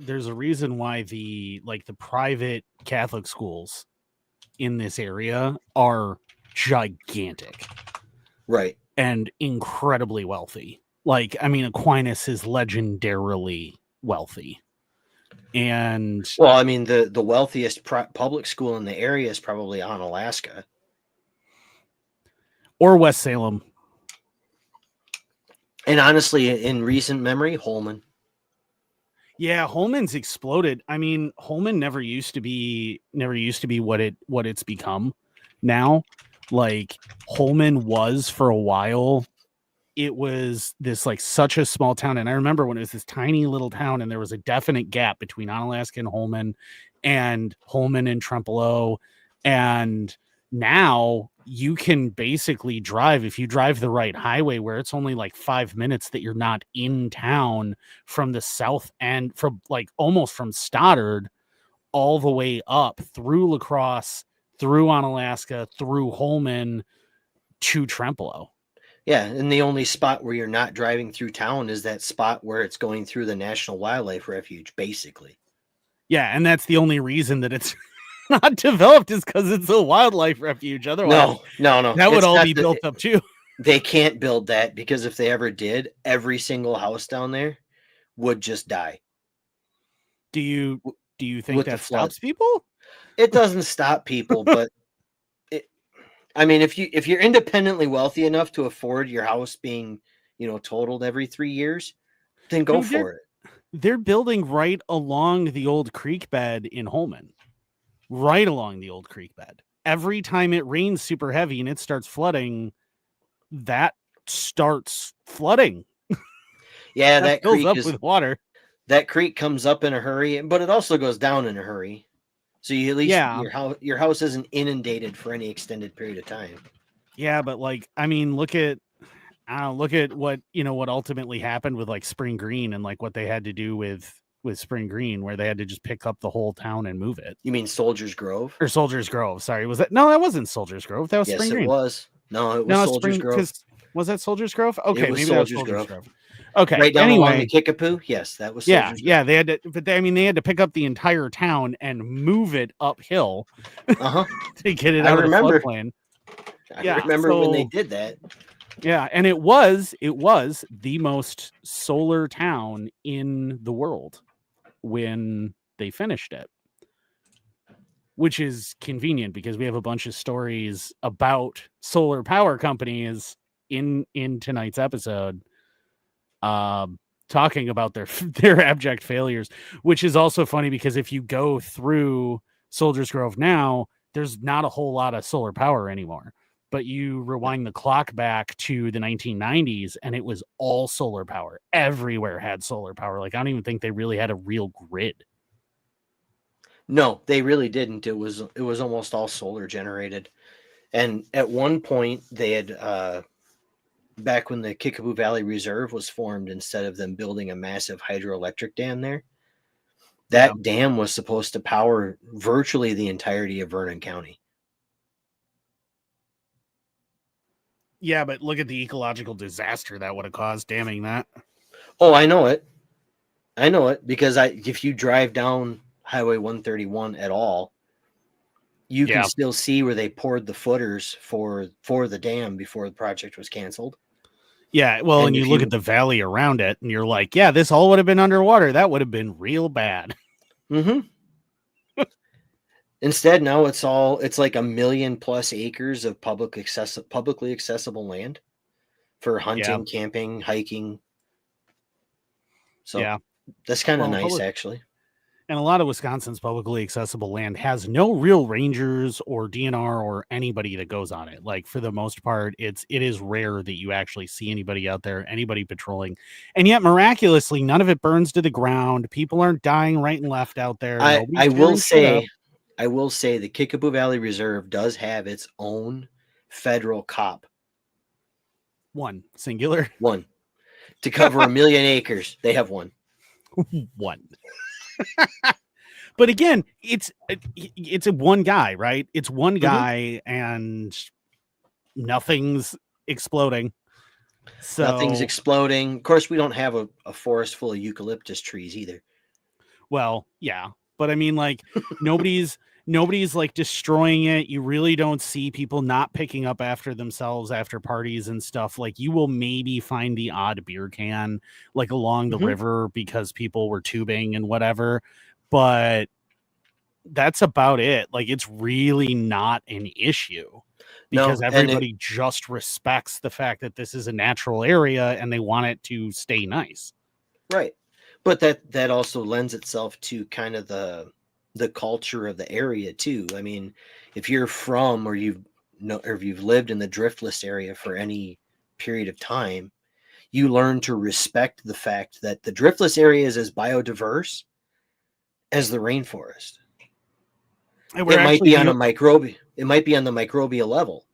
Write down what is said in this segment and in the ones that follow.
there's a reason why the private Catholic schools in this area are gigantic, right, and incredibly wealthy. Like, I mean, Aquinas is legendarily wealthy. And well, I mean, the wealthiest public school in the area is probably Onalaska. Or West Salem. And honestly, in recent memory, Holman. Yeah, Holman's exploded. I mean, Holman never used to be what it's become now. Like, Holman was for a while, it was this like such a small town. And I remember when it was this tiny little town and there was a definite gap between Onalaska and Holman and Trempealeau. And now you can basically drive, if you drive the right highway, where it's only like 5 minutes that you're not in town, from the south end, from like almost from Stoddard all the way up through La Crosse, through Onalaska, through Holman to Trempealeau. Yeah, and the only spot where you're not driving through town is that spot where it's going through the National Wildlife Refuge, basically. Yeah, and that's the only reason that it's not developed, is because it's a wildlife refuge. Otherwise, no. That would all be built up too. They can't build that, because if they ever did, every single house down there would just die. Do you think that stops people? It doesn't stop people, but I mean, if you're independently wealthy enough to afford your house being, totaled every 3 years, then go for it. They're building right along the old creek bed in Holman. Right along the old creek bed. Every time it rains super heavy and it starts flooding, that starts flooding. Yeah, that fills up with water. That creek comes up in a hurry, but it also goes down in a hurry. So you at least your house isn't inundated for any extended period of time. Yeah, but like, I mean, look at what ultimately happened with like Spring Green, and like what they had to do with Spring Green, where they had to just pick up the whole town and move it. You mean Soldiers Grove? Or Soldiers Grove? Sorry, was that? No, that wasn't Soldiers Grove. That was Spring Green. Yes, it was. No, it was Soldiers Grove. Was that Soldiers Grove? Okay, maybe that was Soldiers Grove. Okay. Right down along the Kickapoo? Yes, that was Soldiers Grove. Yeah, they had to, but they had to pick up the entire town and move it uphill to get it out of the floodplain. I remember when they did that. Yeah, and it was the most solar town in the world when they finished it. Which is convenient, because we have a bunch of stories about solar power companies in tonight's episode, talking about their abject failures, which is also funny because if you go through Soldiers Grove now, there's not a whole lot of solar power anymore. But you rewind the clock back to the 1990s and it was all solar power. Everywhere had solar power. Like, I don't even think they really had a real grid. No, they really didn't. It was almost all solar generated. And at one point they had, back when the Kickapoo Valley Reserve was formed, instead of them building a massive hydroelectric dam there, that dam was supposed to power virtually the entirety of Vernon County. Yeah, but look at the ecological disaster that would have caused damming that. Oh, I know it. Because if you drive down Highway 131 at all, you can still see where they poured the footers for the dam before the project was canceled. Yeah, well, and you look at the valley around it, and you're like, yeah, this all would have been underwater. That would have been real bad. Mm-hmm. Instead, now it's like 1 million plus acres of publicly accessible land for hunting, camping, hiking. So that's kind of nice, actually. And a lot of Wisconsin's publicly accessible land has no real rangers or DNR or anybody that goes on it. Like, for the most part, it is rare that you actually see anybody out there, anybody patrolling. And yet, miraculously, none of it burns to the ground. People aren't dying right and left out there. I will say the Kickapoo Valley Reserve does have its own federal cop. One. Singular? One. To cover 1 million acres. They have one. One. But again, it's a one guy, right? It's one guy, and nothing's exploding. So nothing's exploding. Of course, we don't have a forest full of eucalyptus trees either. Well, yeah, but I mean, like, nobody's like destroying it. You really don't see people not picking up after themselves after parties and stuff. Like, you will maybe find the odd beer can like along the Mhm. river because people were tubing and whatever, but that's about it. Like, it's really not an issue because No, and it, everybody just respects the fact that this is a natural area and they want it to stay nice. right. But that also lends itself to kind of the culture of the area too. I mean, if you're from or you've no or if you've lived in the driftless area for any period of time, you learn to respect the fact that the driftless area is as biodiverse as the rainforest. And we're It might actually be on the a microbial it might be on the microbial level,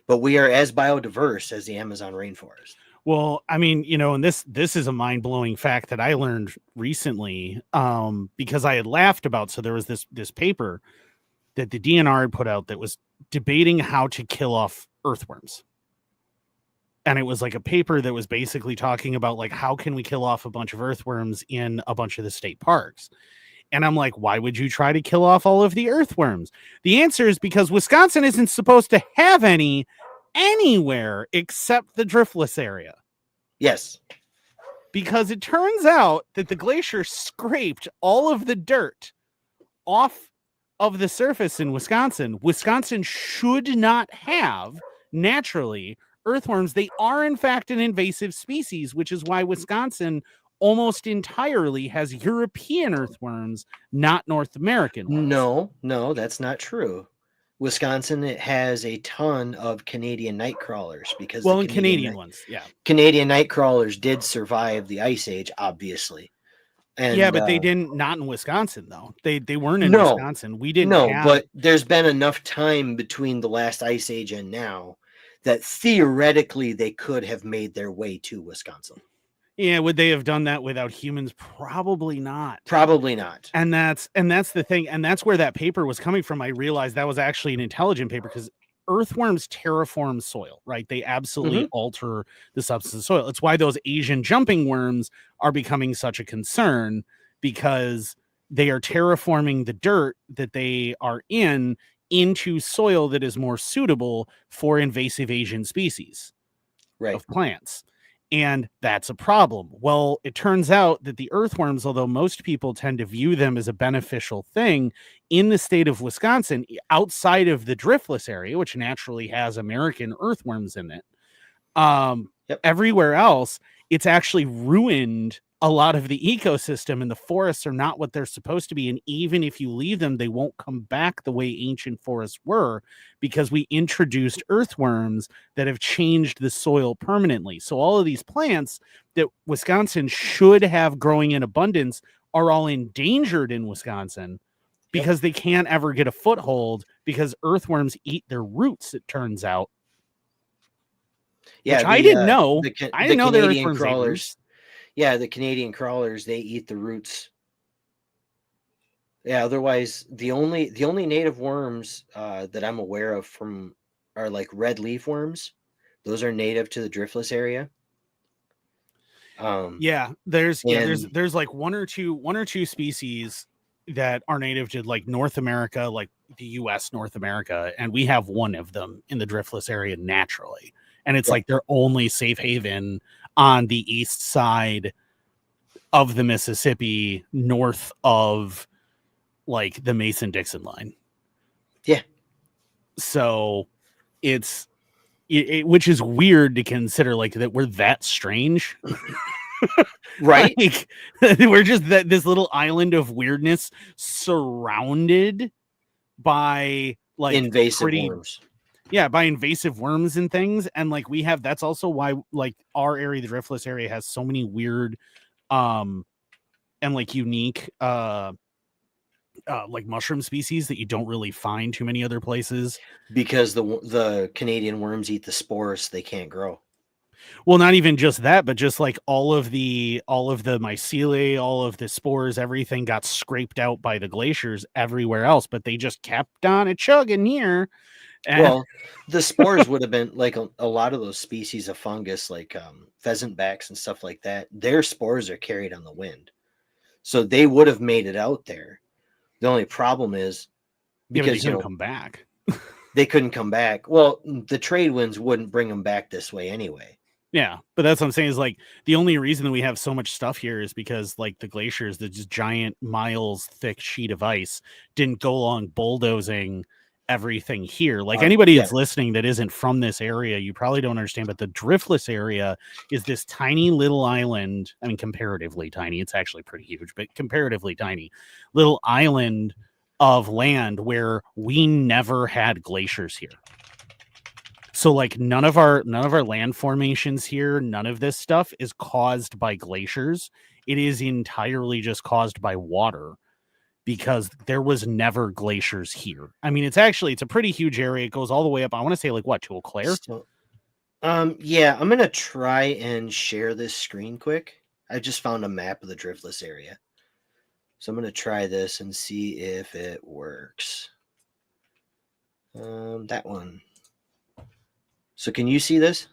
but we are as biodiverse as the Amazon rainforest. Well, I mean, and this is a mind-blowing fact that I learned recently, because I had laughed about. So there was this paper that the DNR had put out that was debating how to kill off earthworms. And it was like a paper that was basically talking about like how can we kill off a bunch of earthworms in a bunch of the state parks. And I'm like, why would you try to kill off all of the earthworms? The answer is because Wisconsin isn't supposed to have any anywhere except the driftless area. Yes. Because it turns out that the glacier scraped all of the dirt off of the surface in Wisconsin. Wisconsin should not have naturally earthworms. They are, in fact, an invasive species, which is why Wisconsin almost entirely has European earthworms, not North American ones. No, that's not true. Wisconsin, it has a ton of Canadian night crawlers because the Well, and Canadian ones, yeah. Canadian night crawlers did survive the Ice Age, obviously. Yeah, And but they didn't, not in Wisconsin, though. They weren't in no, Wisconsin. We didn't no, have. but there's been enough time between the last Ice Age and now that theoretically they could have made their way to Wisconsin. Yeah, would they have done that without humans? Probably not. Probably not. And that's the thing, and that's where that paper was coming from. I realized that was actually an intelligent paper because earthworms terraform soil, right? They absolutely Mhm. alter the substance of soil. It's why those Asian jumping worms are becoming such a concern because they are terraforming the dirt that they are in into soil that is more suitable for invasive Asian species Right. of plants. And that's a problem. Well, it turns out that the earthworms, although most people tend to view them as a beneficial thing in the state of Wisconsin, outside of the driftless area, which naturally has American earthworms in it, Yep. everywhere else, it's actually ruined a lot of the ecosystem, and the forests are not what they're supposed to be. And even if you leave them, they won't come back the way ancient forests were because we introduced earthworms that have changed the soil permanently. So all of these plants that Wisconsin should have growing in abundance are all endangered in Wisconsin because they can't ever get a foothold because earthworms eat their roots, it turns out. Yeah, Which I didn't know. the I didn't know the Canadian earthworms ate roots. crawlers. Yeah, the Canadian crawlers, they eat the roots. Yeah, otherwise the only native worms that I'm aware of from are like red leaf worms. Those are native to the driftless area. Yeah, there's And there's like one or two species that are native to like North America, like the US, North America, and we have one of them in the driftless area naturally. And it's Yep. like their only safe haven on the east side of the Mississippi, north of like the Mason-Dixon line. Yeah. So it's which is weird to consider, like, that we're that strange. Right. Like, we're just this little island of weirdness surrounded by like Invasive pretty worms. by invasive worms and things. And like that's also why like our area, the driftless area, has so many weird and like unique like mushroom species that you don't really find too many other places. Because the Canadian worms eat the spores, they can't grow. Well, not even just that, but just like all of the myceliae, all of the spores, everything got scraped out by the glaciers everywhere else, but they just kept on a chugging here. And Well, the spores would have been like a lot of those species of fungus, like pheasant backs and stuff like that. Their spores are carried on the wind. So they would have made it out there. The only problem is Yeah, but they because, couldn't come back. they couldn't come back. Well, the trade winds wouldn't bring them back this way anyway. Yeah, but that's what I'm saying is like the only reason that we have so much stuff here is because like the glaciers, the just giant miles thick sheet of ice, didn't go along bulldozing everything here. Like anybody Yeah. that's listening that isn't from this area, you probably don't understand. But the driftless area is this tiny little island. I mean, comparatively tiny. It's actually pretty huge, but comparatively tiny little island of land where we never had glaciers here. So like none of our land formations here, none of this stuff is caused by glaciers. It is entirely just caused by water because there was never glaciers here. I mean, it's a pretty huge area. It goes all the way up. I want to say like what, to Eau Claire? So, yeah, I'm gonna try and share this screen quick. I just found a map of the driftless area. So I'm gonna try this and see if it works. That one. So can you see this?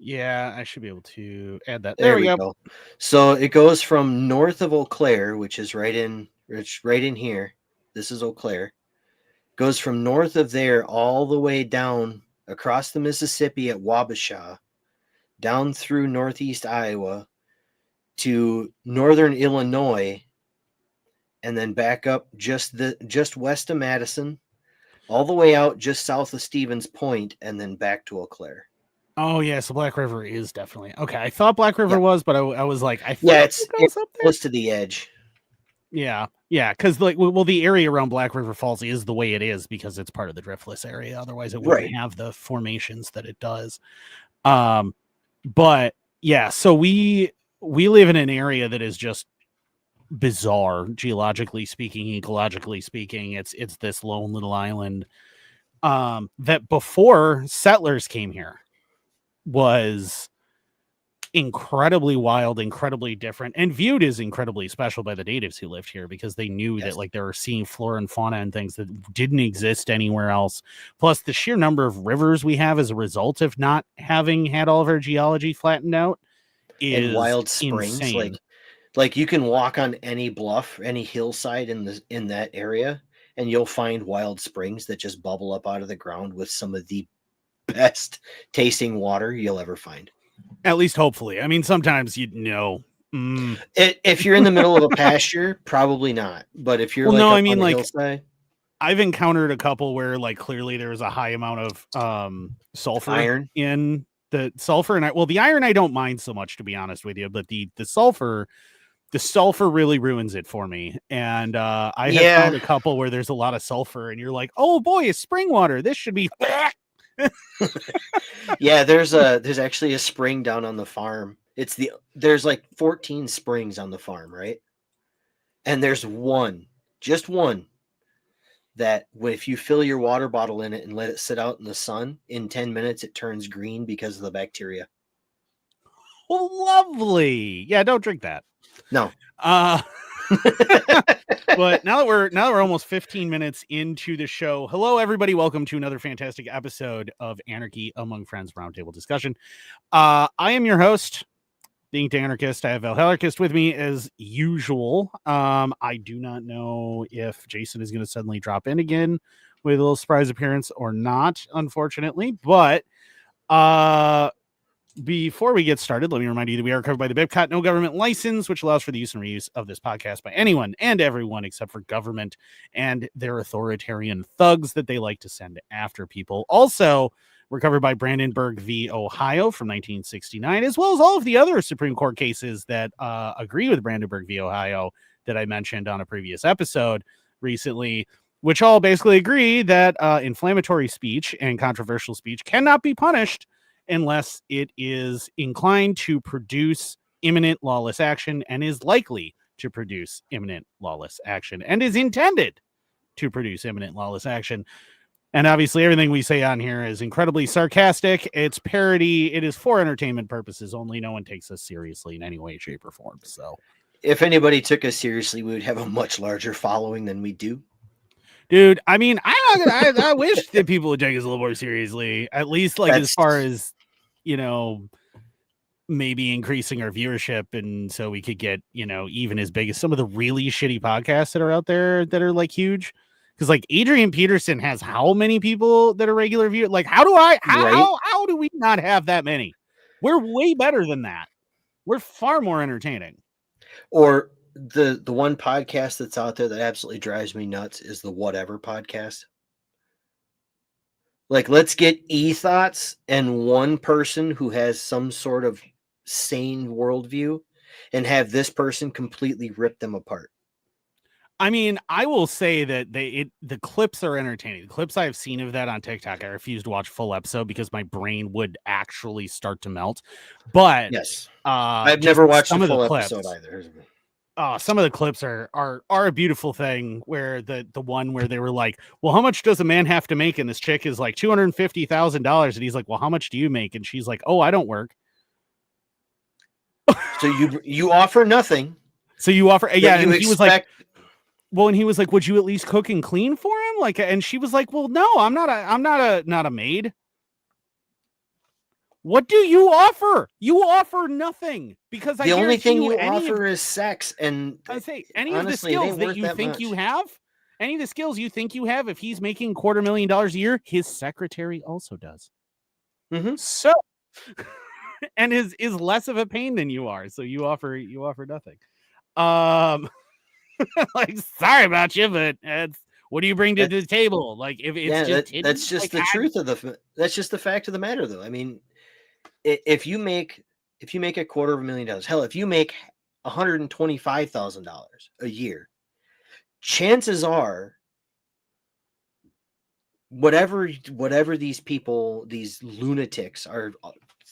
Yeah, I should be able to add that. There we go. So it goes from north of Eau Claire, which is right in here. This is Eau Claire. Goes from north of there all the way down across the Mississippi at Wabasha, down through northeast Iowa to northern Illinois, and then back up just west of Madison, all the way out just south of Stevens Point, and then back to Eau Claire. Oh yeah, so Black River is definitely okay. I thought Black River was, but I was like, I thought it's close to the edge. Yeah, because like, well, the area around Black River Falls is the way it is because it's part of the driftless area. Otherwise, it wouldn't have the formations that it does. But yeah, so we live in an area that is just bizarre, geologically speaking, ecologically speaking. It's this lone little island that before settlers came here was incredibly wild, incredibly different, and viewed as incredibly special by the natives who lived here because they knew that like they were seeing flora and fauna and things that didn't exist anywhere else. Plus the sheer number of rivers we have as a result of not having had all of our geology flattened out is and wild springs. insane. Like you can walk on any bluff, any hillside in that area, and you'll find wild springs that just bubble up out of the ground with some of the best tasting water you'll ever find. At least hopefully. I mean, sometimes you'd know. If you're in the middle of a pasture, probably not. But if you're hillside, I've encountered a couple where like clearly there's a high amount of sulfur in the sulfur, and the iron I don't mind so much, to be honest with you, but the sulfur really ruins it for me. And I have found a couple where there's a lot of sulfur, and you're like, oh boy, it's spring water. This should be. Yeah, there's actually a spring down on the farm. There's like 14 springs on the farm, right? And there's just one that if you fill your water bottle in it and let it sit out in the sun, in 10 minutes it turns green because of the bacteria. Oh, lovely. Yeah, don't drink that. No. But now that we're almost 15 minutes into the show, hello everybody, welcome to another fantastic episode of Anarchy Among Friends Roundtable Discussion. I am your host, the Inked Anarchist. I have Valhalarchist with me as usual. I do not know if Jason is going to suddenly drop in again with a little surprise appearance or not, unfortunately, but before we get started, let me remind you that we are covered by the BIPCOT no government license, which allows for the use and reuse of this podcast by anyone and everyone except for government and their authoritarian thugs that they like to send after people. Also, we're covered by Brandenburg v. Ohio from 1969, as well as all of the other Supreme Court cases that agree with Brandenburg v. Ohio that I mentioned on a previous episode recently, which all basically agree that inflammatory speech and controversial speech cannot be punished unless it is inclined to produce imminent lawless action and is likely to produce imminent lawless action and is intended to produce imminent lawless action. And obviously everything we say on here is incredibly sarcastic. It's parody. It is for entertainment purposes only. No one takes us seriously in any way, shape, or form. So if anybody took us seriously, we would have a much larger following than we do. Dude, I mean, I wish that people would take us a little more seriously, at least like as far as, you know, maybe increasing our viewership, and so we could get, even as big as some of the really shitty podcasts that are out there that are like huge. Because like Adrian Peterson has how many people that are regular viewers? Like, how do we not have that many? We're way better than that. We're far more entertaining. Or the one podcast that's out there that absolutely drives me nuts is the Whatever podcast. Like, let's get e-thoughts and one person who has some sort of sane worldview and have this person completely rip them apart. I mean, I will say that the clips are entertaining. The clips I have seen of that on TikTok, I refuse to watch full episode because my brain would actually start to melt. But yes, I've never watched a full episode either. Some of the clips are a beautiful thing. Where the one where they were like, "Well, how much does a man have to make?" And this chick is like $250,000, and he's like, "Well, how much do you make?" And she's like, "Oh, I don't work." So you offer nothing. So you offer, yeah. And he was like, well, and he was like, "Would you at least cook and clean for him?" Like, and she was like, "Well, no, I'm not a maid." What do you offer? You offer nothing, because the only thing you offer is sex. And I say any honestly, of the skills that you think you have, any of the skills you think you have, if he's making $250,000 a year, his secretary also does. Mm-hmm. So, and is less of a pain than you are. So you offer nothing. Like, sorry about you, but what do you bring to the table? Like, if it's that's just like, the truth of that's just the fact of the matter, though. I mean, if you make $250,000, hell, if you make $125,000 a year, chances are whatever these people, these lunatics are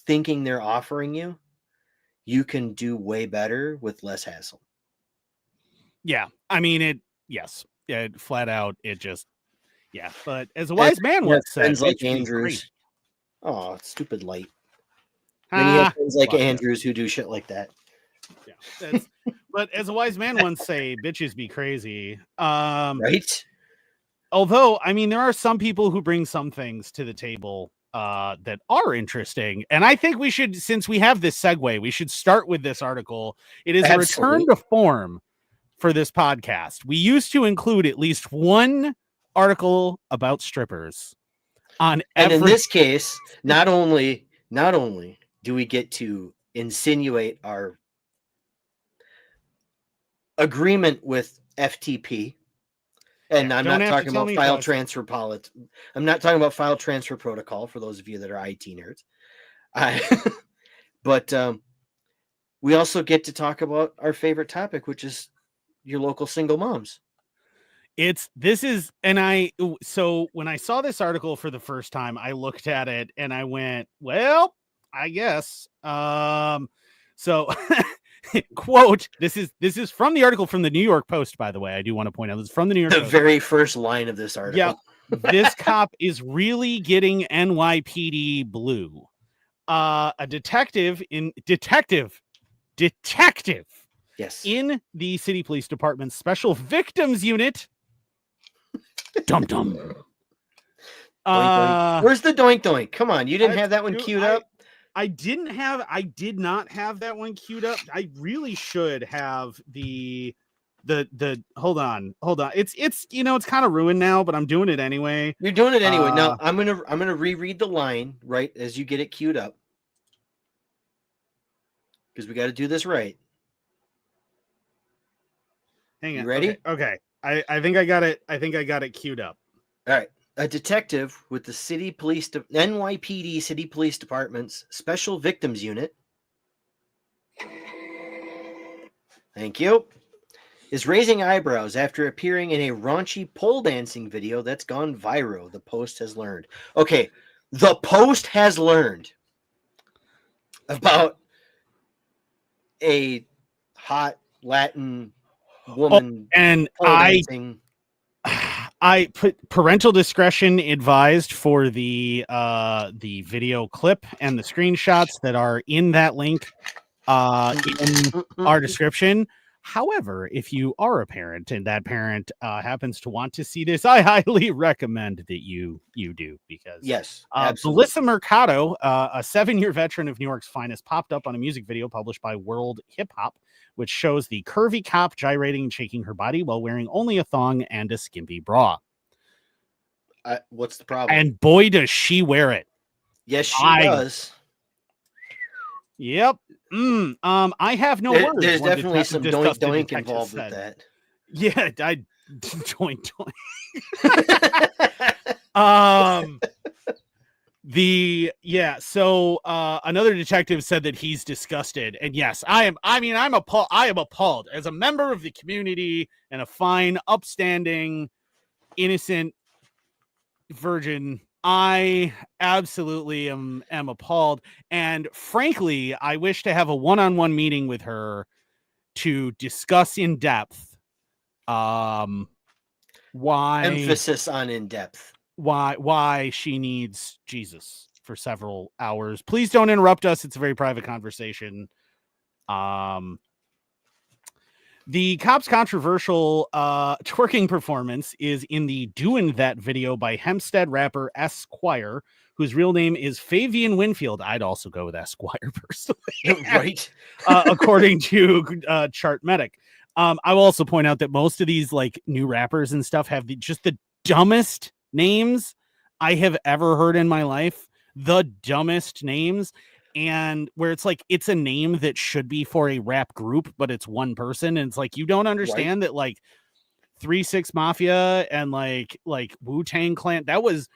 thinking they're offering you, you can do way better with less hassle. Yeah, I mean flat out, it just, yeah. But as a wise man once said, like Andrews. Oh, stupid light. Then you have friends like Andrews who do shit like that. Yeah, but as a wise man once say, bitches be crazy. Right. Although, I mean, there are some people who bring some things to the table that are interesting. And I think we should, since we have this segue, we should start with this article. It is a return to form for this podcast. We used to include at least one article about strippers on and in this case, not only do we get to insinuate our agreement with FTP, and I'm not talking about file transfer I'm not talking about file transfer protocol for those of you that are IT nerds. But we also get to talk about our favorite topic, which is your local single moms. So when I saw this article for the first time, I looked at it and I went, well, I guess. So quote, this is from the article from the New York Post, by the way. I do want to point out this is from the New York Post. The very first line of this article. Yeah. This cop is really getting NYPD blue. A detective. Yes. In the city police department's special victims unit. Dum dum. Where's the doink doink? Come on, you didn't have that one queued up. I did not have that one queued up. I really should have the hold on. It's it's kind of ruined now, but I'm doing it anyway. You're doing it anyway. Now I'm gonna reread the line right as you get it queued up, because we got to do this right. Hang on. You ready? Okay. I think I got it. I think I got it queued up. All right. A detective with the NYPD City Police Department's Special Victims Unit, thank you, is raising eyebrows after appearing in a raunchy pole dancing video that's gone viral, the Post has learned. Okay, the Post has learned about a hot Latin woman and I put parental discretion advised for the video clip and the screenshots that are in that link in our description. However, if you are a parent and that parent happens to want to see this, I highly recommend that you do, because Yes, absolutely. Melissa Mercado, a 7-year veteran of New York's finest, popped up on a music video published by World Hip Hop, which shows the curvy cop gyrating and shaking her body while wearing only a thong and a skimpy bra. What's the problem? And boy, does she wear it. Yes, she does. Yep. I have no words. There's definitely some doink doink involved with that. Yeah, I doink doink. So another detective said that he's disgusted, and yes, I'm appalled as a member of the community and a fine, upstanding, innocent virgin. I absolutely am appalled, and frankly, I wish to have a one-on-one meeting with her to discuss in depth why, emphasis on in depth, why she needs Jesus for several hours. Please don't interrupt us. It's a very private conversation. The cop's controversial twerking performance is in the Doin' That video by Hempstead rapper Esquire, whose real name is Fabian Winfield. I'd also go with Esquire personally. Right? According to Chartmedic. I will also point out that most of these like new rappers and stuff have just the dumbest names I have ever heard in my life. The dumbest names. And where it's like, it's a name that should be for a rap group, but it's one person. And it's like, you don't understand that like 3-6 Mafia and like Wu-Tang Clan, that was,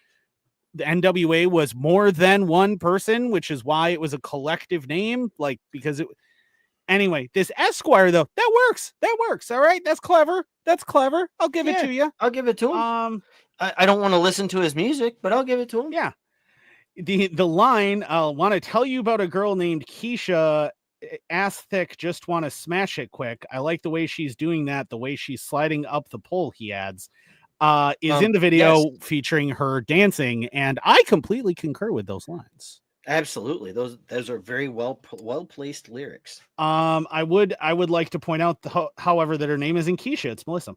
the NWA was more than one person, which is why it was a collective name. Like, because anyway, this Esquire though, that works. All right. That's clever. I'll give it to you. I'll give it to him. I don't want to listen to his music, but I'll give it to him. Yeah. The line, I'll want to tell you about a girl named Keisha, ass thick, just want to smash it quick. I like the way she's doing that, the way she's sliding up the pole, he adds, is in the video featuring her dancing, and I completely concur with those lines. Absolutely. Those are very well placed lyrics. I would like to point out, however, that her name isn't Keisha, it's Melissa.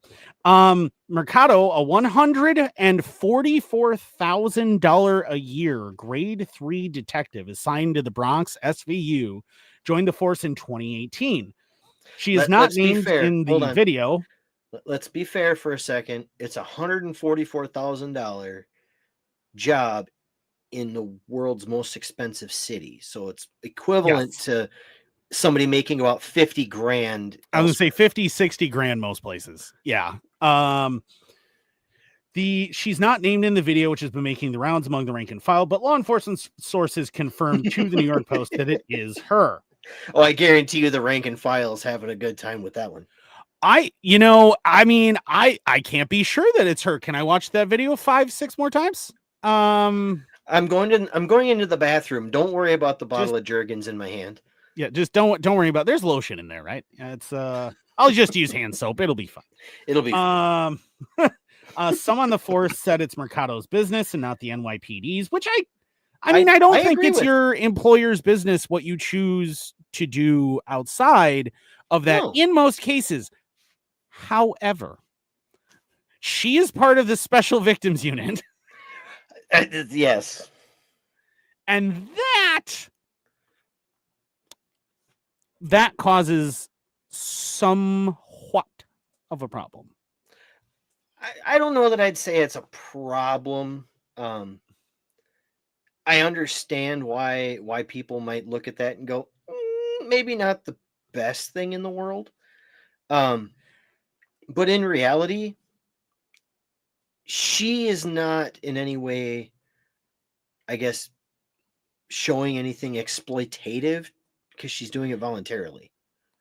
Mercado, a $144,000 a year grade 3 detective assigned to the Bronx SVU, joined the force in 2018. She is not named in the video. Let's be fair for a second. It's $144,000 job in the world's most expensive city, so it's equivalent to somebody making about 50 grand. I was gonna say 50-60 grand most places. Yeah. She's not named in the video, which has been making the rounds among the rank and file, but law enforcement sources confirmed to the New York Post that it is her. Oh, I guarantee you the rank and file is having a good time with that one. I can't be sure that it's her. Can I watch that video 5-6 more times? I'm going into the bathroom. Don't worry about the bottle of Jergens in my hand. Yeah, just don't worry about. There's lotion in there, right? It's I'll just use hand soap. It'll be fine. It'll be fine. Some on the force said it's Mercado's business and not the NYPD's, which I mean, I don't think it's your employer's business what you choose to do outside of that in most cases. However, she is part of the Special Victims Unit. Yes. And that causes somewhat of a problem. I don't know that I'd say it's a problem. I understand why people might look at that and go, maybe not the best thing in the world. But in reality, she is not in any way, I guess, showing anything exploitative because she's doing it voluntarily.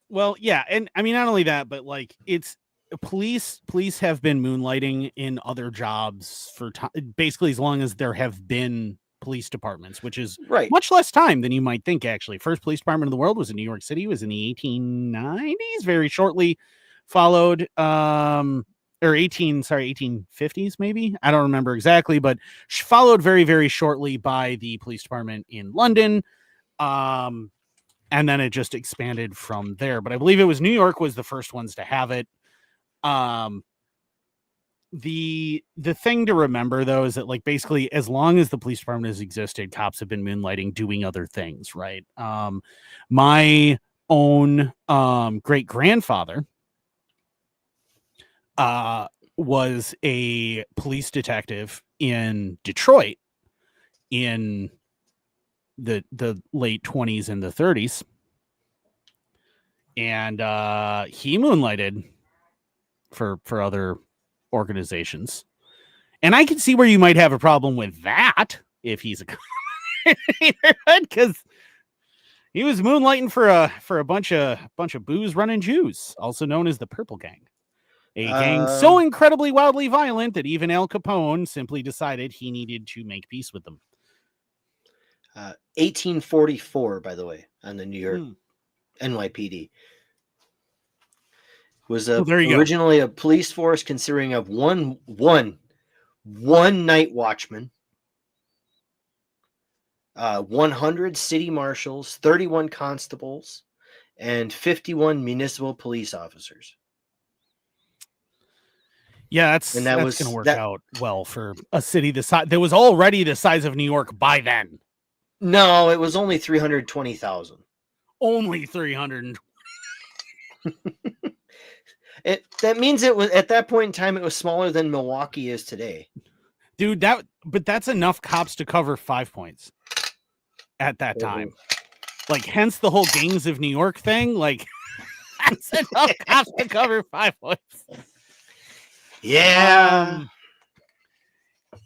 Well, yeah. And I mean, not only that, but like it's police have been moonlighting in other jobs for basically as long as there have been police departments, which is much less time than you might think. Actually, first police department in the world was in New York City. It was in the 1890s, very shortly followed, or 1850s, maybe. I don't remember exactly, but followed very, very shortly by the police department in London. and then it just expanded from there. But I believe it was New York was the first ones to have it. The thing to remember though is that like basically as long as the police department has existed, cops have been moonlighting doing other things, right? My own great grandfather was a police detective in Detroit in the late 20s and the 30s, and he moonlighted for other organizations. And I can see where you might have a problem with that if he's a because he was moonlighting for a bunch of booze running Jews, also known as the Purple Gang, a gang so incredibly wildly violent that even Al Capone simply decided he needed to make peace with them. 1844, by the way, on the New York NYPD. Was originally a police force consisting of one night watchman, 100 city marshals, 31 constables, and 51 municipal police officers. Yeah, that's going to work out well for a city the size that was already the size of New York by then. No, it was only 320,000. Only 300. That means it was at that point in time it was smaller than Milwaukee is today. Dude, that's enough cops to cover 5 points at that time. Like hence the whole gangs of New York thing, like that's enough cops to cover 5 points. Yeah.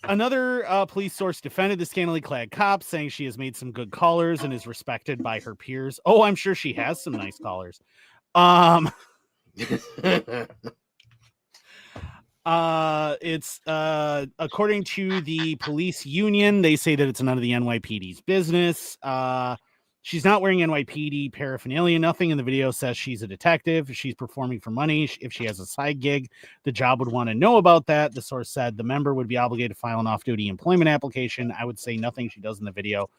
Another police source defended the scantily clad cop, saying she has made some good callers and is respected by her peers. Oh, I'm sure she has some nice callers. It's according to the police union, they say that it's none of the NYPD's business. She's not wearing NYPD paraphernalia. Nothing in the video says she's a detective. She's performing for money. If she has a side gig, the job would want to know about that. The source said the member would be obligated to file an off-duty employment application. I would say nothing she does in the video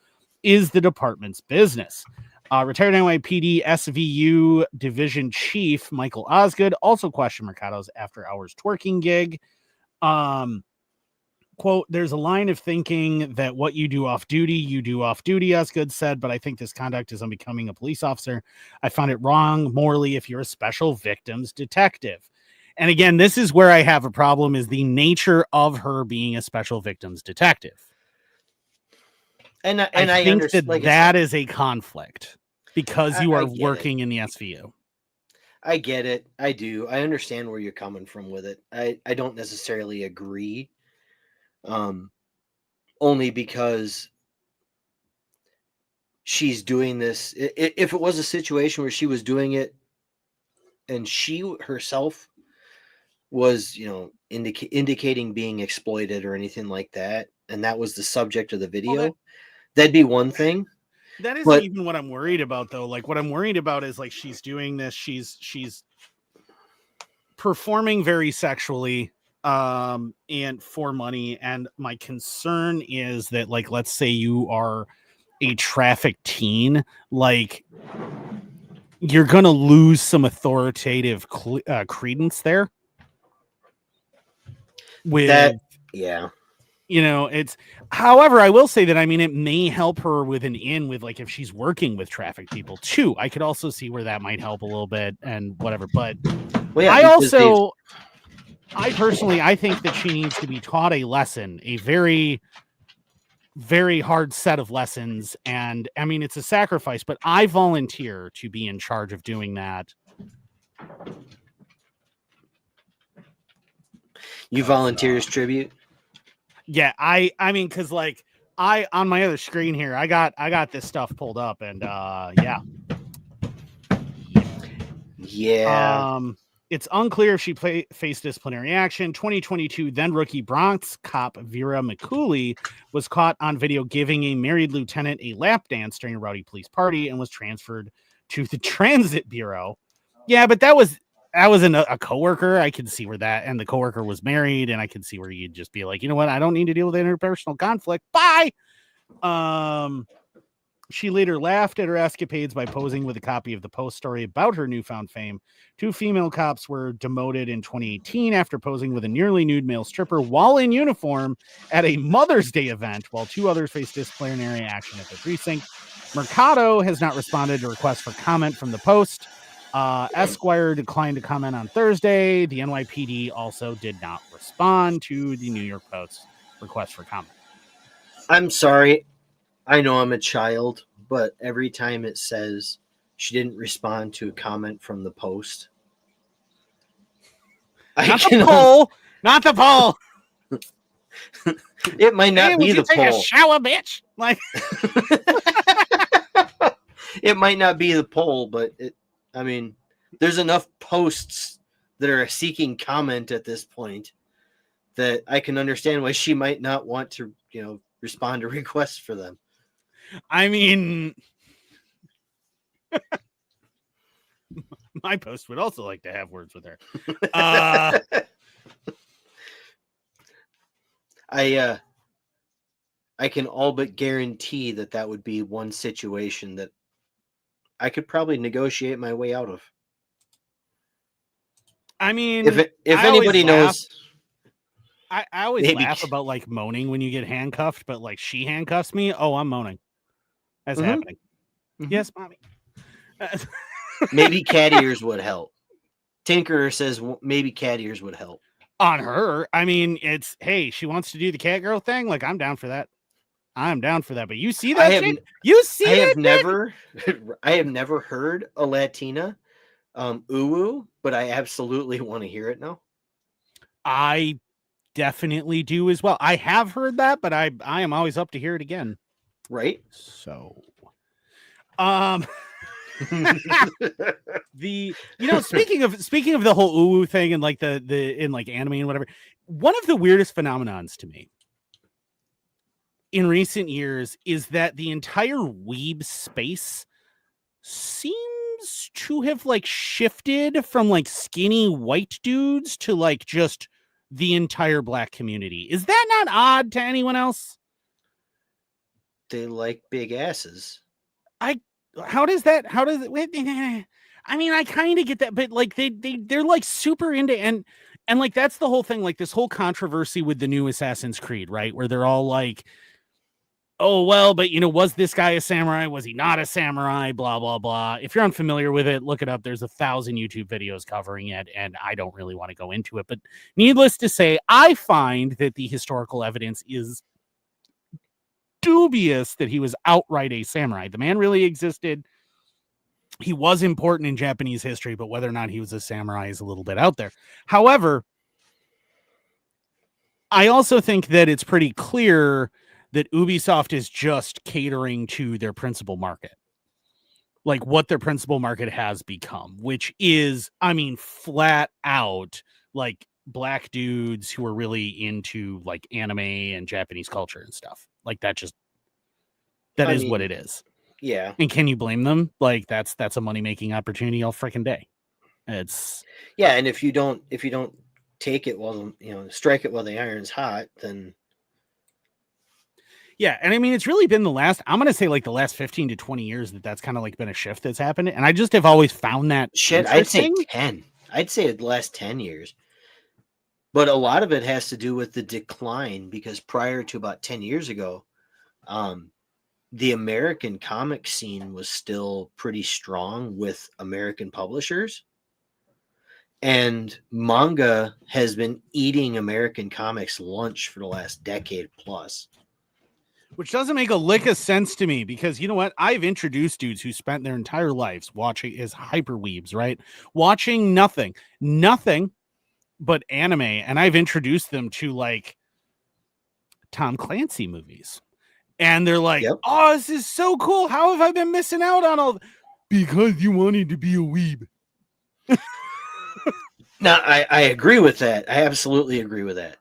is the department's business. Retired NYPD SVU Division Chief Michael Osgood also questioned Mercado's after-hours twerking gig. Quote, there's a line of thinking that what you do off-duty, Osgood said, but I think this conduct is unbecoming a police officer. I found it wrong morally if you're a special victims detective. And again, this is where I have a problem, is the nature of her being a special victims detective. And I think that is a conflict because you are working in the SVU. I get it. I do. I understand where you're coming from with it. I don't necessarily agree. Only because she's doing this. If it was a situation where she was doing it and she herself was, indicating being exploited or anything like that, and that was the subject of the video, that'd be one thing. That isn't even what I'm worried about, though. Like, what I'm worried about is like she's doing this. She's performing very sexually, and for money. And my concern is that, like, let's say you are a trafficked teen, like you're gonna lose some authoritative credence there. With that, yeah. It's, however, I will say that, I mean, it may help her with like if she's working with trafficked people too. I could also see where that might help a little bit and whatever. But I personally think that she needs to be taught a lesson, a very, very hard set of lessons. And I mean, it's a sacrifice, but I volunteer to be in charge of doing that. You volunteer as tribute? Yeah, I mean, because like on my other screen here, I got this stuff pulled up, and yeah. It's unclear if she faced disciplinary action. 2022, then rookie Bronx cop Vera McCooley was caught on video giving a married lieutenant a lap dance during a rowdy police party and was transferred to the Transit Bureau. Yeah, but that was a coworker. I can see where that, and the coworker was married, and I can see where you'd just be like, you know what? I don't need to deal with interpersonal conflict. Bye. She later laughed at her escapades by posing with a copy of the Post story about her newfound fame. 2 female cops were demoted in 2018 after posing with a nearly nude male stripper while in uniform at a Mother's Day event, while 2 others faced disciplinary action at their precinct. Mercado has not responded to requests for comment from the Post. Esquire declined to comment on Thursday. The NYPD also did not respond to the New York Post's request for comment. I'm sorry. I know I'm a child, but every time it says she didn't respond to a comment from the Post, Not the poll. Not the poll. It might not Hey, be the take poll. a shower, bitch. Like, it might not be the poll, but there's enough posts that are seeking comment at this point that I can understand why she might not want to, respond to requests for them. I mean, my Post would also like to have words with her. I can all but guarantee that would be one situation that I could probably negotiate my way out of. I mean, if anybody knows, I always laugh about like moaning when you get handcuffed, but like she handcuffs me. Oh, I'm moaning. That's happening. Mm-hmm. Yes, mommy. Maybe cat ears would help. Tinkerer says maybe cat ears would help. On her, I mean, it's, hey, she wants to do the cat girl thing. Like, I'm down for that. I'm down for that. But you see that shit? You see I have never heard a Latina uwu, but I absolutely want to hear it now. I definitely do as well. I have heard that, but I am always up to hear it again. Right? So, speaking of the whole uwu thing and like the in like anime and whatever, one of the weirdest phenomenons to me in recent years is that the entire weeb space seems to have like shifted from like skinny white dudes to like just the entire black community. Is that not odd to anyone else? They like big asses. How does it? I mean, I kind of get that, but like they're like super into and like that's the whole thing. Like this whole controversy with the new Assassin's Creed, right? Where they're all like, "Oh well, but was this guy a samurai? Was he not a samurai?" Blah blah blah. If you're unfamiliar with it, look it up. There's 1,000 YouTube videos covering it, and I don't really want to go into it. But needless to say, I find that the historical evidence is dubious that he was outright a samurai. The man really existed. He was important in Japanese history, but whether or not he was a samurai is a little bit out there. However, I also think that it's pretty clear that Ubisoft is just catering to their principal market. Like what their principal market has become, which is, I mean, flat out like black dudes who are really into like anime and Japanese culture and stuff. Like that is what it is. Yeah. And can you blame them? Like that's a money-making opportunity all freaking day. It's and if you don't take it while strike it while the iron's hot, then and I mean it's really been I'm gonna say like the last 15 to 20 years that's kind of like been a shift that's happened, and I just have always found that I'd say 10. I'd say the last 10 years. But a lot of it has to do with the decline, because prior to about 10 years ago, the American comic scene was still pretty strong with American publishers. And manga has been eating American comics lunch for the last decade plus. Which doesn't make a lick of sense to me, because you know what? I've introduced dudes who spent their entire lives watching as hyperweebs, right? Watching nothing but anime. And I've introduced them to like Tom Clancy movies. And they're like, "Oh, this is so cool. How have I been missing out on all?" Because you wanted to be a weeb. Now, I agree with that. I absolutely agree with that.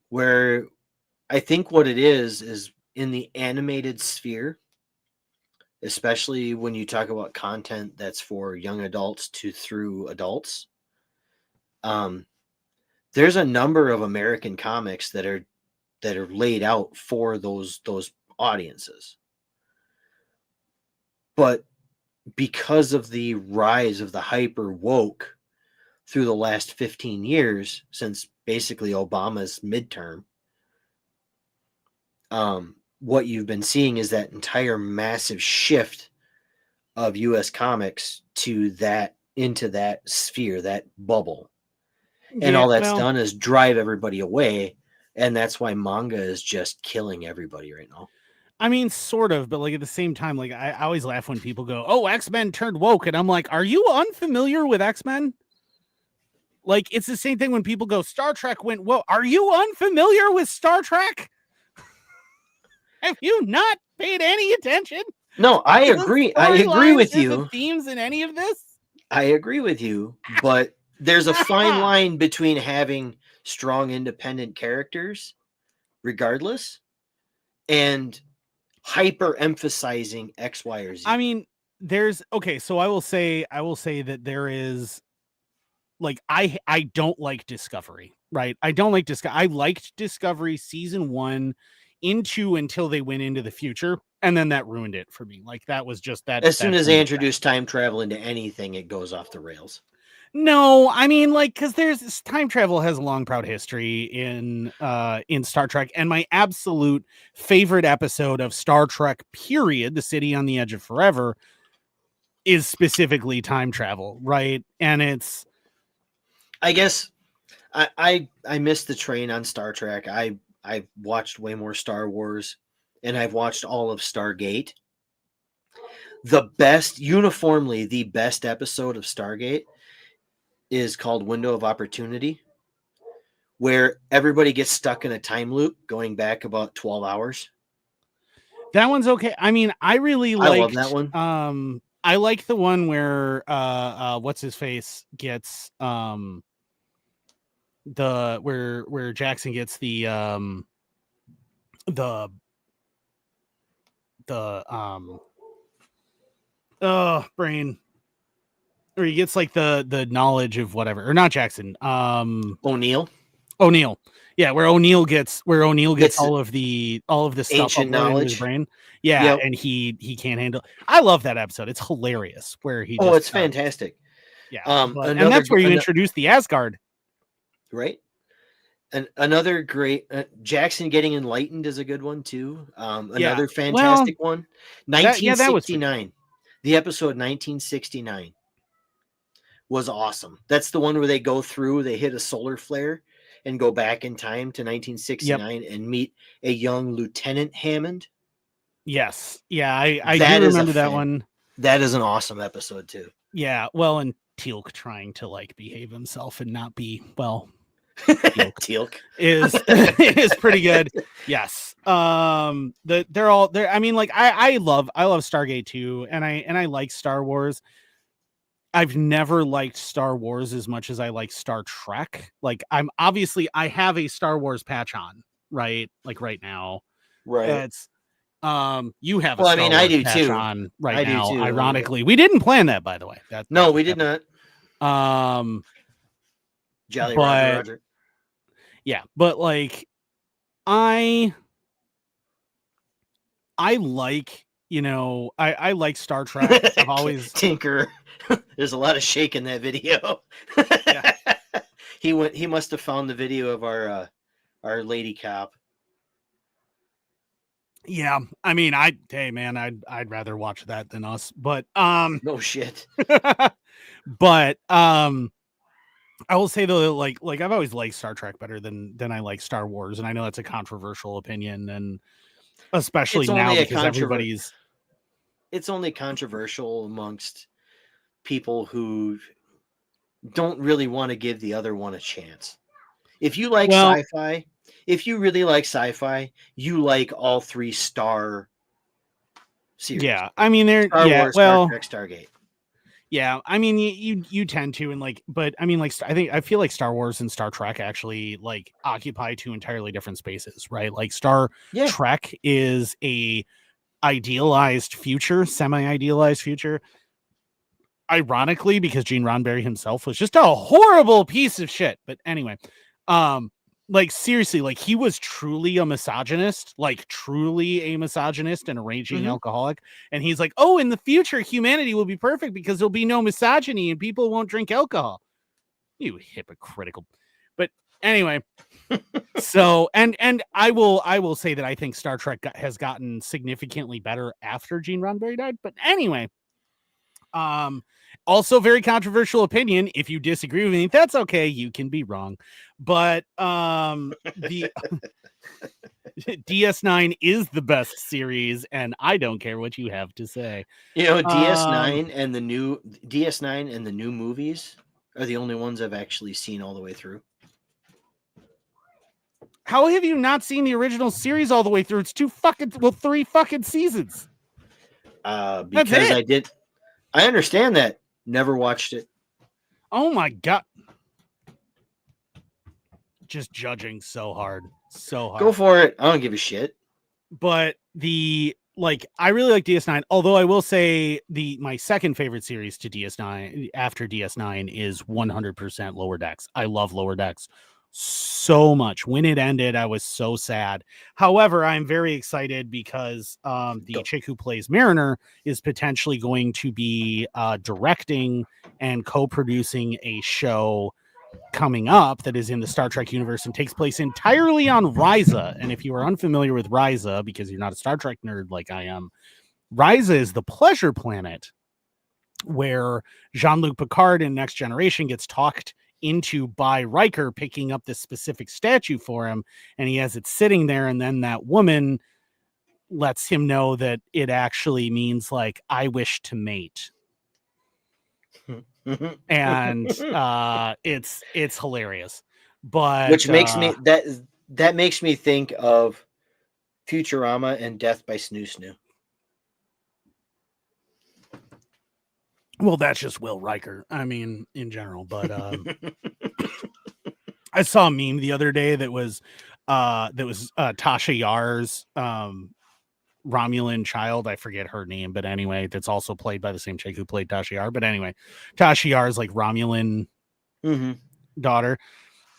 Where I think what it is in the animated sphere, especially when you talk about content that's for young adults to through adults, there's a number of American comics that are laid out for those audiences. But because of the rise of the hyper woke through the last 15 years, since basically Obama's midterm, what you've been seeing is that entire massive shift of US comics to that, into that sphere, that bubble. And Yeah, all that's well, done is drive everybody away. And that's why manga is just killing everybody right now. I mean, sort of, but like at the same time, like I always laugh when people go, "Oh, X-Men turned woke," and I'm like, "Are you unfamiliar with X-Men?" Like it's the same thing when people go, "Star Trek went woke." Are you unfamiliar with Star Trek? Have you not paid any attention No, I to the agree. I agree storylines with or the you. themes in any of this? I agree with you. But there's a fine line between having strong independent characters, regardless, and hyper emphasizing X, Y, or Z. I mean, there's okay, so I will say that there is like I don't like Discovery, right? I don't like Discovery. I liked Discovery season 1 into until they went into the future, and then that ruined it for me. Like that was just that As soon as they turned it introduce time travel into anything, it goes off the rails. No, I mean, like, because there's time travel has a long, proud history in Star Trek, and my absolute favorite episode of Star Trek, period, The City on the Edge of Forever, is specifically time travel, right? And it's I guess I missed the train on Star Trek. I've watched way more Star Wars, and I've watched all of Stargate. Uniformly, the best episode of Stargate is called Window of Opportunity, where everybody gets stuck in a time loop going back about 12 hours. that one's okay. I mean, I really I love that liked one. I like the one where what's his face gets the where Jackson gets the the brain, or he gets like the knowledge of whatever, or not Jackson, O'Neill yeah, where O'Neill gets Gets all of the stuff ancient uploaded into his knowledge. brain, yeah. Yep. And he can't handle. I love that episode. It's hilarious where he Oh, just it's fantastic. yeah, and Another that's where you introduce the Asgard, right. And another great Jackson getting enlightened is a good one too. yeah. Another Well, fantastic one. that was pretty 1969. The episode 1969 was awesome. That's the one where they go through, they hit a solar flare and go back in time to 1969 and meet a young Lieutenant Hammond. Yes, yeah, I That do is remember that one. That is an awesome episode too. Yeah, well, and Teal'c trying to like behave himself and not be Teal'c is is pretty good. Yes. They're all there. I mean, like I love Stargate too, and I like Star Wars. I've never liked Star Wars as much as I like Star Trek. Like I have a Star Wars patch on, right? Like right now. Right. It's you have a Well, I Star mean, Wars I do patch too. on right I do now. too. Ironically, we didn't plan that, by the way. No, we did not. but Jolly Roger. yeah, but like I like, I like Star Trek. I've always Tinker. There's a lot of shake in that video. Yeah. He must have found the video of our lady cop. Yeah, I mean, hey man, I'd rather watch that than us. But no shit. But I will say though, like I've always liked Star Trek better than I like Star Wars, and I know that's a controversial opinion, and especially now because everybody's. It's only controversial amongst people who don't really want to give the other one a chance. If you like sci-fi, if you really like sci-fi, you like all 3 Star series. Yeah, I mean, Star Wars, Star Trek, Stargate. Yeah, I mean, you tend to, and like, but I mean, like, I feel like Star Wars and Star Trek actually like occupy 2 entirely different spaces, right? Like Trek is a idealized future, semi-idealized future. Ironically, because Gene Roddenberry himself was just a horrible piece of shit. But anyway, like seriously, like he was truly a misogynist, like truly a misogynist and a raging alcoholic. And he's like, oh, in the future, humanity will be perfect because there'll be no misogyny and people won't drink alcohol. You hypocritical. But anyway, so and I will say that I think Star Trek has gotten significantly better after Gene Roddenberry died. But anyway, also very controversial opinion. If you disagree with me, that's okay. You can be wrong. But the DS9 is the best series, and I don't care what you have to say. You know, DS9 and the new movies are the only ones I've actually seen all the way through. How have you not seen the original series all the way through? It's 3 fucking seasons. Because I did. I understand that. Never watched it. Oh my God. Just judging so hard. So hard. Go for it. I don't give a shit. But I really like DS9, although I will say my second favorite series to DS9 after DS9 is 100% Lower Decks. I love Lower Decks so much. When it ended, I was so sad. However, I'm very excited because the chick who plays Mariner is potentially going to be directing and co-producing a show coming up that is in the Star Trek universe and takes place entirely on Risa. And if you are unfamiliar with Risa, because you're not a Star Trek nerd like I am, Risa is the pleasure planet where Jean-Luc Picard in Next Generation gets talked into by Riker picking up this specific statue for him, and he has it sitting there, and then that woman lets him know that it actually means like I wish to mate. And it's hilarious. But which makes me that makes me think of Futurama and Death by Snoo Snoo. Well, that's just Will Riker. I mean, in general, but I saw a meme the other day that was Tasha Yar's Romulan child. I forget her name, but anyway, that's also played by the same chick who played Tasha Yar. But anyway, Tasha Yar's like Romulan daughter,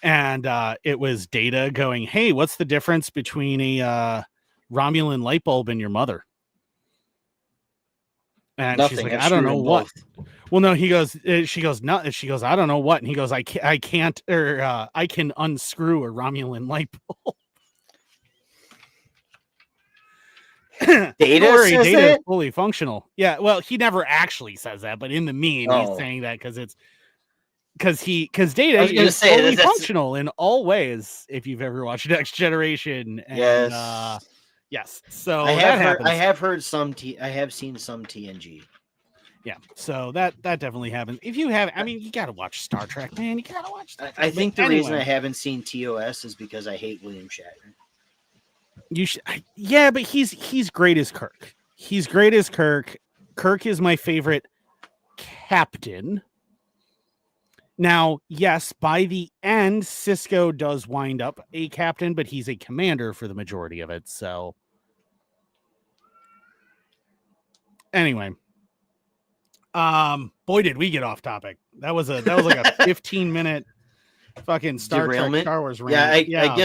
and it was Data going, "Hey, what's the difference between a Romulan light bulb and your mother?" And Nothing. she's like, I've "I don't know what." both. Well, no, he goes, she goes, "No," she goes, "I don't know what," and he goes, I can't, or I can unscrew a Romulan light bulb." Data is fully functional. Yeah, well, he never actually says that, but in the meme, he's saying that because Data is fully functional in all ways. If you've ever watched Next Generation, and yes, so I have heard some. I have seen some TNG. Yeah, so that definitely happens. If you have, I mean, you got to watch Star Trek, man. You got to watch that. I think the reason I haven't seen TOS is because I hate William Shatner. You should, yeah, but he's great as Kirk. He's great as Kirk. Kirk is my favorite captain. Now, yes, by the end, Sisko does wind up a captain, but he's a commander for the majority of it. So, anyway, boy, did we get off topic. That was like a 15-minute fucking Star Wars rant. Yeah,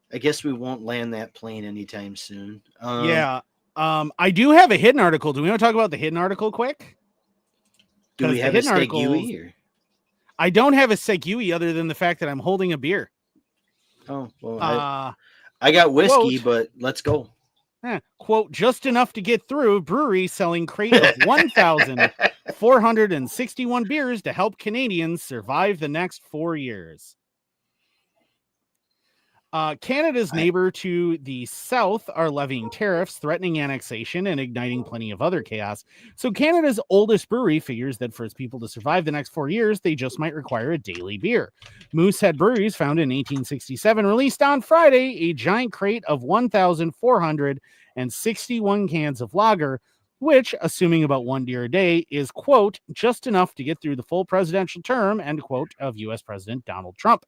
I guess we won't land that plane anytime soon. I do have a hidden article. Do we want to talk about the hidden article quick? Do we have a Segui? I don't have a Segui other than the fact that I'm holding a beer. Oh, well, I got whiskey, but let's go. Quote, just enough to get through. Brewery selling crate of 1,461 beers to help Canadians survive the next 4 years. Canada's neighbor to the south are levying tariffs, threatening annexation, and igniting plenty of other chaos. So Canada's oldest brewery figures that for its people to survive the next 4 years, they just might require a daily beer. Moosehead Breweries, founded in 1867, released on Friday a giant crate of 1,461 cans of lager, which, assuming about 1 beer a day, is, quote, just enough to get through the full presidential term, end quote, of U.S. President Donald Trump.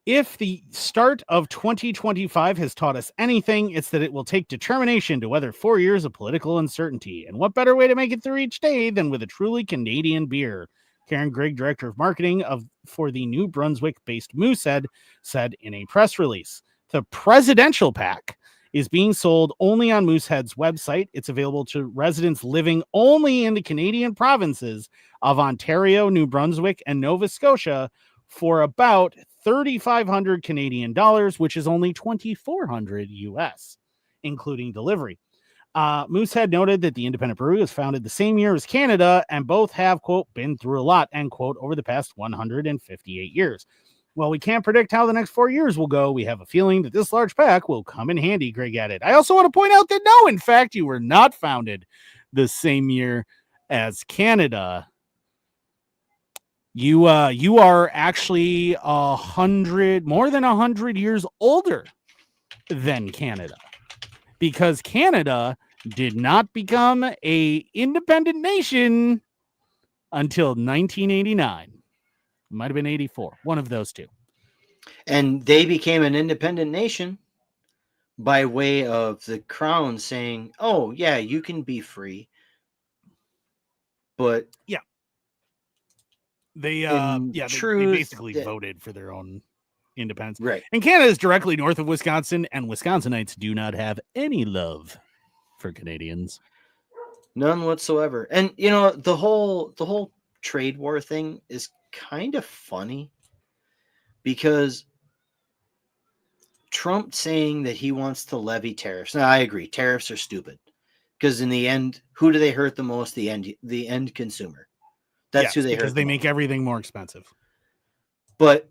If the start of 2025 has taught us anything, it's that it will take determination to weather 4 years of political uncertainty. And what better way to make it through each day than with a truly Canadian beer? Karen Grigg, director of marketing for the New Brunswick-based Moosehead, said in a press release. The presidential pack is being sold only on Moosehead's website. It's available to residents living only in the Canadian provinces of Ontario, New Brunswick, and Nova Scotia for about 3,500 Canadian dollars, which is only 2,400 US, including delivery. Moosehead noted that the independent brewery was founded the same year as Canada, and both have, quote, been through a lot, end quote, over the past 158 years. Well, we can't predict how the next 4 years will go. We have a feeling that this large pack will come in handy, Greg added. I also want to point out that no, in fact, you were not founded the same year as Canada. You are actually more than 100 years older than Canada, because Canada did not become a independent nation until 1989. It might have been 84, one of those two. And they became an independent nation by way of the crown saying, "Oh, yeah, you can be free." But yeah, they basically voted for their own independence. Right. And Canada is directly north of Wisconsin, and Wisconsinites do not have any love for Canadians. None whatsoever. And you know, the whole trade war thing is kind of funny, because Trump saying that he wants to levy tariffs. Now, I agree, tariffs are stupid, because in the end, who do they hurt the most? The end consumer. That's who they hurt. Because they make everything more expensive. But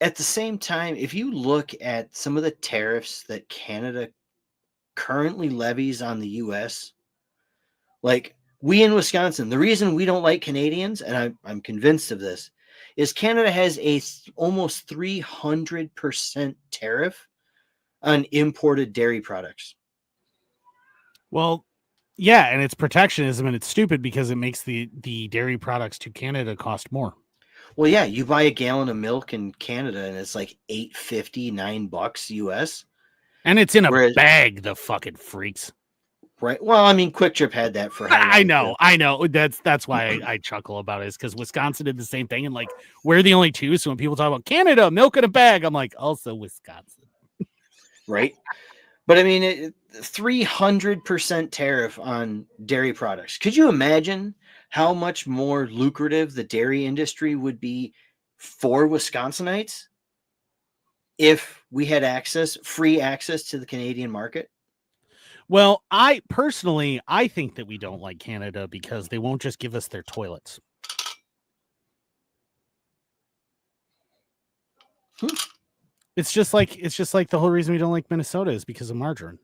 at the same time, if you look at some of the tariffs that Canada currently levies on the U.S., like we in Wisconsin, the reason we don't like Canadians, and I'm convinced of this, is Canada has a almost 300% tariff on imported dairy products. Well, yeah, and it's protectionism, and it's stupid because it makes the dairy products to Canada cost more. Well, yeah, you buy a gallon of milk in Canada and it's like $8.50, $9 US. And it's in a bag, the fucking freaks. Right. Well, I mean, Quick Trip had that for I know. That's why I chuckle about it, is because Wisconsin did the same thing, and like we're the only two. So when people talk about Canada, milk in a bag, I'm like, also Wisconsin. Right. But I mean, 300% tariff on dairy products. Could you imagine how much more lucrative the dairy industry would be for Wisconsinites if we had free access to the Canadian market? Well, I think that we don't like Canada because they won't just give us their toilets. It's just like the whole reason we don't like Minnesota is because of margarine.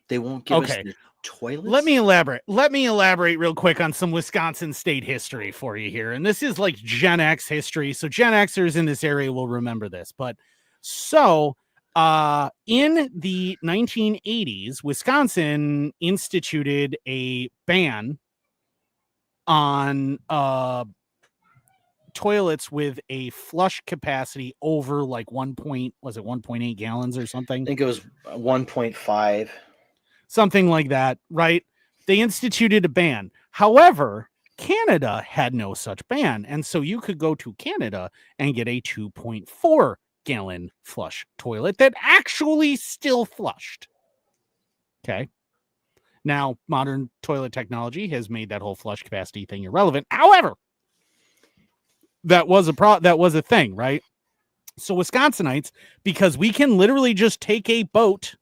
They won't give us the toilets? Let me elaborate real quick on some Wisconsin state history for you here. And this is like Gen X history. So Gen Xers in this area will remember this. But so in the 1980s, Wisconsin instituted a ban on toilets with a flush capacity over like 1.8 gallons or something? I think it was 1.5. Something like that, right? They instituted a ban. However, Canada had no such ban. And so you could go to Canada and get a 2.4 gallon flush toilet that actually still flushed. Okay. Now, modern toilet technology has made that whole flush capacity thing irrelevant. However, that was a thing, right? So Wisconsinites, because we can literally just take a boat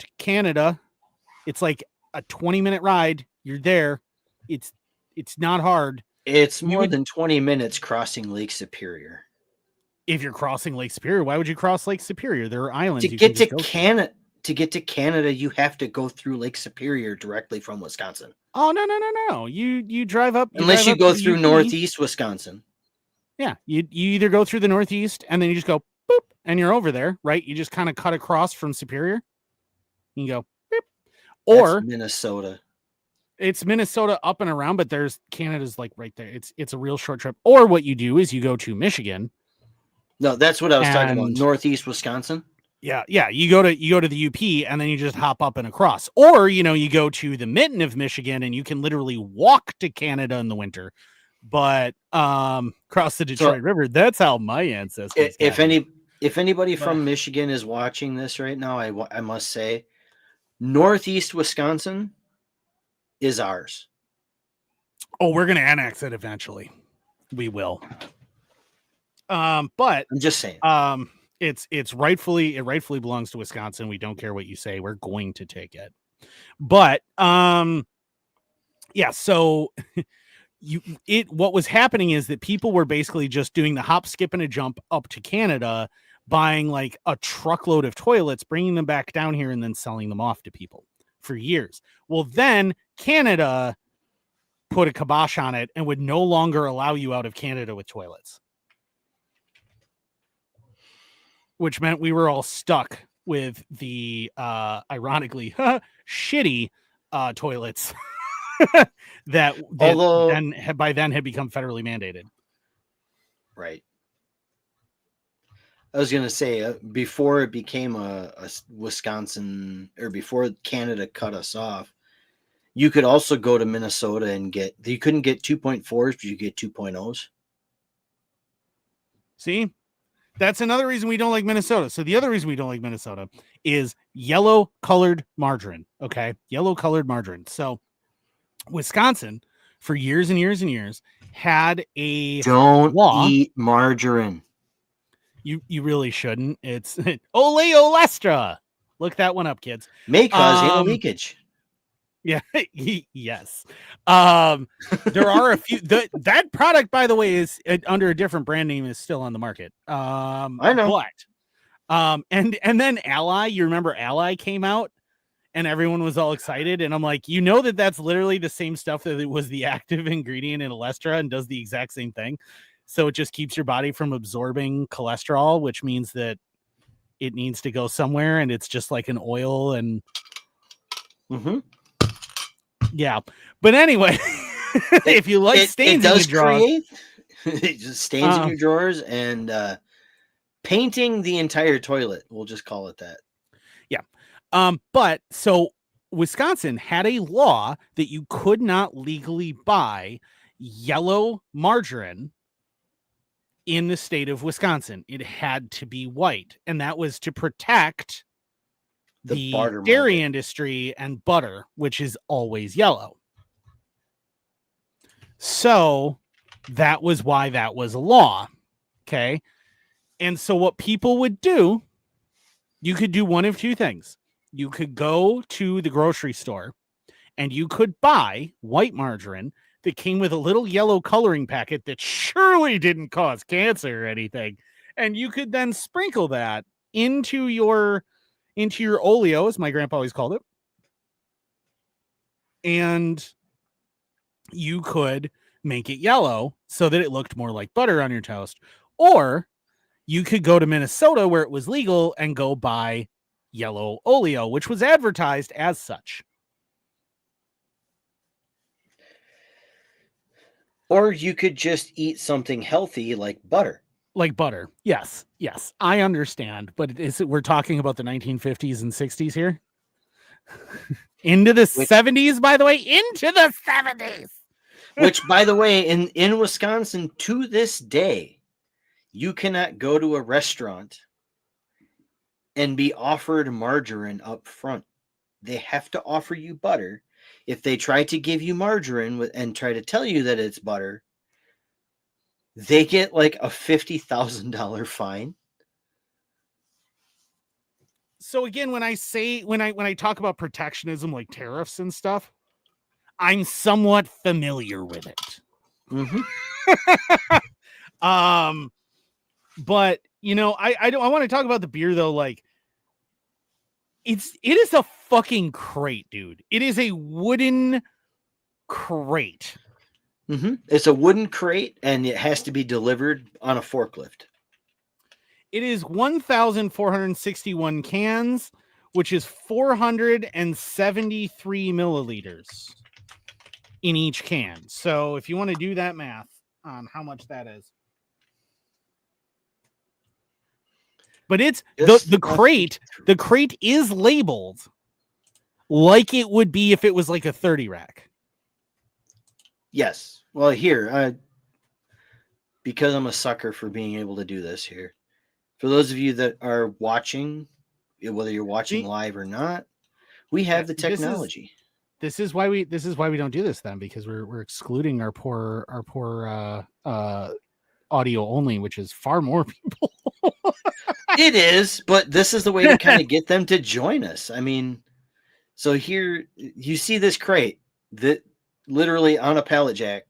to Canada, it's like a 20-minute ride. You're there. It's not hard. It's more than 20 minutes crossing Lake Superior. If you're crossing Lake Superior, why would you cross Lake Superior? There are islands. To get to Canada, you have to go through Lake Superior directly from Wisconsin. Oh, no. You drive up. Unless you go through northeast Wisconsin. Yeah, you either go through the northeast and then you just go boop and you're over there, right? You just kind of cut across from Superior. You go boop. Or that's Minnesota. It's Minnesota up and around, but Canada's like right there. It's a real short trip. Or what you do is you go to Michigan. No, that's what I was talking about. Northeast Wisconsin. Yeah, yeah. You go to the UP and then you just hop up and across. Or, you go to the mitten of Michigan and you can literally walk to Canada in the winter. But cross the Detroit So River, that's how my ancestors got here. if anybody But from Michigan is watching this right now, I must say, Northeast Wisconsin is ours. we're gonna annex it eventually. We will. But I'm just saying. it rightfully belongs to Wisconsin. We don't care what you say. We're going to take it. But yeah, so what was happening is that people were basically just doing the hop, skip, and a jump up to Canada, buying like a truckload of toilets, bringing them back down here, and then selling them off to people for years. Well, then Canada put a kibosh on it and would no longer allow you out of Canada with toilets, which meant we were all stuck with the ironically shitty toilets that Although, then by then had become federally mandated. right. I was going to say, before it became a Wisconsin, or before Canada cut us off, you could also go to Minnesota and you couldn't get 2.4s, but you get 2.0s. See, that's another reason we don't like Minnesota. So the other reason we don't like Minnesota is yellow colored margarine. Okay. Yellow colored margarine. So Wisconsin for years and years and years had a Don't law. eat margarine. You really shouldn't. It's oleolestra. Look that one up, kids. May cause anal leakage. Yeah. Yes. There are a few. That product, by the way, is under a different brand name, is still on the market. I know. But and then Ally, you remember Ally came out and everyone was all excited, and I'm like, that's literally the same stuff that it was the active ingredient in Olestra and does the exact same thing. So it just keeps your body from absorbing cholesterol, which means that it needs to go somewhere, and it's just like an oil. And yeah, but anyway, if you like stains in your drawers, it just stains in your drawers and painting the entire toilet. We'll just call it that. Yeah. But so Wisconsin had a law that you could not legally buy yellow margarine in the state of Wisconsin. It had to be white, and that was to protect the dairy industry and butter, which is always yellow. So that was why that was a law. Okay. And so what people would do, you could do one of two things. You could go to the grocery store and you could buy white margarine that came with a little yellow coloring packet that surely didn't cause cancer or anything. And you could then sprinkle that into your oleo, as my grandpa always called it. And you could make it yellow so that it looked more like butter on your toast. Or you could go to Minnesota where it was legal and go buy yellow oleo, which was advertised as such. Or you could just eat something healthy like butter. Like butter. Yes. Yes. I understand. But we're talking about the 1950s and 60s here. Into the 70s, by the way. Into the 70s. Which, by the way, in Wisconsin, to this day, you cannot go to a restaurant and be offered margarine up front. They have to offer you butter. If they try to give you margarine and try to tell you that it's butter, they get like a $50,000 fine. So again, when I talk about protectionism, like tariffs and stuff, I'm somewhat familiar with it. Mm-hmm. But I want to talk about the beer though. Like, it is a fucking crate, dude. It is a wooden crate. Mm-hmm. It's a wooden crate, and it has to be delivered on a forklift. It is 1,461 cans, which is 473 milliliters in each can. So if you want to do that math on how much that is. But it's Just the enough to crate. get through. The crate is labeled like it would be if it was like a 30 rack. Yes. Well, here, because I'm a sucker for being able to do this here. For those of you that are watching, whether you're watching live or not, we have the technology. This is why we don't do this then, because we're excluding our poor audio only, which is far more people. It is, but this is the way to kind of get them to join us. I mean, so here you see this crate that literally on a pallet jack,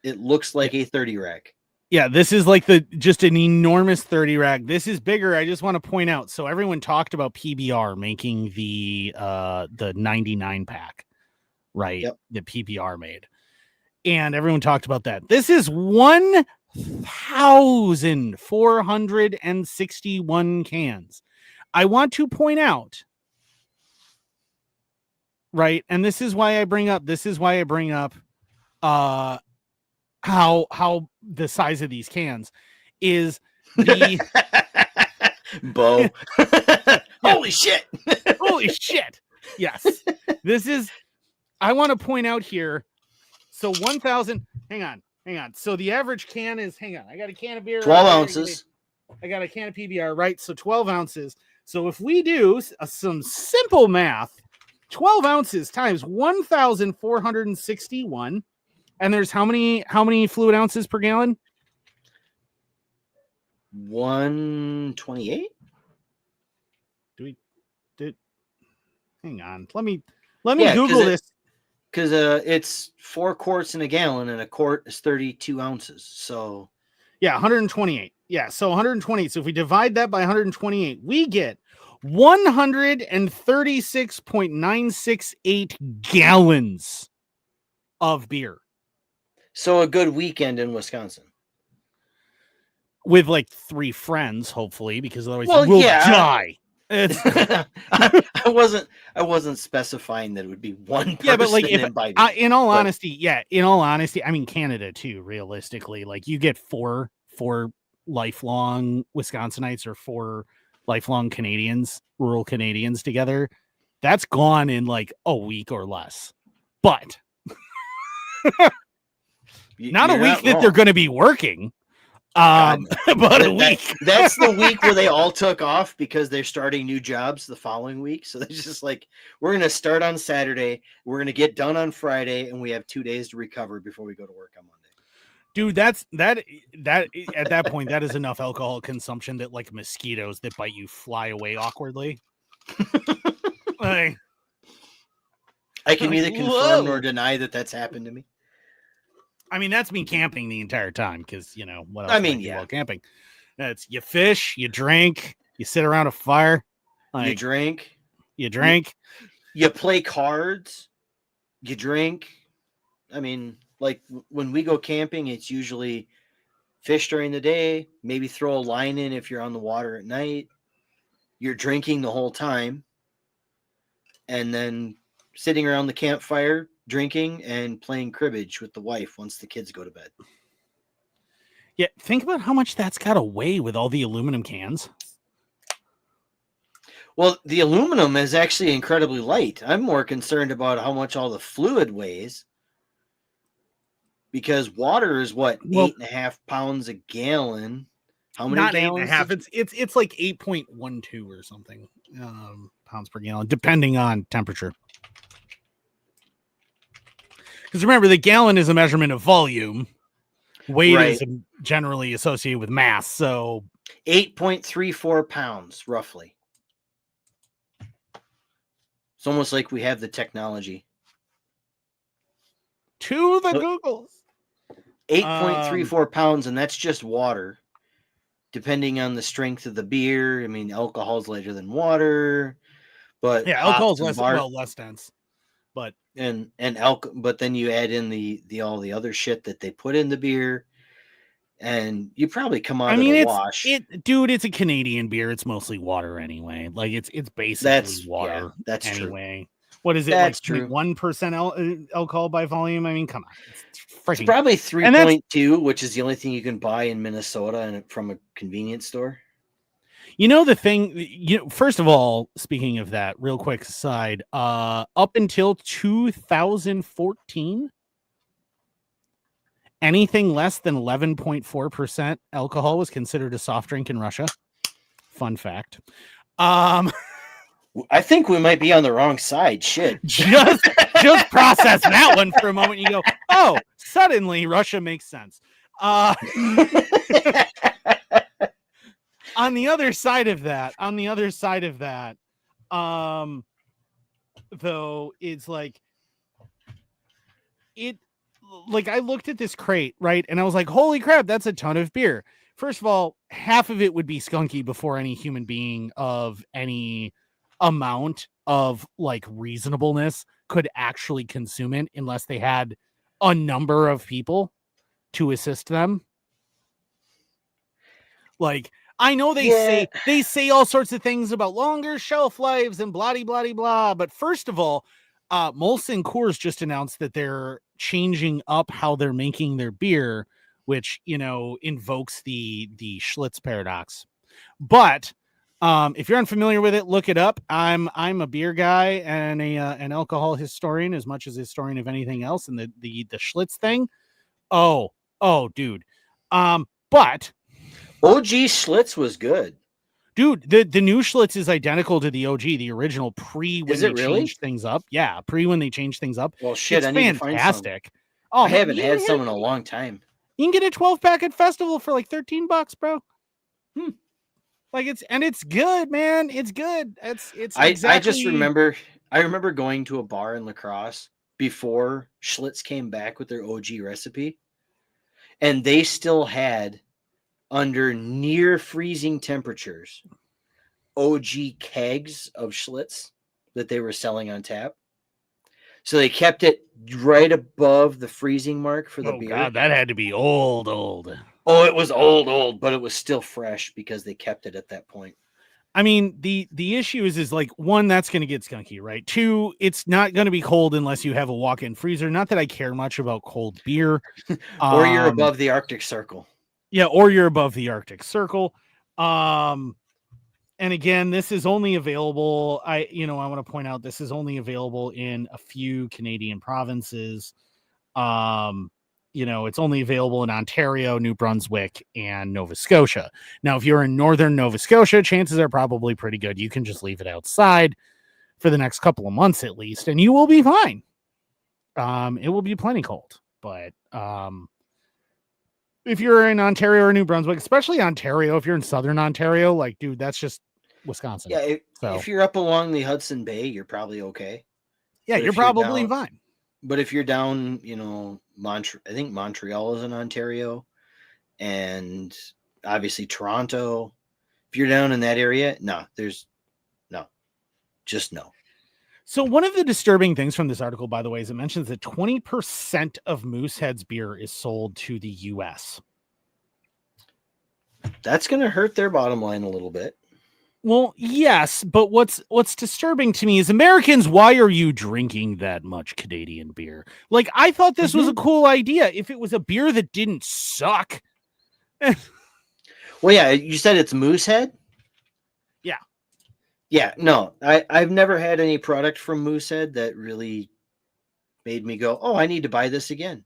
it looks like a 30 rack. Yeah, this is like just an enormous 30 rack. This is bigger. I just want to point out. So everyone talked about PBR making the 99 pack, right? Yep. That PBR made. And everyone talked about that. This is 1,461 cans. I want to point out, right? And this is why I bring up how the size of these cans is the Bo. Holy shit. Holy shit. Yes. This is, I want to point out here. So 1,000, hang on. So the average can is, hang on, I got a can of beer. 12 ounces. I got a can of PBR, right? So 12 ounces. So if we do some simple math, 12 ounces times 1,461, and there's how many fluid ounces per gallon? 128. Hang on. Let me Google this. Because it's 4 quarts in a gallon, and a quart is 32 ounces. So yeah, 128. Yeah, so 128. So if we divide that by 128, we get 136.968 gallons of beer. So a good weekend in Wisconsin. With like 3 friends, hopefully, because otherwise we'll die. I wasn't specifying that it would be one person. Yeah, but like in all honesty, I mean Canada too, realistically. Like you get four lifelong Wisconsinites or 4 lifelong Canadians, rural Canadians together. That's gone in like a week or less. But not a week that they're going to be working. But a week. That's the week where they all took off because they're starting new jobs the following week. So they're just like, we're going to start on Saturday, we're going to get done on Friday, and we have 2 days to recover before we go to work on Monday. Dude, that at that point, that is enough alcohol consumption that like mosquitoes that bite you fly away awkwardly. Like, I can neither confirm nor deny that that's happened to me. I mean, that's me camping the entire time because, you know, what else I mean, while camping. It's you fish, you drink, you sit around a fire. Like, you drink. You play cards. You drink. I mean, like when we go camping, it's usually fish during the day, maybe throw a line in if you're on the water at night. You're drinking the whole time. And then sitting around the campfire, drinking and playing cribbage with the wife once the kids go to bed. Yeah, think about how much that's got away with all the aluminum cans. Well, the aluminum is actually incredibly light. I'm more concerned about how much all the fluid weighs. Because water is 8.5 pounds a gallon. How many not gallons? 8.5. It's like 8.12 or something pounds per gallon, depending on temperature. Because remember, the gallon is a measurement of volume. Weight is generally associated with mass. So 8.34 pounds, roughly. It's almost like we have the technology. To the Googles. 8.34 pounds, and that's just water. Depending on the strength of the beer. I mean, alcohol is lighter than water. But yeah, alcohol is less dense. But but then you add in the all the other shit that they put in the beer, and you probably come out of the wash. Dude, it's a Canadian beer. It's mostly water anyway. Like it's basically water. Yeah, that's anyway. True. What is it? That's like true. 1% alcohol by volume. I mean, come on. It's probably 3.2, which is the only thing you can buy in Minnesota and from a convenience store. You know the thing, first of all, speaking of that, real quick aside, up until 2014, anything less than 11.4% alcohol was considered a soft drink in Russia. Fun fact. I think we might be on the wrong side. Shit. just process that one for a moment. You go, oh, suddenly Russia makes sense. On the other side of that, though, it's like I looked at this crate, right? And I was like, holy crap, that's a ton of beer. First of all, half of it would be skunky before any human being of any amount of like reasonableness could actually consume it unless they had a number of people to assist them. Like, I know they say all sorts of things about longer shelf lives and blah, blah, blah. But first of all, Molson Coors just announced that they're changing up how they're making their beer, which, invokes the Schlitz paradox. But if you're unfamiliar with it, look it up. I'm a beer guy and an alcohol historian as much as a historian of anything else. And the Schlitz thing. Oh, dude. But OG Schlitz was good. Dude, the new Schlitz is identical to the OG, the original when they changed things up. Yeah, when they changed things up. Well, shit, it's I need fantastic. to find some. Oh, I haven't had some in a long time. You can get a 12-pack at Festival for like $13, bro. Like it's good, man. It's good. It's exactly... I just remember going to a bar in La Crosse before Schlitz came back with their OG recipe, and they still had, under near freezing temperatures, OG kegs of Schlitz that they were selling on tap. So they kept it right above the freezing mark for the beer. God, that had to be old. Oh, it was old, but it was still fresh because they kept it at that point. I mean, the issue is like, one, that's going to get skunky, right? Two, it's not going to be cold unless you have a walk-in freezer. Not that I care much about cold beer. Or you're above the Arctic Circle. Yeah, or you're above the Arctic Circle. And again, this is only available. I want to point out this is only available in a few Canadian provinces. It's only available in Ontario, New Brunswick, and Nova Scotia. Now, if you're in northern Nova Scotia, chances are probably pretty good. You can just leave it outside for the next couple of months at least, and you will be fine. It will be plenty cold, but if you're in Ontario or New Brunswick, especially Ontario, if you're in southern Ontario, like, dude, that's just Wisconsin. Yeah, if you're up along the Hudson Bay, you're probably okay. Yeah, you're probably fine. But if you're down, I think Montreal is in Ontario, and obviously Toronto. If you're down in that area, just no. So one of the disturbing things from this article, by the way, is it mentions that 20% of Moosehead's beer is sold to the U.S. That's going to hurt their bottom line a little bit. Well, yes, but what's disturbing to me is, Americans, why are you drinking that much Canadian beer? Like, I thought this was a cool idea if it was a beer that didn't suck. Well, yeah, you said it's Moosehead? Yeah. Yeah, no, I've never had any product from Moosehead that really made me go, oh, I need to buy this again.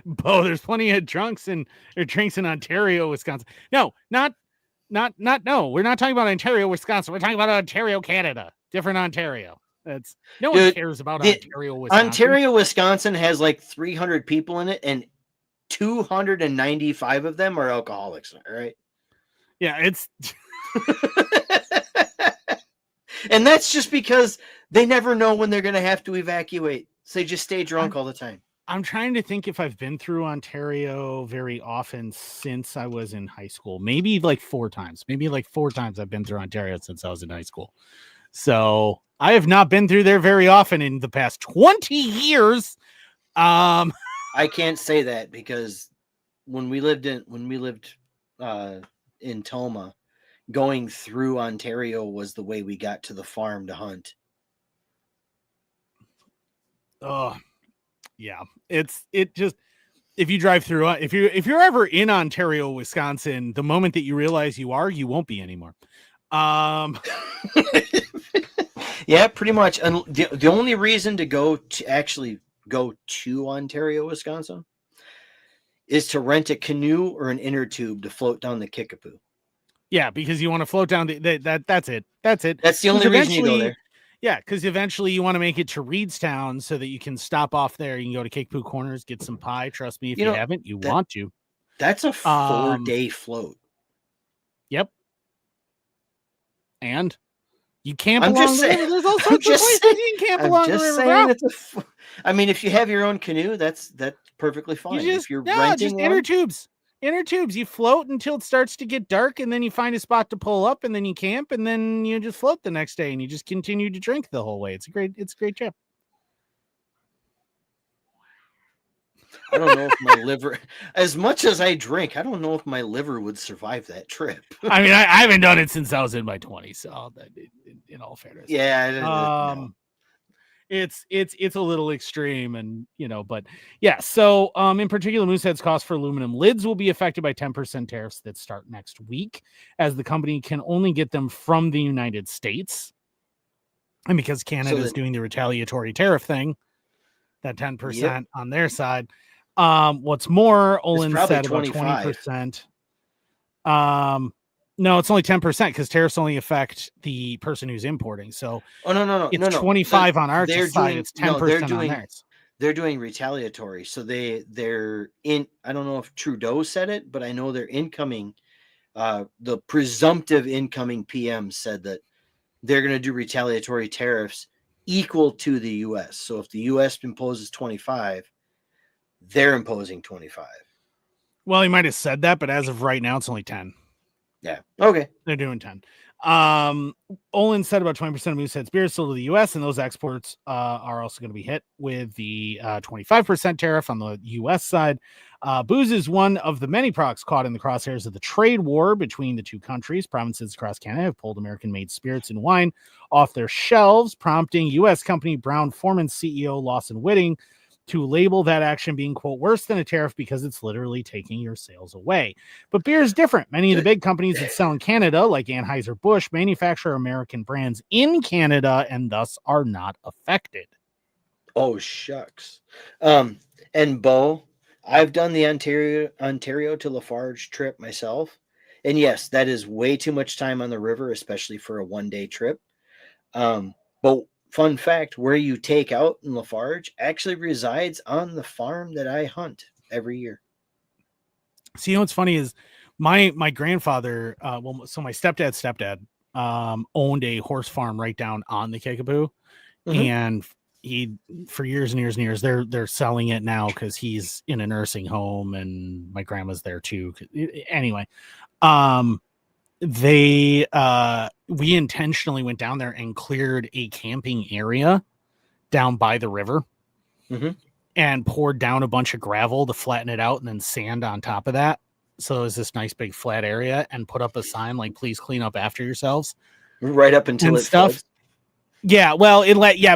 Bo, there's plenty of drinks in Ontario, Wisconsin. No, no, we're not talking about Ontario, Wisconsin. We're talking about Ontario, Canada. Different Ontario. One cares about Ontario, Wisconsin. Ontario, Wisconsin has like 300 people in it, and 295 of them are alcoholics, right? Yeah, it's... And that's just because they never know when they're going to have to evacuate. So they just stay drunk all the time. I'm trying to think if I've been through Ontario very often since I was in high school. Maybe like 4 times. I've been through Ontario since I was in high school. So I have not been through there very often in the past 20 years. I can't say that because when we lived in Toma, going through Ontario was the way we got to the farm to hunt. Oh, yeah. if you drive through, if you're ever in Ontario, Wisconsin, the moment that you realize you won't be anymore. Yeah, pretty much. And the only reason to actually go to Ontario, Wisconsin, is to rent a canoe or an inner tube to float down the Kickapoo. Yeah, because you want to float down that's it. That's it. That's the only reason you go there. Yeah, because eventually you want to make it to Reedstown so that you can stop off there. You can go to Kickapoo Corners, get some pie. Trust me, if you haven't, you want to. That's a 4-day float. Yep. And you camp I'm along just the saying, river. There's all sorts of places you can camp along the river, bro. I mean, if you have your own canoe, that's perfectly fine. If you're renting just inner tubes. Inner tubes. You float until it starts to get dark, and then you find a spot to pull up, and then you camp, and then you just float the next day, and you just continue to drink the whole way. It's a great trip. I don't know if my liver, as much as I drink, I don't know if my liver would survive that trip. I mean, I haven't done it since I was in my 20s, so in all fairness, yeah, it's a little extreme, and but yeah. So in particular, Moosehead's cost for aluminum lids will be affected by 10% tariffs that start next week, as the company can only get them from the United States, and because Canada is doing the retaliatory tariff thing, that 10% on their side. What's more, Olin said about 20%. No, it's only 10% because tariffs only affect the person who's importing. So it's 25 on our side. It's 10% on theirs. They're doing retaliatory. So they're in. I don't know if Trudeau said it, but I know they're incoming. The presumptive incoming PM said that they're going to do retaliatory tariffs equal to the U.S. So if the U.S. imposes 25, they're imposing 25. Well, he might have said that, but as of right now, it's only 10. Yeah. Okay. They're doing 10. Olin said about 20% of Moosehead's beer sold to the U.S., and those exports are also going to be hit with the 25% tariff on the U.S. side. Booze is one of the many products caught in the crosshairs of the trade war between the two countries. Provinces across Canada have pulled American-made spirits and wine off their shelves, prompting U.S. company Brown-Forman CEO Lawson Whiting to label that action being, quote, worse than a tariff because it's literally taking your sales away. But beer is different. Many of the big companies that sell in Canada, like Anheuser-Busch, manufacture American brands in Canada and thus are not affected. Oh, shucks. And Bo, I've done the Ontario to Lafarge trip myself. And yes, that is way too much time on the river, especially for a one-day trip. But fun fact, where you take out in Lafarge actually resides on the farm that I hunt every year. So, what's funny is my grandfather, so my stepdad owned a horse farm right down on the Kickapoo. Mm-hmm. And he, for years and years and years, they're selling it now because he's in a nursing home and my grandma's there too. Anyway, we intentionally went down there and cleared a camping area down by the river, mm-hmm. and poured down a bunch of gravel to flatten it out and then sand on top of that. So it was this nice big flat area, and put up a sign like, please clean up after yourselves. Right up until it floods. Yeah, well,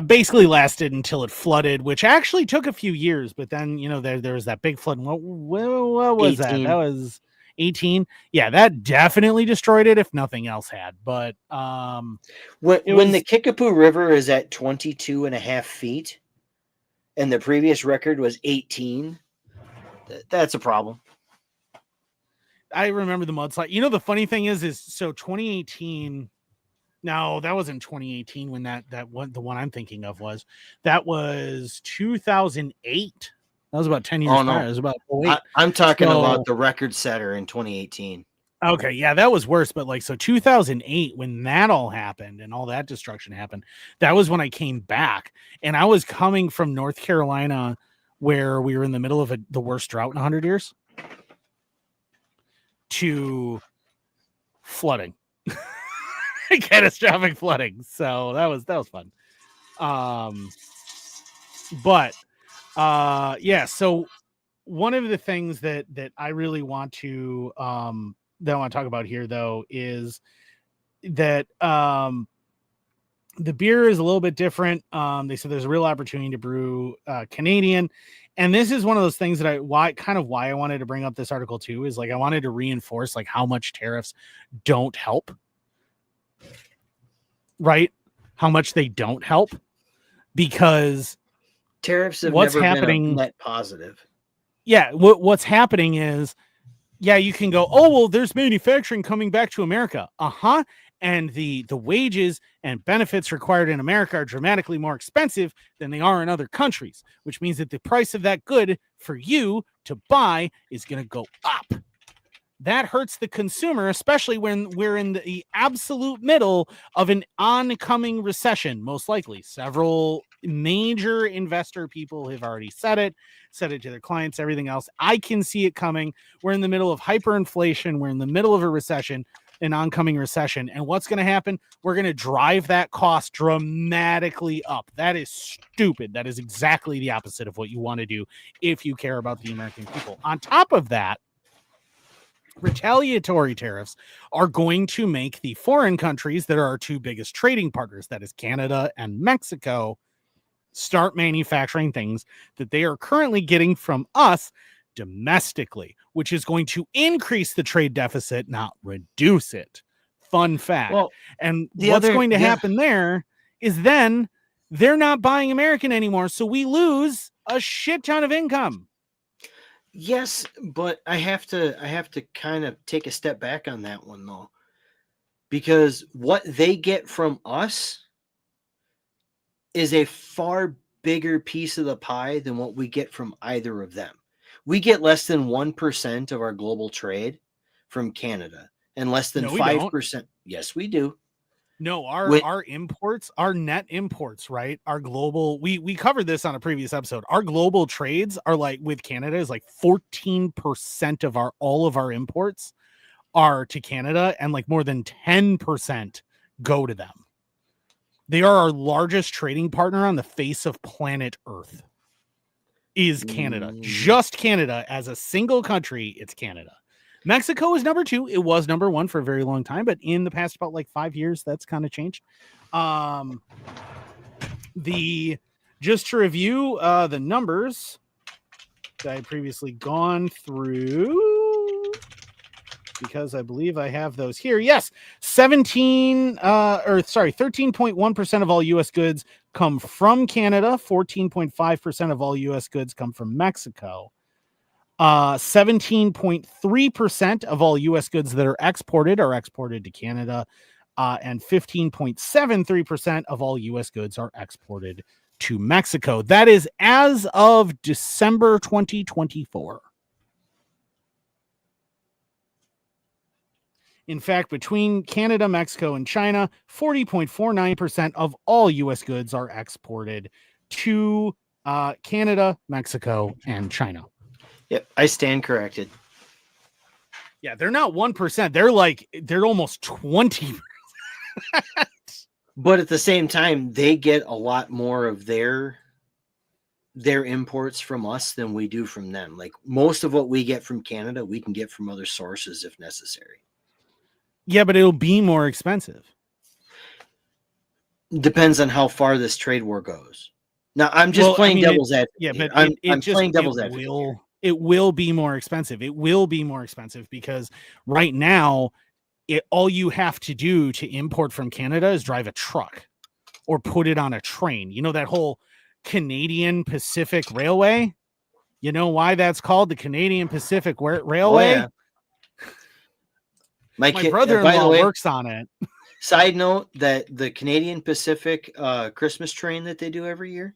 basically lasted until it flooded, which actually took a few years. But then, there was that big flood. What was 18. That? That was 18. Yeah, that definitely destroyed it, if nothing else had. But when the Kickapoo River is at 22.5 feet, and the previous record was 18, that's a problem. I remember the mudslide. The funny thing is so 2018. No, that wasn't 2018 when that one, the one I'm thinking of was. That was 2008. That was about 10 years prior. It was about 08. I'm talking about the record setter in 2018. Okay, yeah, that was worse. But 2008, when that all happened and all that destruction happened, that was when I came back. And I was coming from North Carolina, where we were in the middle of the worst drought in 100 years, to flooding. Catastrophic flooding. So that was fun. Yeah, so one of the things that I really want to talk about here, though, is that the beer is a little bit different. They said there's a real opportunity to brew Canadian, And this is one of those things that why I wanted to bring up this article too, is like I wanted to reinforce like how much tariffs don't help, right? How much they don't help, because Tariffs have what's never been a happening, net positive. yeah, what's happening is, yeah, you can go, oh, well, there's manufacturing coming back to America. Uh-huh. And the wages and benefits required in America are dramatically more expensive than they are in other countries, which means that the price of that good for you to buy is going to go up. That hurts the consumer, especially when we're in the absolute middle of an oncoming recession, most likely. Several major investor people have already said it to their clients, everything else. I can see it coming. We're in the middle of hyperinflation. We're in the middle of a recession, an oncoming recession. And what's going to happen? We're going to drive that cost dramatically up. That is stupid. That is exactly the opposite of what you want to do if you care about the American people. On top of that, retaliatory tariffs are going to make the foreign countries that are our two biggest trading partners, that is Canada and Mexico, start manufacturing things that they are currently getting from us domestically, which is going to increase the trade deficit, not reduce it. Fun fact. Well, and what's going to happen there is then they're not buying American anymore, so we lose a shit ton of income. Yes, but I have to kind of take a step back on that one though. Because what they get from us is a far bigger piece of the pie than what we get from either of them. We get less than 1% of our global trade from Canada and less than 5%. Yes, we do. No, our imports, our net imports, right? Our global, we covered this on a previous episode. Our global trades are like, with Canada, is like 14% of all of our imports are to Canada, and like more than 10% go to them. They are our largest trading partner on the face of planet Earth. Is Canada. Just Canada as a single country, it's Canada. Mexico is number 2. It was number 1 for a very long time, but in the past about like 5 years, that's kind of changed. Just to review the numbers that I had previously gone through, because I believe I have those here. Yes, 13.1% of all U.S. goods come from Canada. 14.5% of all U.S. goods come from Mexico. 17.3% of all U.S. goods that are exported to Canada, and 15.73% of all U.S. goods are exported to Mexico. That is as of December 2024. In fact, between Canada, Mexico, and China, 40.49% of all U.S. goods are exported to Canada, Mexico, and China. Yep, I stand corrected. Yeah, they're not 1%. They're almost 20%. But at the same time, they get a lot more of their imports from us than we do from them. Like most of what we get from Canada, we can get from other sources if necessary. Yeah, but it'll be more expensive. Depends on how far this trade war goes. Now, I'm just playing devil's advocate. Yeah, but I'm playing devil's advocate. It will be more expensive. It will be more expensive because right now, all you have to do to import from Canada is drive a truck or put it on a train. You know, that whole Canadian Pacific Railway? You know why that's called the Canadian Pacific Railway? Oh, yeah. My brother-in-law works on it. Side note, that the Canadian Pacific Christmas train that they do every year,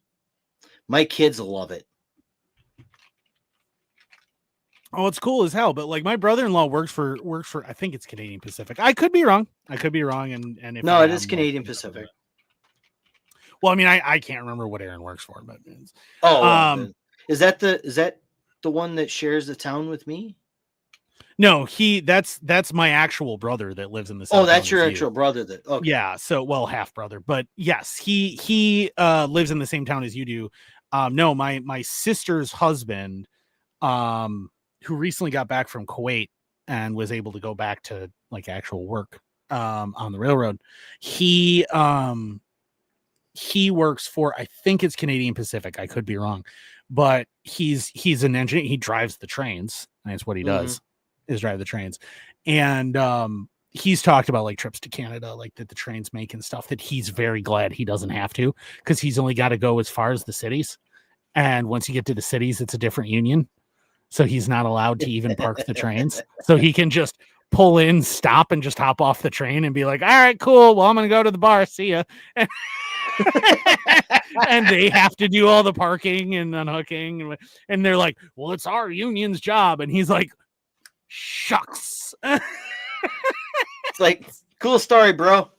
my kids love it. Oh, it's cool as hell. But like my brother-in-law works for I think it's Canadian Pacific. I could be wrong. And if no, it is Canadian Pacific. Well, I mean, I can't remember what Aaron works for, but is that the one that shares the town with me? No, that's my actual brother that lives in the same town. Oh, that's your actual brother that. Okay. Yeah, so half brother, but yes, he lives in the same town as you do. No, my sister's husband, who recently got back from Kuwait and was able to go back to like actual work on the railroad. He he works for, I think it's Canadian Pacific. I could be wrong, but he's an engineer. He drives the trains. That's what he does, is drive the trains. And he's talked about like trips to Canada, like that the trains make and stuff, that he's very glad he doesn't have to, because he's only got to go as far as the cities. And once you get to the cities, it's a different union. So he's not allowed to even park the trains. So he can just pull in, stop, and just hop off the train and be like, all right, cool. Well, I'm going to go to the bar. See ya. And they have to do all the parking and unhooking. And they're like, well, it's our union's job. And he's like, shucks. It's like, cool story, bro.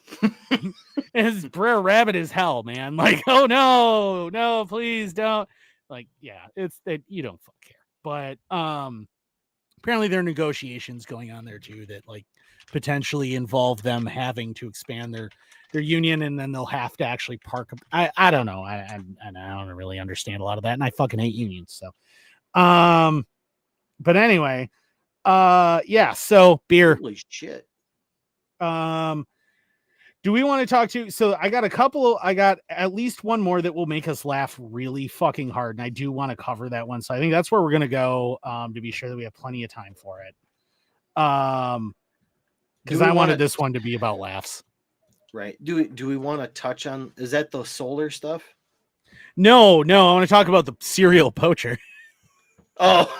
His Brer Rabbit is hell, man. Like, oh no, please don't. Like, yeah, it's that you don't fuck care. But apparently there are negotiations going on there too that like potentially involve them having to expand their union, and then they'll have to actually park. I don't know. I don't really understand a lot of that, and I fucking hate unions. So, but anyway, yeah. So beer. Holy shit. Do we want to talk to? So I got at least one more that will make us laugh really fucking hard, and I do want to cover that one. So I think that's where we're gonna go to be sure that we have plenty of time for it. Because I wanted this one to be about laughs. Right. Do we want to touch on? Is that the solar stuff? No. I want to talk about the serial poacher. Oh.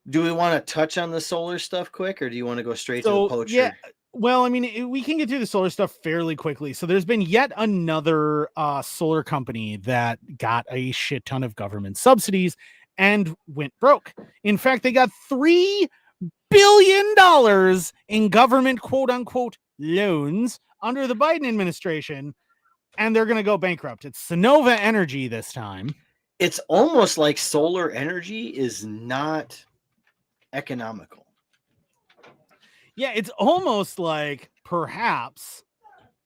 Do we want to touch on the solar stuff quick, or do you want to go straight to the poacher? Yeah. Well, I mean, we can get through the solar stuff fairly quickly. So there's been yet another solar company that got a shit ton of government subsidies and went broke. In fact, they got $3 billion in government quote unquote loans under the Biden administration, and they're going to go bankrupt. It's Sonova Energy this time. It's almost like solar energy is not economical. Yeah, it's almost like perhaps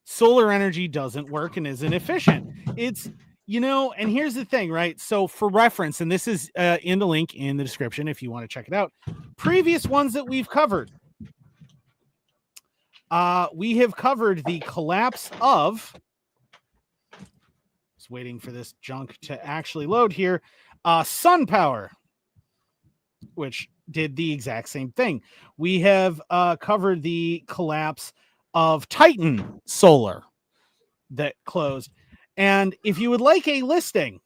solar energy doesn't work and is inefficient. It's, and here's the thing, right? So for reference, and this is in the link in the description if you want to check it out, previous ones that we've covered. We have covered the collapse of, just waiting for this junk to actually load here, SunPower, which did the exact same thing. We have covered the collapse of Titan Solar that closed. And if you would like a listing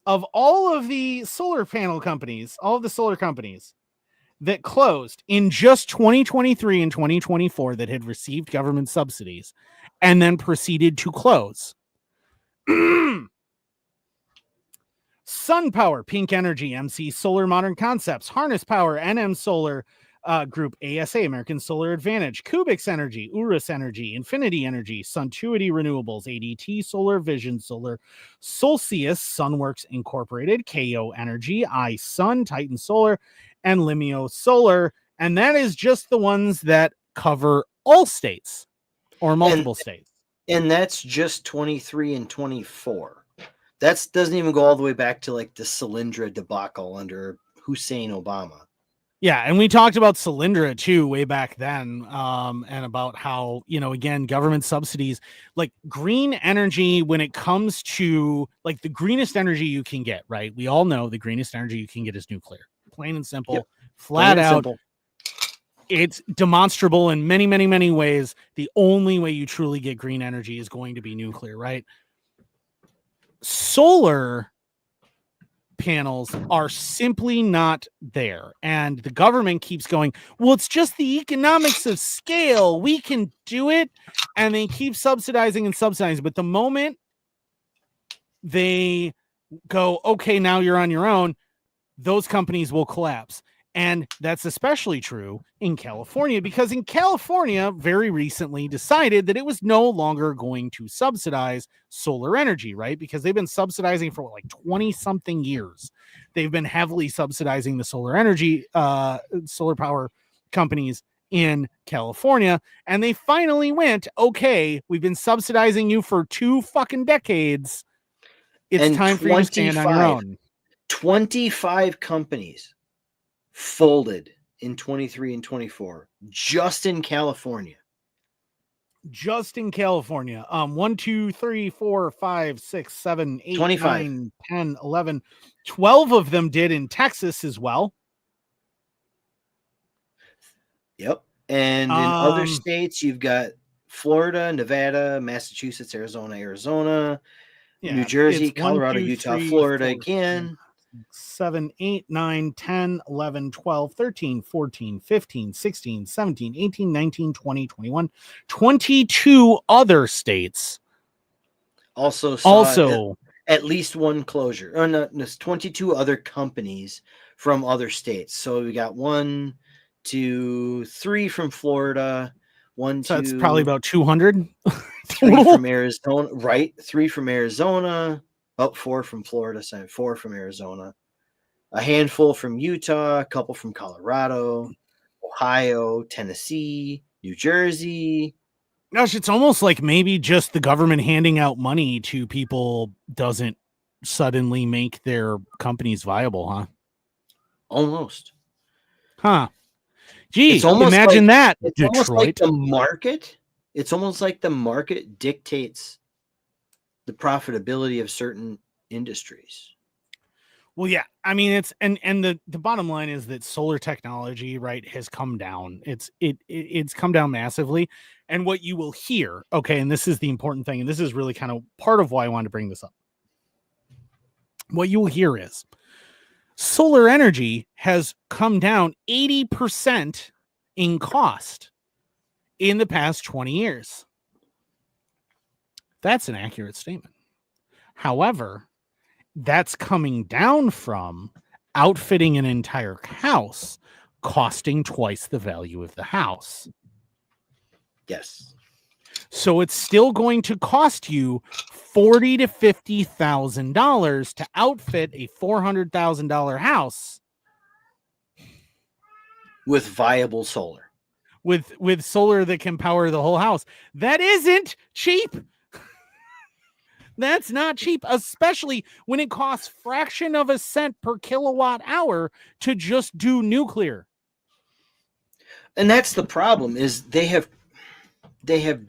of all of the solar panel companies, all of the solar companies that closed in just 2023 and 2024 that had received government subsidies and then proceeded to close. SunPower, Pink Energy, MC Solar Modern Concepts, Harness Power, NM Solar Group, ASA, American Solar Advantage, Kubix Energy, Urus Energy, Infinity Energy, Suntuity Renewables, ADT Solar, Vision Solar, Solcius, Sunworks Incorporated, KO Energy, iSun, Titan Solar, and Limio Solar. And that is just the ones that cover all states or multiple states. And that's just 23 and 24. That doesn't even go all the way back to like the Solyndra debacle under Hussein Obama. Yeah, and we talked about Solyndra too way back then, and about how, again, government subsidies, like green energy, when it comes to like the greenest energy you can get, right? We all know the greenest energy you can get is nuclear. Plain and simple, yep. Flat out. Simple. It's demonstrable in many, many, many ways. The only way you truly get green energy is going to be nuclear, right? Solar panels are simply not there. And the government keeps going, well, it's just the economics of scale. We can do it. And they keep subsidizing and subsidizing. But the moment they go, okay, now you're on your own, those companies will collapse. And that's especially true in California, because in California very recently decided that it was no longer going to subsidize solar energy, right? Because they've been subsidizing for like 20 something years. They've been heavily subsidizing the solar energy, solar power companies in California. And they finally went, okay, we've been subsidizing you for 2 fucking decades. It's time for you to stand on your own. 25 companies folded in 23 and 24, just in California. Just in California. 1, 2, 3, 4, 5, 6, 7, 8, 25. 9, 10, 11. 12 of them did in Texas as well. Yep. And in other states, you've got Florida, Nevada, Massachusetts, Arizona, New Jersey, Colorado, 1, 2, Utah, 3, Florida 4, again. 7, 8, 9, 10, 11, 12, 13, 14, 15, 16, 17, 18, 19, 20, 21, 22 other states Also at least one closure. Or no, there's 22 other companies from other states. So we got 1, 2, 3 from Florida, 1, so 2, that's probably about 200 3 from Arizona, right? 3 from Arizona, 4 from Florida, 4 from Arizona, a handful from Utah, a couple from Colorado, Ohio, Tennessee, New Jersey. Gosh, it's almost like maybe just the government handing out money to people doesn't suddenly make their companies viable, huh? Almost. Huh. Gee, It's almost imagine that, it's Detroit. almost like the market. It's almost like the market dictates the profitability of certain industries. Well, yeah, I mean it's and the bottom line is that solar technology, right, has come down. It's come down massively. And what you will hear, okay, and this is the important thing, and this is really kind of part of why I wanted to bring this up. What you will hear is solar energy has come down 80% in cost in the past 20 years. That's an accurate statement. However, that's coming down from outfitting an entire house costing twice the value of the house. Yes. So it's still going to cost you $40,000 to $50,000 to outfit a $400,000 house with viable solar. With solar that can power the whole house. That isn't cheap. That's not cheap, especially when it costs fraction of a cent per kilowatt hour to just do nuclear. And that's the problem, is they have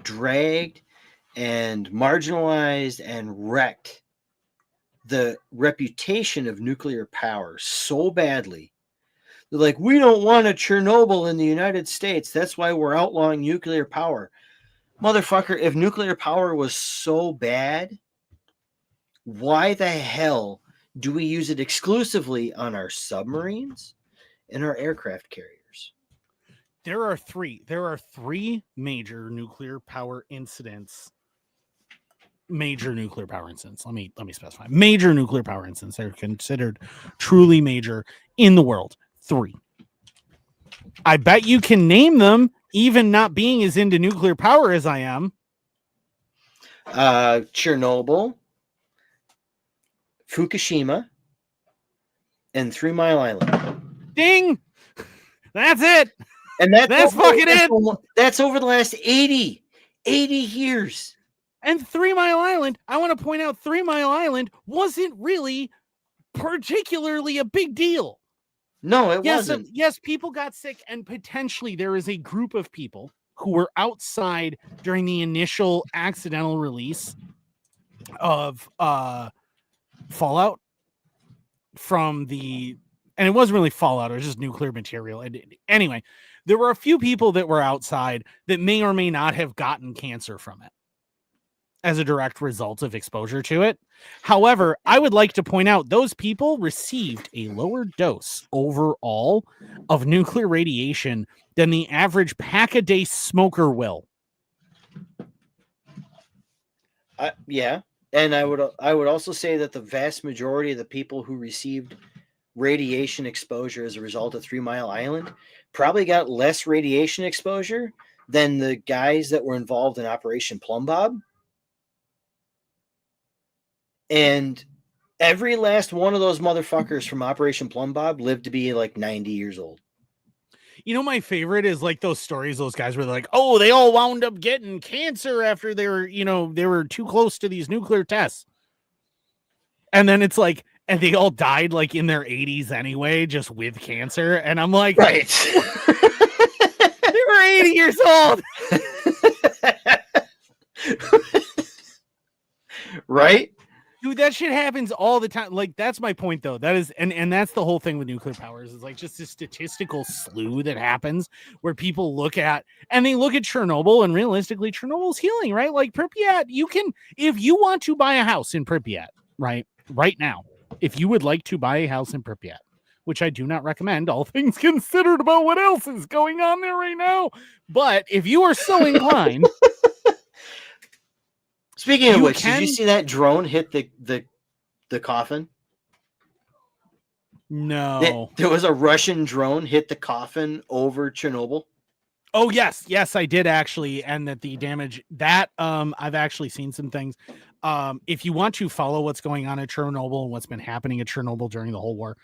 dragged and marginalized and wrecked the reputation of nuclear power so badly. They're like, we don't want a Chernobyl in the United States. That's why we're outlawing nuclear power. Motherfucker, if nuclear power was so bad, why the hell do we use it exclusively on our submarines and our aircraft carriers? There are three major nuclear power incidents. Major nuclear power incidents. Let me specify. Major nuclear power incidents that are considered truly major in the world. 3. I bet you can name them, even not being as into nuclear power as I am. Chernobyl, Fukushima, and 3 Mile Island. Ding! That's it. And that's fucking it. That's over the last 80 years. And 3 Mile Island, I want to point out 3 Mile Island wasn't really particularly a big deal. No, it wasn't. Yes, people got sick, and potentially there is a group of people who were outside during the initial accidental release of fallout from the, and it wasn't really fallout, it was just nuclear material. Anyway, there were a few people that were outside that may or may not have gotten cancer from it as a direct result of exposure to it. However, I would like to point out those people received a lower dose overall of nuclear radiation than the average pack-a-day smoker will. Yeah, and I would also say that the vast majority of the people who received radiation exposure as a result of 3 Mile Island probably got less radiation exposure than the guys that were involved in Operation Plum Bob. And every last one of those motherfuckers from Operation Plum Bob lived to be like 90 years old. You know, my favorite is like those stories, those guys were like, oh, they all wound up getting cancer after they were too close to these nuclear tests. And then it's like, and they all died like in their 80s anyway, just with cancer. And I'm like, Right. they were 80 years old. Right? Dude, that shit happens all the time. Like, that's my point, though. That is, and that's the whole thing with nuclear powers is like just this statistical slew that happens where people look at and they look at Chernobyl, and realistically, Chernobyl's healing, right? Like Pripyat, you can, if you want to buy a house in Pripyat, right now, if you would like to buy a house in Pripyat, which I do not recommend, all things considered about what else is going on there right now. But if you are so inclined, speaking of which, did you see that drone hit the coffin? No. There was a Russian drone hit the coffin over Chernobyl. Oh, yes, I did actually. And that the damage that I've actually seen some things. If you want to follow what's going on at Chernobyl and what's been happening at Chernobyl during the whole war,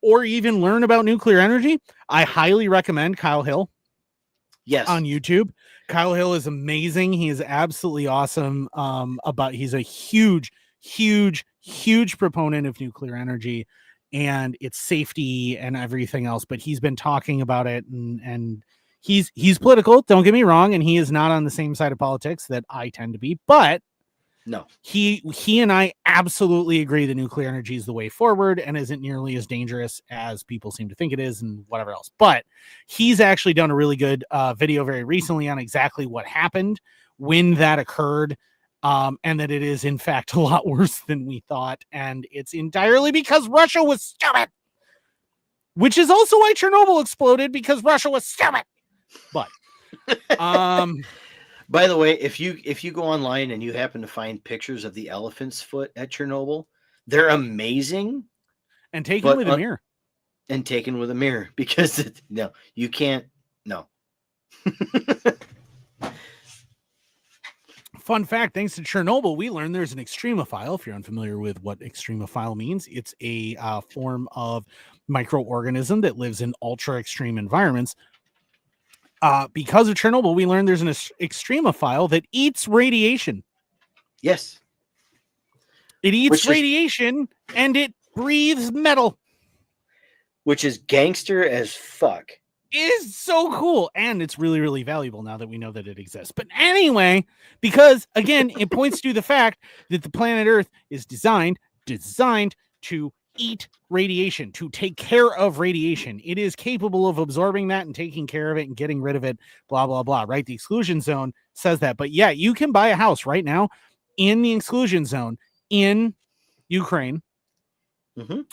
or even learn about nuclear energy, I highly recommend Kyle Hill. Yes. On YouTube. Kyle Hill is amazing. He is absolutely awesome. He's a huge proponent of nuclear energy and its safety and everything else. But he's been talking about it, and he's political. Don't get me wrong, and he is not on the same side of politics that I tend to be. But no, he and I absolutely agree that nuclear energy is the way forward and isn't nearly as dangerous as people seem to think it is, and whatever else. But he's actually done a really good video very recently on exactly what happened when that occurred, and that it is in fact a lot worse than we thought, and it's entirely because Russia was stupid, which is also why Chernobyl exploded, because Russia was stupid. But by the way, if you go online and you happen to find pictures of the elephant's foot at Chernobyl, they're amazing. And taken with a mirror. And taken with a mirror, because no, you can't. No. Fun fact, thanks to Chernobyl, we learned there's an extremophile. If you're unfamiliar with what extremophile means, it's a form of microorganism that lives in ultra extreme environments. Because of Chernobyl, we learned there's an extremophile that eats radiation. Yes. It eats radiation and it breathes metal. Which is gangster as fuck. It is so cool. And it's really, really valuable now that we know that it exists. But anyway, because again, it points to the fact that the planet Earth is designed to eat radiation, to take care of radiation. It is capable of absorbing that and taking care of it and getting rid of it, blah, blah, blah, right? The exclusion zone says that. But yeah, you can buy a house right now in the exclusion zone in Ukraine,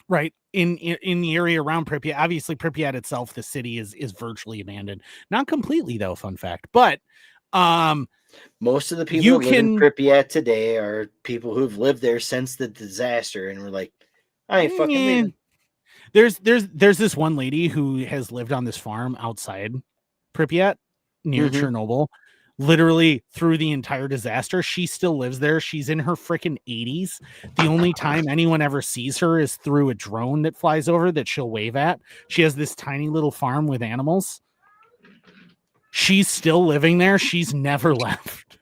right? In the area around Pripyat. Obviously, Pripyat itself, the city is virtually abandoned. Not completely, though, fun fact. But most of the people who live in Pripyat today are people who've lived there since the disaster, and we're like, I ain't fucking leaving. There's this one lady who has lived on this farm outside Pripyat near Chernobyl, literally through the entire disaster. She still lives there. She's in her freaking 80s. The only time anyone ever sees her is through a drone that flies over that she'll wave at. She has this tiny little farm with animals. She's still living there. She's never left.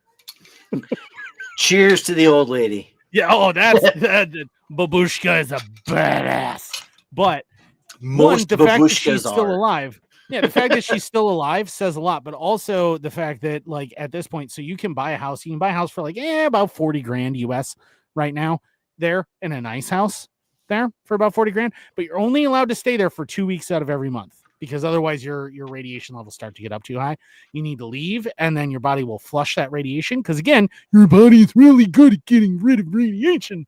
Cheers to the old lady. Yeah. Oh, that Babushka is a badass. But the fact that she's still alive. Yeah, the fact that she's still alive says a lot, but also the fact that, like, at this point, so you can buy a house. You can buy a house for like about 40 grand US right now there, in a nice house there for about 40 grand, but you're only allowed to stay there for 2 weeks out of every month, because otherwise your radiation levels start to get up too high. You need to leave, and then your body will flush that radiation, because again, your body is really good at getting rid of radiation.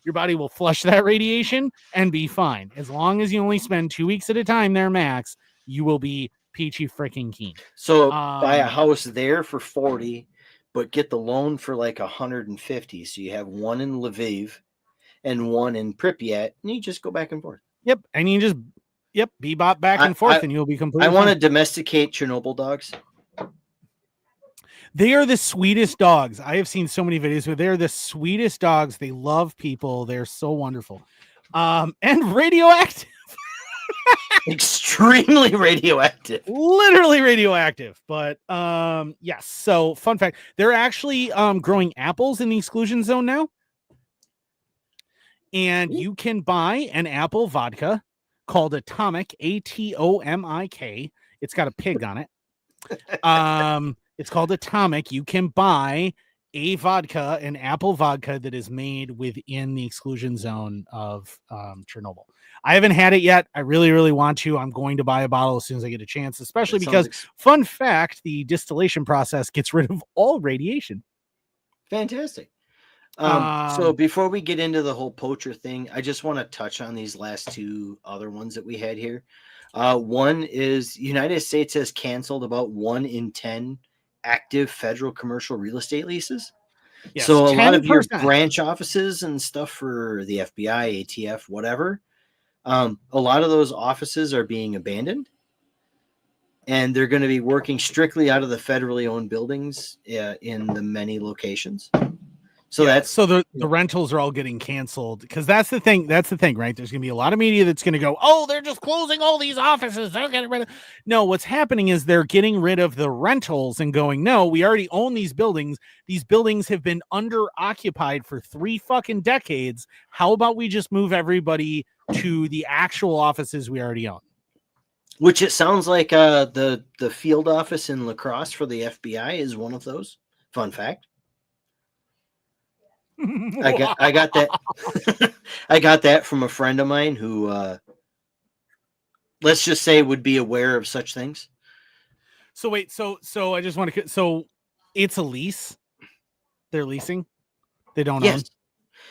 Your body will flush that radiation and be fine. As long as you only spend 2 weeks at a time there, max, you will be peachy freaking keen. So buy a house there for 40, but get the loan for like 150. So you have one in Lviv and one in Pripyat, and you just go back and forth. Yep. And you just, bebop back and forth, and you'll be completely I want to domesticate Chernobyl dogs. They are the sweetest dogs. I have seen so many videos where they're the sweetest dogs. They love people. They're so wonderful. And radioactive. Extremely radioactive. Literally radioactive. But yes. So fun fact, they're actually growing apples in the exclusion zone now. and you can buy an apple vodka called Atomic, Atomik. It's got a pig on it. It's called Atomic. You can buy a vodka, an apple vodka that is made within the exclusion zone of Chernobyl. I haven't had it yet. I really, really want to. I'm going to buy a bottle as soon as I get a chance, especially because, fun fact, the distillation process gets rid of all radiation. Fantastic. So before we get into the whole poacher thing, I just want to touch on these last two other ones that we had here. One is United States has canceled about 1 in 10 active federal commercial real estate leases. Yes, so a 10%. Lot of your branch offices and stuff for the FBI, ATF, whatever, a lot of those offices are being abandoned, and they're going to be working strictly out of the federally owned buildings in the many locations. So the rentals are all getting canceled, because that's the thing, right? There's going to be a lot of media that's going to go, oh, they're just closing all these offices. They're getting rid of. No, what's happening is they're getting rid of the rentals and going, no, we already own these buildings. These buildings have been under occupied for 3 fucking decades. How about we just move everybody to the actual offices we already own? Which it sounds like the field office in La Crosse for the FBI is one of those. Fun fact. I got that. I got that from a friend of mine who, let's just say, would be aware of such things. So wait, so I just want to. So it's a lease. They're leasing. They don't own.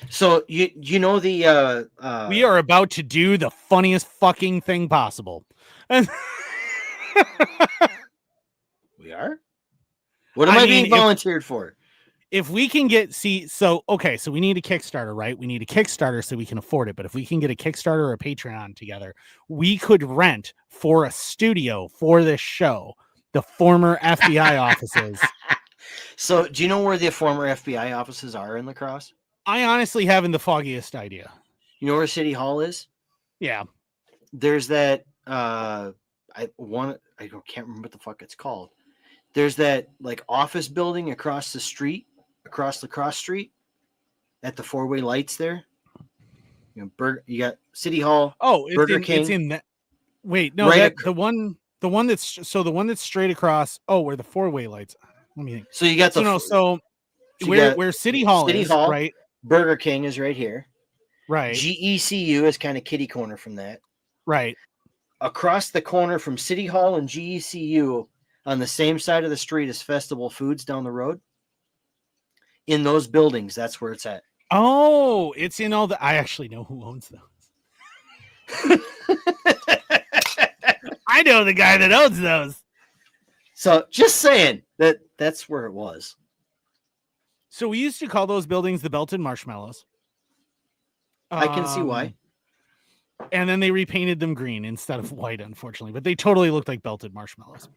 So you know the we are about to do the funniest fucking thing possible. We are. What am I being volunteered for? If we can get, so we need a Kickstarter, right? We need a Kickstarter so we can afford it. But if we can get a Kickstarter or a Patreon together, we could rent for a studio for this show the former FBI offices. So do you know where the former FBI offices are in La Crosse? I honestly haven't the foggiest idea. You know where City Hall is? Yeah. There's that, I can't remember what the fuck it's called. There's that like office building across the street. Across La Crosse Street, at the 4-way lights there. You got City Hall. Oh, Burger King. It's in that. Wait, no, right the one that's straight across. Oh, where the 4-way lights. Let me think. So you got where City Hall is, right? Burger King is right here. Right. GECU is kind of kitty corner from that. Right. Across the corner from City Hall and GECU, on the same side of the street as Festival Foods down the road. In those buildings, that's where it's at. Oh, it's in all the. I actually know who owns those. I know the guy that owns those. So just saying that's where it was. So we used to call those buildings the Belted Marshmallows. I can see why. And then they repainted them green instead of white, unfortunately. But they totally looked like Belted Marshmallows.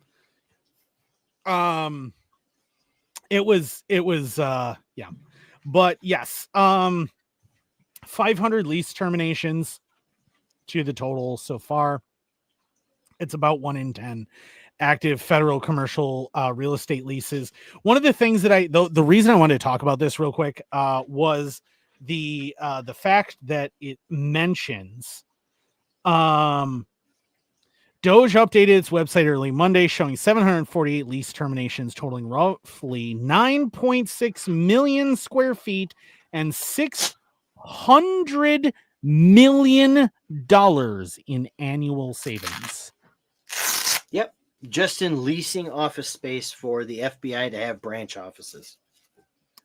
It was yeah. But yes, 500 lease terminations to the total so far. It's about 1 in 10 active federal commercial real estate leases. One of the things that the reason I wanted to talk about this real quick was the fact that it mentions Doge updated its website early Monday, showing 748 lease terminations totaling roughly 9.6 million square feet and $600 million in annual savings. Yep. Just in leasing office space for the FBI to have branch offices.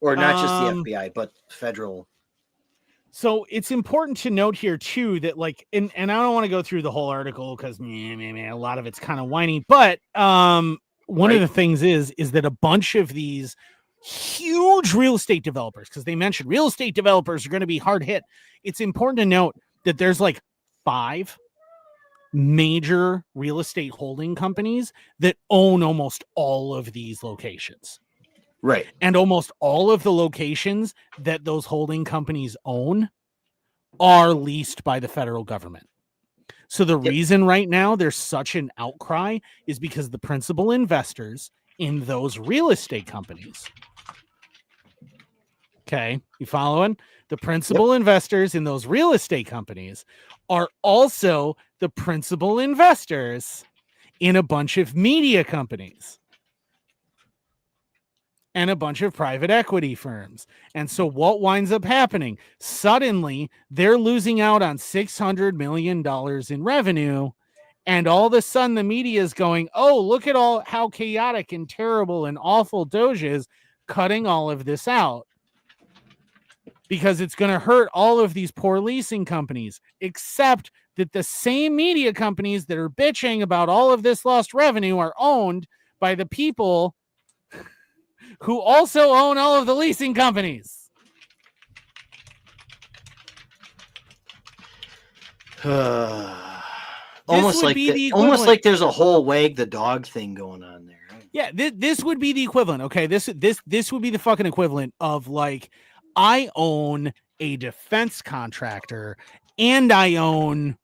Or not just the FBI, but federal. So it's important to note here too that and I don't want to go through the whole article because a lot of it's kind of whiny, but one of the things is that a bunch of these huge real estate developers, because they mentioned real estate developers are going to be hard hit. It's important to note that there's 5 major real estate holding companies that own almost all of these locations. Right. And almost all of the locations that those holding companies own are leased by the federal government. So the reason right now there's such an outcry is because the principal investors in those real estate companies. Okay, you following? The principal investors in those real estate companies are also the principal investors in a bunch of media companies and a bunch of private equity firms. And so what winds up happening? Suddenly, they're losing out on $600 million in revenue. And all of a sudden, the media is going, oh, look at all how chaotic and terrible and awful Doge is, cutting all of this out. Because it's going to hurt all of these poor leasing companies, except that the same media companies that are bitching about all of this lost revenue are owned by the people who also own all of the leasing companies. Almost like there's a whole wag the dog thing going on there. Right? Yeah, this would be the equivalent. Okay, this would be the fucking equivalent of like, I own a defense contractor and I own,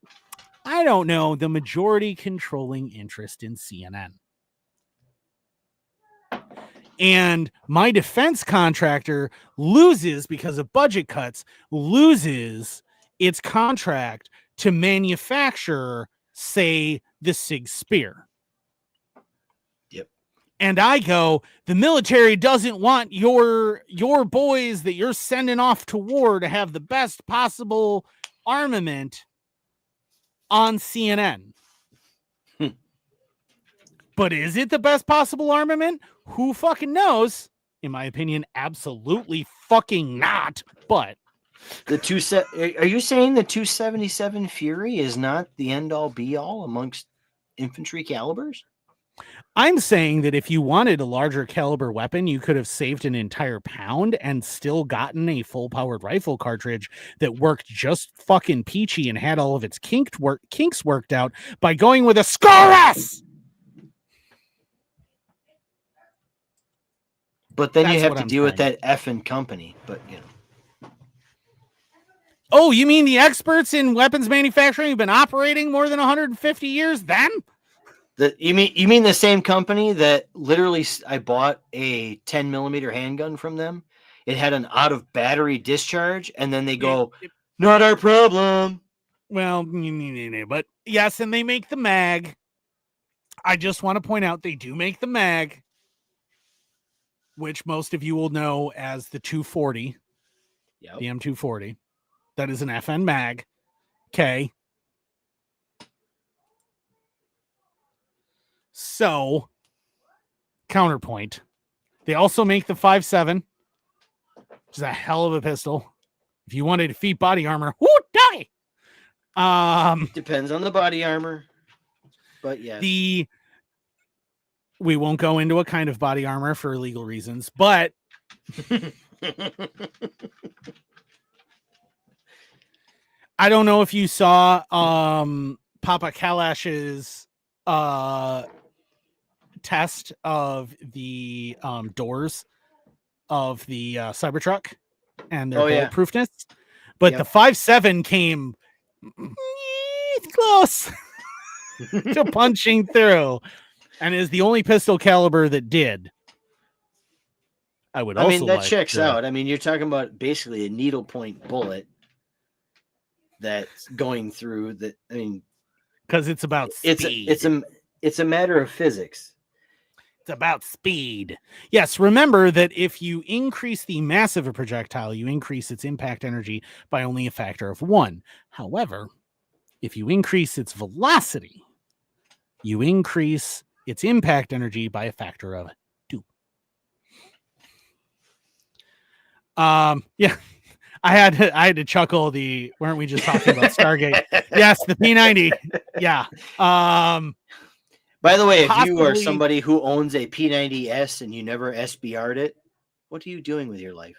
I don't know, the majority controlling interest in CNN. And my defense contractor loses, because of budget cuts, loses its contract to manufacture, say, the SIG Spear. Yep. And I go, the military doesn't want your boys that you're sending off to war to have the best possible armament on CNN. But is it the best possible armament? Who fucking knows? In my opinion, absolutely fucking not. But are you saying the 277 Fury is not the end all be all amongst infantry calibers? I'm saying that if you wanted a larger caliber weapon, you could have saved an entire pound and still gotten a full powered rifle cartridge that worked just fucking peachy and had all of its kinks worked out by going with a SCAR-S. But then you have to deal with that effing company. But you know. Oh, you mean the experts in weapons manufacturing have been operating more than 150 years? Then? You mean the same company that literally I bought a 10 millimeter handgun from them? It had an out of battery discharge, and then they go, "Not our problem." Well, but yes, and they make the mag. I just want to point out they do make the mag, which most of you will know as the 240, the M240. That is an FN mag. Okay. So, counterpoint. They also make the 5.7, which is a hell of a pistol. If you want to defeat body armor, die. Depends on the body armor. But yeah. We won't go into a kind of body armor for legal reasons, but I don't know if you saw Papa Kalash's test of the doors of the Cybertruck and their bulletproofness, but the 5.7 came close to punching through. And is the only pistol caliber that did. I mean, that checks out. I mean, you're talking about basically a needlepoint bullet that's going through the. I mean, because it's about speed. It's a matter of physics. It's about speed. Yes, remember that if you increase the mass of a projectile, you increase its impact energy by only a factor of 1. However, if you increase its velocity, you increase its impact energy by a factor of 2. Yeah, I had to chuckle. Weren't we just talking about Stargate? Yes, the P90. Yeah. By the way, if you are somebody who owns a P90S and you never SBR'd it, what are you doing with your life?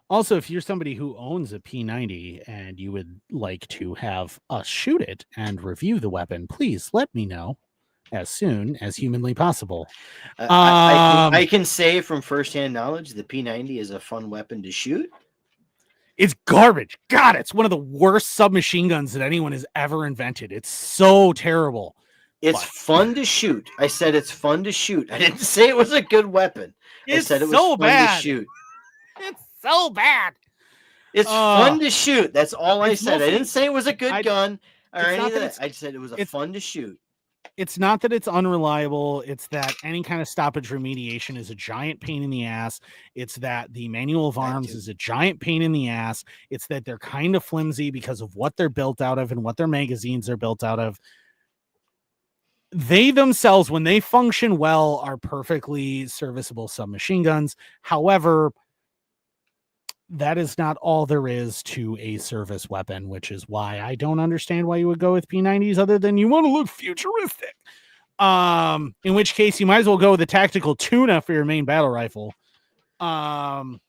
Also, if you're somebody who owns a P90 and you would like to have us shoot it and review the weapon, please let me know as soon as humanly possible. I can say from firsthand knowledge, the P90 is a fun weapon to shoot. It's garbage. God, it's one of the worst submachine guns that anyone has ever invented. It's so terrible. It's fun to shoot. I said it's fun to shoot. I didn't say it was a good weapon. I said it was fun to shoot. It's so bad. It's fun to shoot. That's all I said. I didn't say it was a good gun or any of that. I said it was fun to shoot. It's not that it's unreliable. It's that any kind of stoppage remediation is a giant pain in the ass. It's that the manual of arms is a giant pain in the ass. It's that they're kind of flimsy because of what they're built out of and what their magazines are built out of. They themselves, when they function well, are perfectly serviceable submachine guns. However, that is not all there is to a service weapon, which is why I don't understand why you would go with P90s other than you want to look futuristic. In which case you might as well go with a tactical tuna for your main battle rifle. Honestly,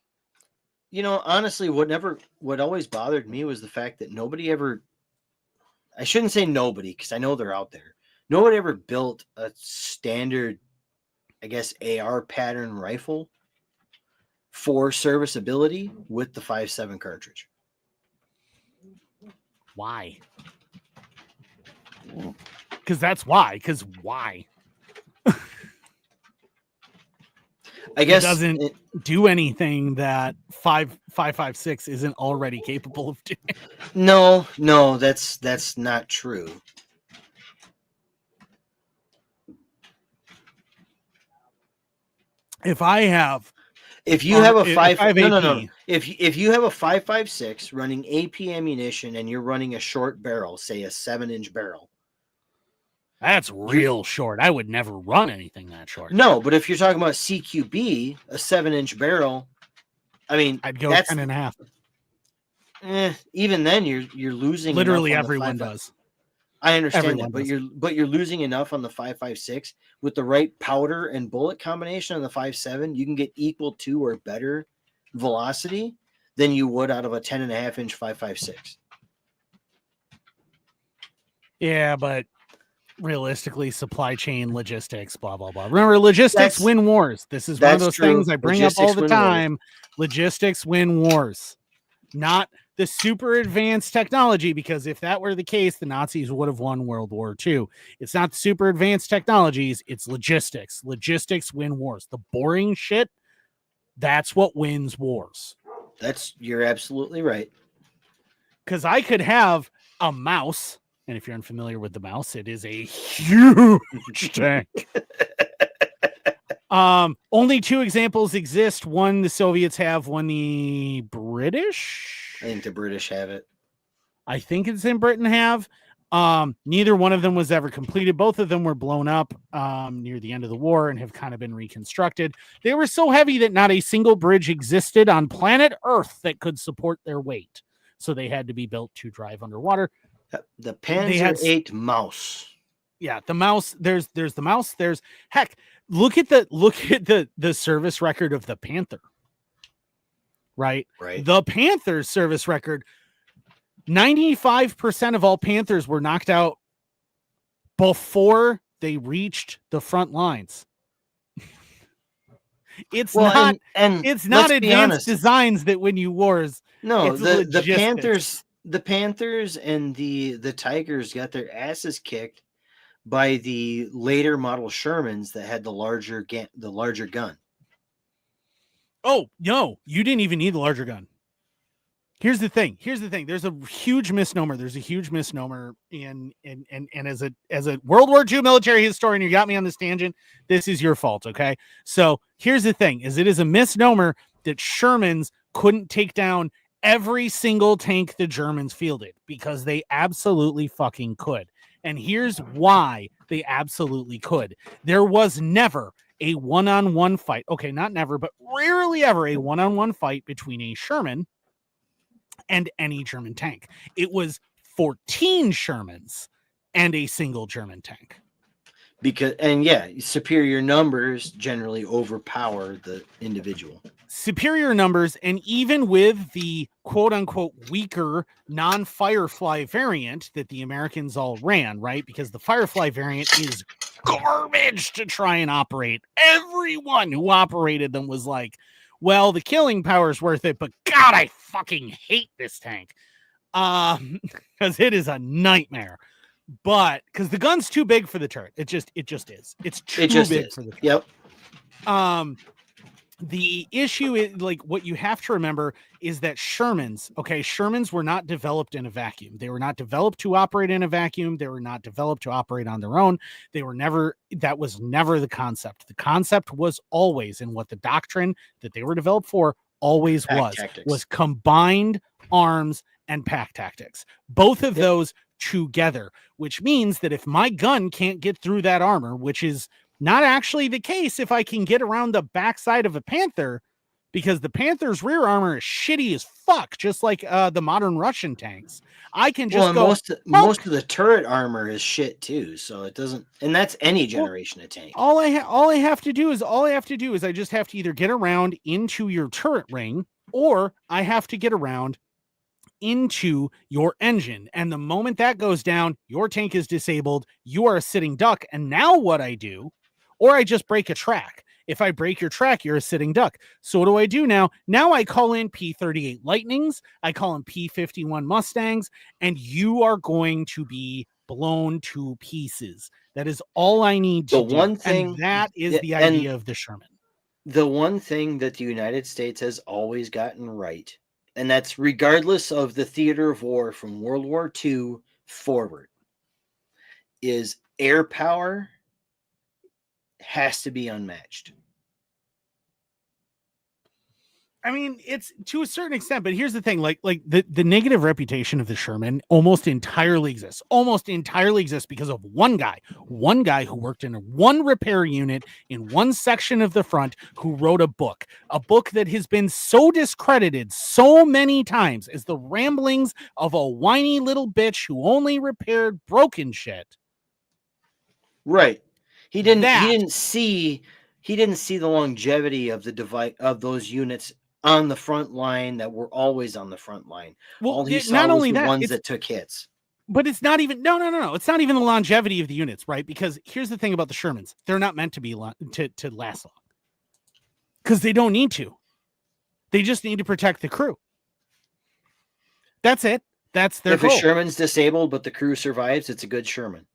what always bothered me was the fact that nobody ever, I shouldn't say nobody, because I know they're out there. Nobody ever built a standard, I guess, AR pattern rifle for serviceability with the 5.7 cartridge. Why? Because that's why. Because why? I guess it doesn't do anything that 5.56 isn't already capable of doing. No, that's not true. If you have a 5.56 running AP ammunition and you're running a short barrel, say a 7-inch barrel, that's real short. I would never run anything that short. No, but if you're talking about CQB, a 7-inch barrel, I mean, I'd go 10.5. Even then, you're losing. Literally everyone does. I understand that, but you're losing enough on the 5.56 with the right powder and bullet combination on the 5.7. You can get equal to or better velocity than you would out of a 10.5-inch 5.56. Yeah, but realistically, supply chain, logistics, blah blah blah. Remember, logistics win wars. This is one of those things I bring up all the time. Logistics win wars, not the super advanced technology, because if that were the case, the Nazis would have won World War II. It's not super advanced technologies, it's logistics. Logistics win wars. The boring shit, that's what wins wars. You're absolutely right. Because I could have a mouse, and if you're unfamiliar with the mouse, it is a huge tank. Only two examples exist. One the Soviets have, one the British. I think the British have it. I think it's in Britain have. Neither one of them was ever completed. Both of them were blown up near the end of the war and have kind of been reconstructed. They were so heavy that not a single bridge existed on planet Earth that could support their weight. So they had to be built to drive underwater. The Panzer VIII Mouse. Yeah, the mouse. There's the mouse. There's heck. Look at the service record of the Panther. Right. The Panther's service record. 95% of all Panthers were knocked out before they reached the front lines. It's not advanced designs that win you wars. No, the Panthers and the Tigers got their asses kicked by the later model Shermans that had the larger gun. Oh, no, you didn't even need the larger gun. Here's the thing. There's a huge misnomer. And as a World War II military historian, you got me on this tangent. This is your fault, okay? So here's the thing: it is a misnomer that Shermans couldn't take down every single tank the Germans fielded, because they absolutely fucking could. And here's why they absolutely could. There was never a one-on-one fight. Okay, not never, but rarely ever a one-on-one fight between a Sherman and any German tank. It was 14 Shermans and a single German tank. Superior numbers generally overpower the individual. Superior numbers, and even with the quote-unquote weaker non-Firefly variant that the Americans all ran, right? Because the Firefly variant is garbage to try and operate. Everyone who operated them was like, well, the killing power is worth it, but God, I fucking hate this tank. Because it is a nightmare. But because the gun's too big for the turret. It just is. It's too big for the turret. Yep. The issue is, like, what you have to remember is that Shermans were not developed in a vacuum. They were not developed to operate in a vacuum. They were not developed to operate on their own. That was never the concept. The concept was always, and what the doctrine that they were developed for always Pack tactics. was combined arms and pack tactics. Both of those together, which means that if my gun can't get through that armor, which is not actually the case if I can get around the backside of a Panther, because the Panther's rear armor is shitty as fuck, just like the modern Russian tanks. I can just go. Most of the turret armor is shit too, so it doesn't. And that's any generation of tank. All I have to do is I just have to either get around into your turret ring, or I have to get around into your engine. And the moment that goes down, your tank is disabled. You are a sitting duck. And now what I do, or I just break a track. If I break your track, you're a sitting duck. So what do I do now? Now I call in P-38 Lightnings. I call in P-51 Mustangs, and you are going to be blown to pieces. That is all I need to do. One thing, and that is the idea of the Sherman. The one thing that the United States has always gotten right, and that's regardless of the theater of war from World War II forward, is air power has to be unmatched. I mean, it's to a certain extent, but here's the thing: like the negative reputation of the Sherman almost entirely exists because of one guy who worked in one repair unit in one section of the front, who wrote a book that has been so discredited so many times as the ramblings of a whiny little bitch who only repaired broken shit. Right. He didn't see the longevity of those units on the front line that were always on the front line. Well, all he saw was the ones that took hits. But it's not even no. It's not even the longevity of the units, right? Because here's the thing about the Shermans: they're not meant to be to last long, because they don't need to. They just need to protect the crew. That's it. That's their goal. If a Sherman's disabled but the crew survives, it's a good Sherman.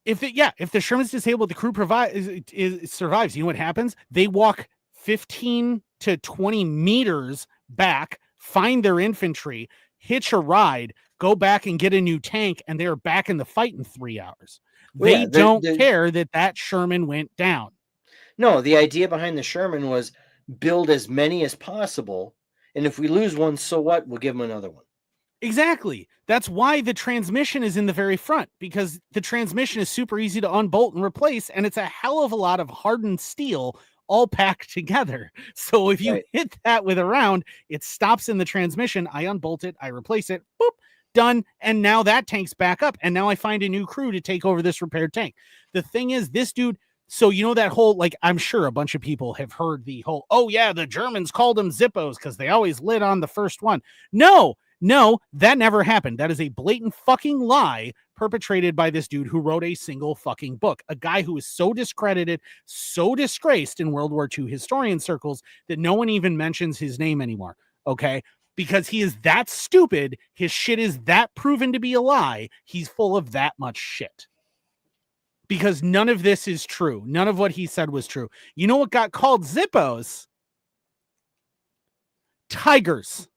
If the Sherman's disabled, the crew survives. You know what happens? They walk 15 to 20 meters back, find their infantry, hitch a ride, go back and get a new tank, and they're back in the fight in 3 hours. They don't care that Sherman went down. No, the idea behind the Sherman was build as many as possible, and if we lose one, so what? We'll give them another one. Exactly. That's why the transmission is in the very front, because the transmission is super easy to unbolt and replace, and it's a hell of a lot of hardened steel all packed together. So if you hit that with a round, it stops in the transmission. I unbolt it, I replace it, boop, done. And now that tank's back up, and now I find a new crew to take over this repaired tank. The thing is, this dude, so you know that whole, like, I'm sure a bunch of people have heard the whole, oh yeah, the Germans called them Zippos because they always lit on the first one. No, that never happened. That is a blatant fucking lie perpetrated by this dude who wrote a single fucking book. A guy who is so discredited, so disgraced in World War II historian circles that no one even mentions his name anymore. Okay? Because he is that stupid. His shit is that proven to be a lie. He's full of that much shit. Because none of this is true. None of what he said was true. You know what got called Zippos? Tigers.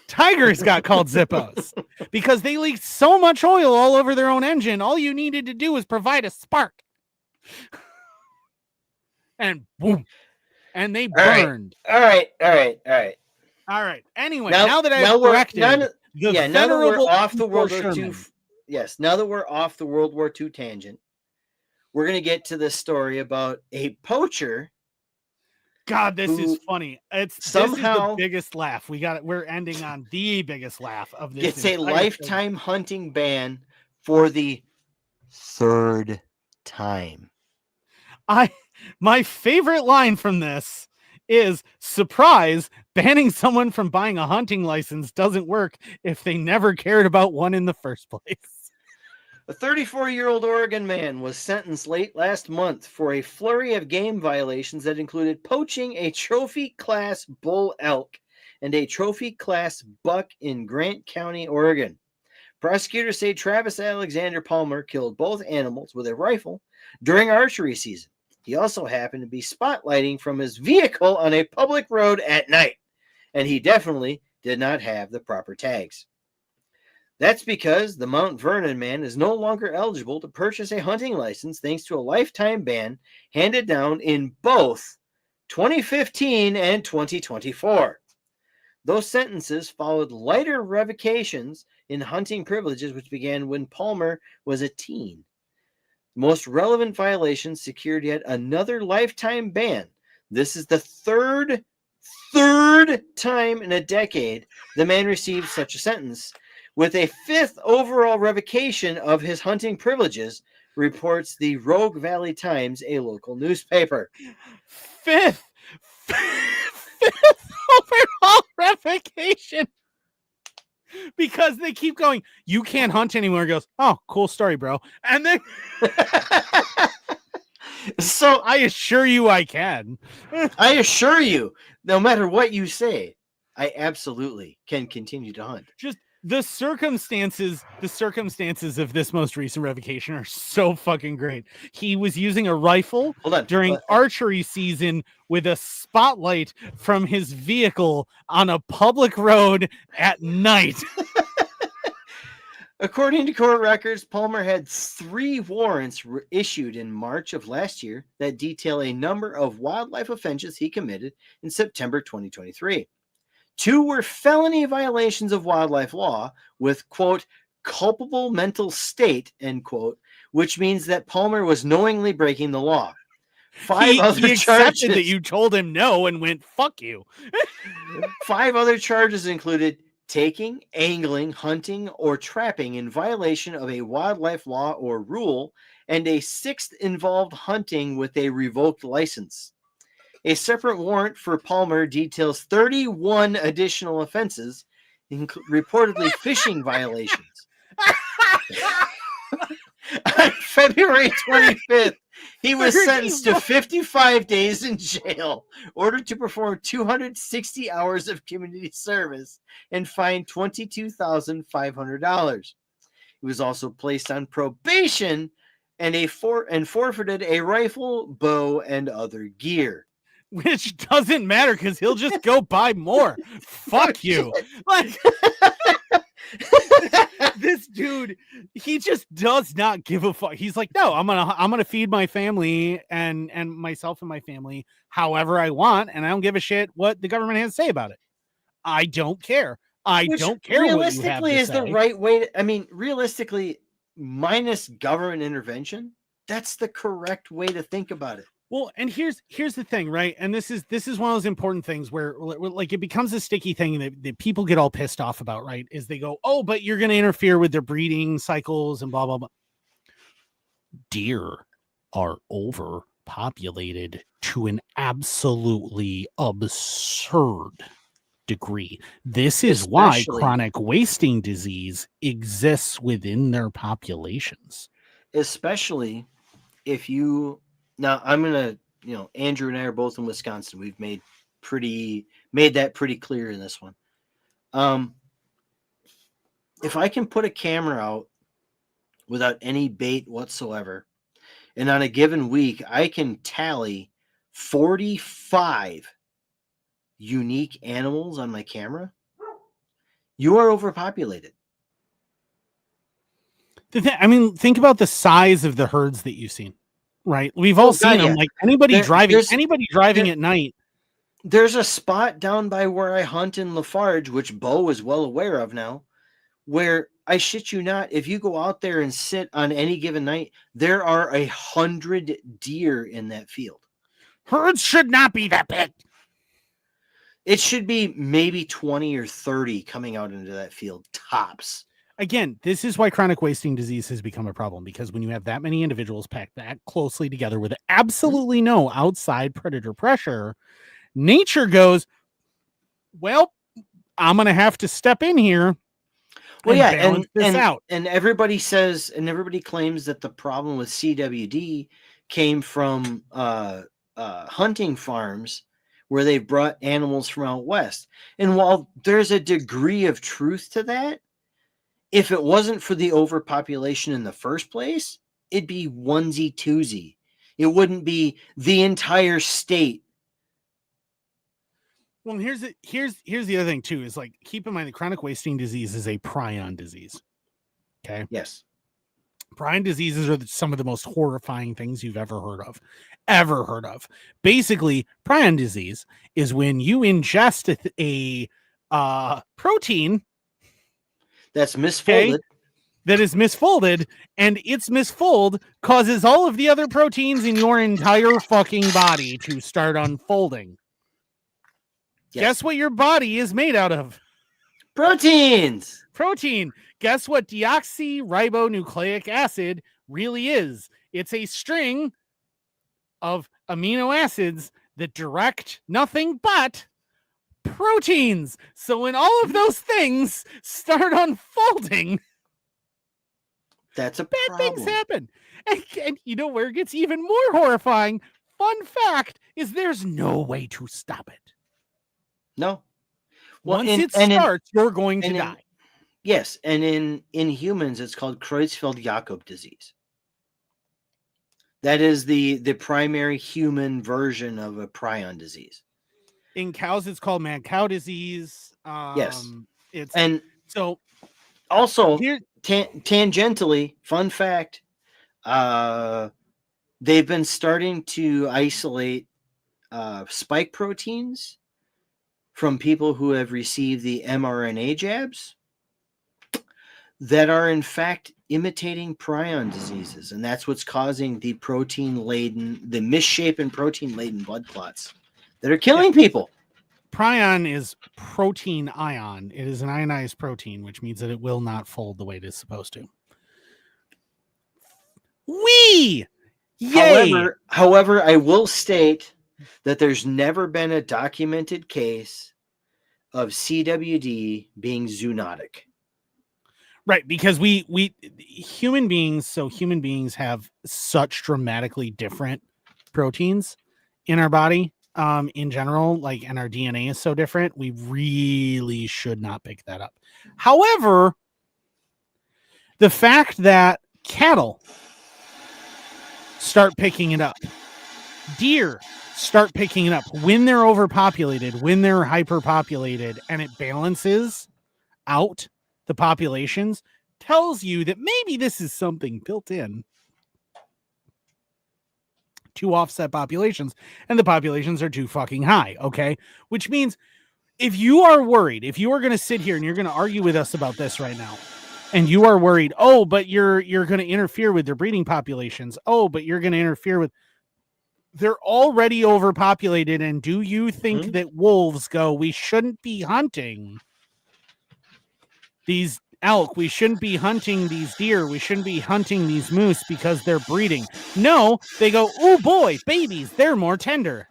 Tigers got called Zippos because they leaked so much oil all over their own engine. All you needed to do was provide a spark. And boom. And they burned. All right. Anyway, now that I've corrected now that we're off the World War II. Yes, now that we're off the World War II tangent, we're going to get to this story about a poacher. God, this is funny. This is the biggest laugh. We're ending on the biggest laugh of this. It's a lifetime hunting ban for the third time. My favorite line from this is, surprise, banning someone from buying a hunting license doesn't work if they never cared about one in the first place. A 34-year-old Oregon man was sentenced late last month for a flurry of game violations that included poaching a trophy-class bull elk and a trophy-class buck in Grant County, Oregon. Prosecutors say Travis Alexander Palmer killed both animals with a rifle during archery season. He also happened to be spotlighting from his vehicle on a public road at night, and he definitely did not have the proper tags. That's because the Mount Vernon man is no longer eligible to purchase a hunting license thanks to a lifetime ban handed down in both 2015 and 2024. Those sentences followed lighter revocations in hunting privileges, which began when Palmer was a teen. The most relevant violations secured yet another lifetime ban. This is the third time in a decade the man received such a sentence, with a fifth overall revocation of his hunting privileges, reports the Rogue Valley Times, a local newspaper. Fifth overall revocation. Because they keep going, you can't hunt anymore. He goes, oh, cool story, bro. And then So I assure you I can. I assure you, no matter what you say, I absolutely can continue to hunt. Just the circumstances of this most recent revocation are so fucking great. He was using a rifle during archery season with a spotlight from his vehicle on a public road at night. According to court records, Palmer had 3 warrants issued in March of last year that detail a number of wildlife offenses he committed in September 2023. 2 were felony violations of wildlife law with, quote, culpable mental state, end quote, which means that Palmer was knowingly breaking the law. 5 other he accepted that you told him no and went, fuck you. 5 other charges included taking, angling, hunting, or trapping in violation of a wildlife law or rule, and a 6th involved hunting with a revoked license. A separate warrant for Palmer details 31 additional offenses, reportedly fishing violations. On February 25th, he was sentenced to 55 days in jail, ordered to perform 260 hours of community service, and fined $22,500. He was also placed on probation and forfeited a rifle, bow, and other gear. Which doesn't matter because he'll just go buy more. Fuck you. Like this dude, he just does not give a fuck. He's like, no, I'm gonna feed my family and myself and my family however I want, and I don't give a shit what the government has to say about it. I don't care. Which don't care. Realistically, what you have to is say. the right way. Realistically, minus government intervention, that's the correct way to think about it. Well, and here's the thing, right? And this is one of those important things where like it becomes a sticky thing that people get all pissed off about, right? Is they go, oh, but you're going to interfere with their breeding cycles and blah, blah, blah. Deer are overpopulated to an absolutely absurd degree. This is why chronic wasting disease exists within their populations. Especially if you... Now, I'm going to, Andrew and I are both in Wisconsin. We've made that pretty clear in this one. If I can put a camera out without any bait whatsoever, and on a given week, I can tally 45 unique animals on my camera, you are overpopulated. Think about the size of the herds that you've seen. Right, we've all seen them. Yeah. Like anybody driving at night. There's a spot down by where I hunt in Lafarge, which Bo is well aware of now, where I shit you not, if you go out there and sit on any given night, there are 100 deer in that field. Herds should not be that big. It should be maybe 20 or 30 coming out into that field, tops. Again, this is why chronic wasting disease has become a problem, because when you have that many individuals packed that closely together with absolutely no outside predator pressure, nature goes, well, I'm going to have to step in here. Well, yeah, balance this out. And everybody says, and everybody claims that the problem with CWD came from hunting farms where they brought animals from out west. And while there's a degree of truth to that, if it wasn't for the overpopulation in the first place, it'd be onesie twosie. It wouldn't be the entire state. Well, here's the other thing too, is like, keep in mind that chronic wasting disease is a prion disease. Okay. Yes. Prion diseases are some of the most horrifying things you've ever heard of. Basically, prion disease is when you ingest a protein That's misfolded. Okay, that is misfolded, and its misfold causes all of the other proteins in your entire fucking body to start unfolding. Yes. Guess what your body is made out of? Proteins. Protein. Guess what deoxyribonucleic acid really is? It's a string of amino acids that direct nothing but proteins. So when all of those things start unfolding, that's a bad problem. things happen. And you know where it gets even more horrifying? Fun fact is there's no way to stop it. No. Well, once it starts, you're going to die. Yes, and in humans, it's called Creutzfeldt-Jakob disease. That is the primary human version of a prion disease. In cows, it's called mad cow disease. Yes, it's and so also tangentially, fun fact, they've been starting to isolate spike proteins from people who have received the mRNA jabs that are in fact imitating prion diseases, and that's what's causing the misshapen protein-laden blood clots that are killing people. Prion is protein ion. It is an ionized protein, which means that it will not fold the way it is supposed to. However, I will state that there's never been a documented case of CWD being zoonotic. Right, because we human beings have such dramatically different proteins in our body, in general, like, and our DNA is so different, we really should not pick that up. However, the fact that cattle start picking it up, deer start picking it up when they're overpopulated, when they're hyperpopulated, and it balances out the populations, tells you that maybe this is something built in to offset populations, and the populations are too fucking high. Okay, which means if you are worried, if you are going to sit here and you're going to argue with us about this right now, and you are worried, oh, but you're going to interfere with their breeding populations, oh, but you're going to interfere with, they're already overpopulated, and do you think that wolves go, we shouldn't be hunting these elk, we shouldn't be hunting these deer, we shouldn't be hunting these moose because they're breeding? No, they go, oh boy, babies, they're more tender.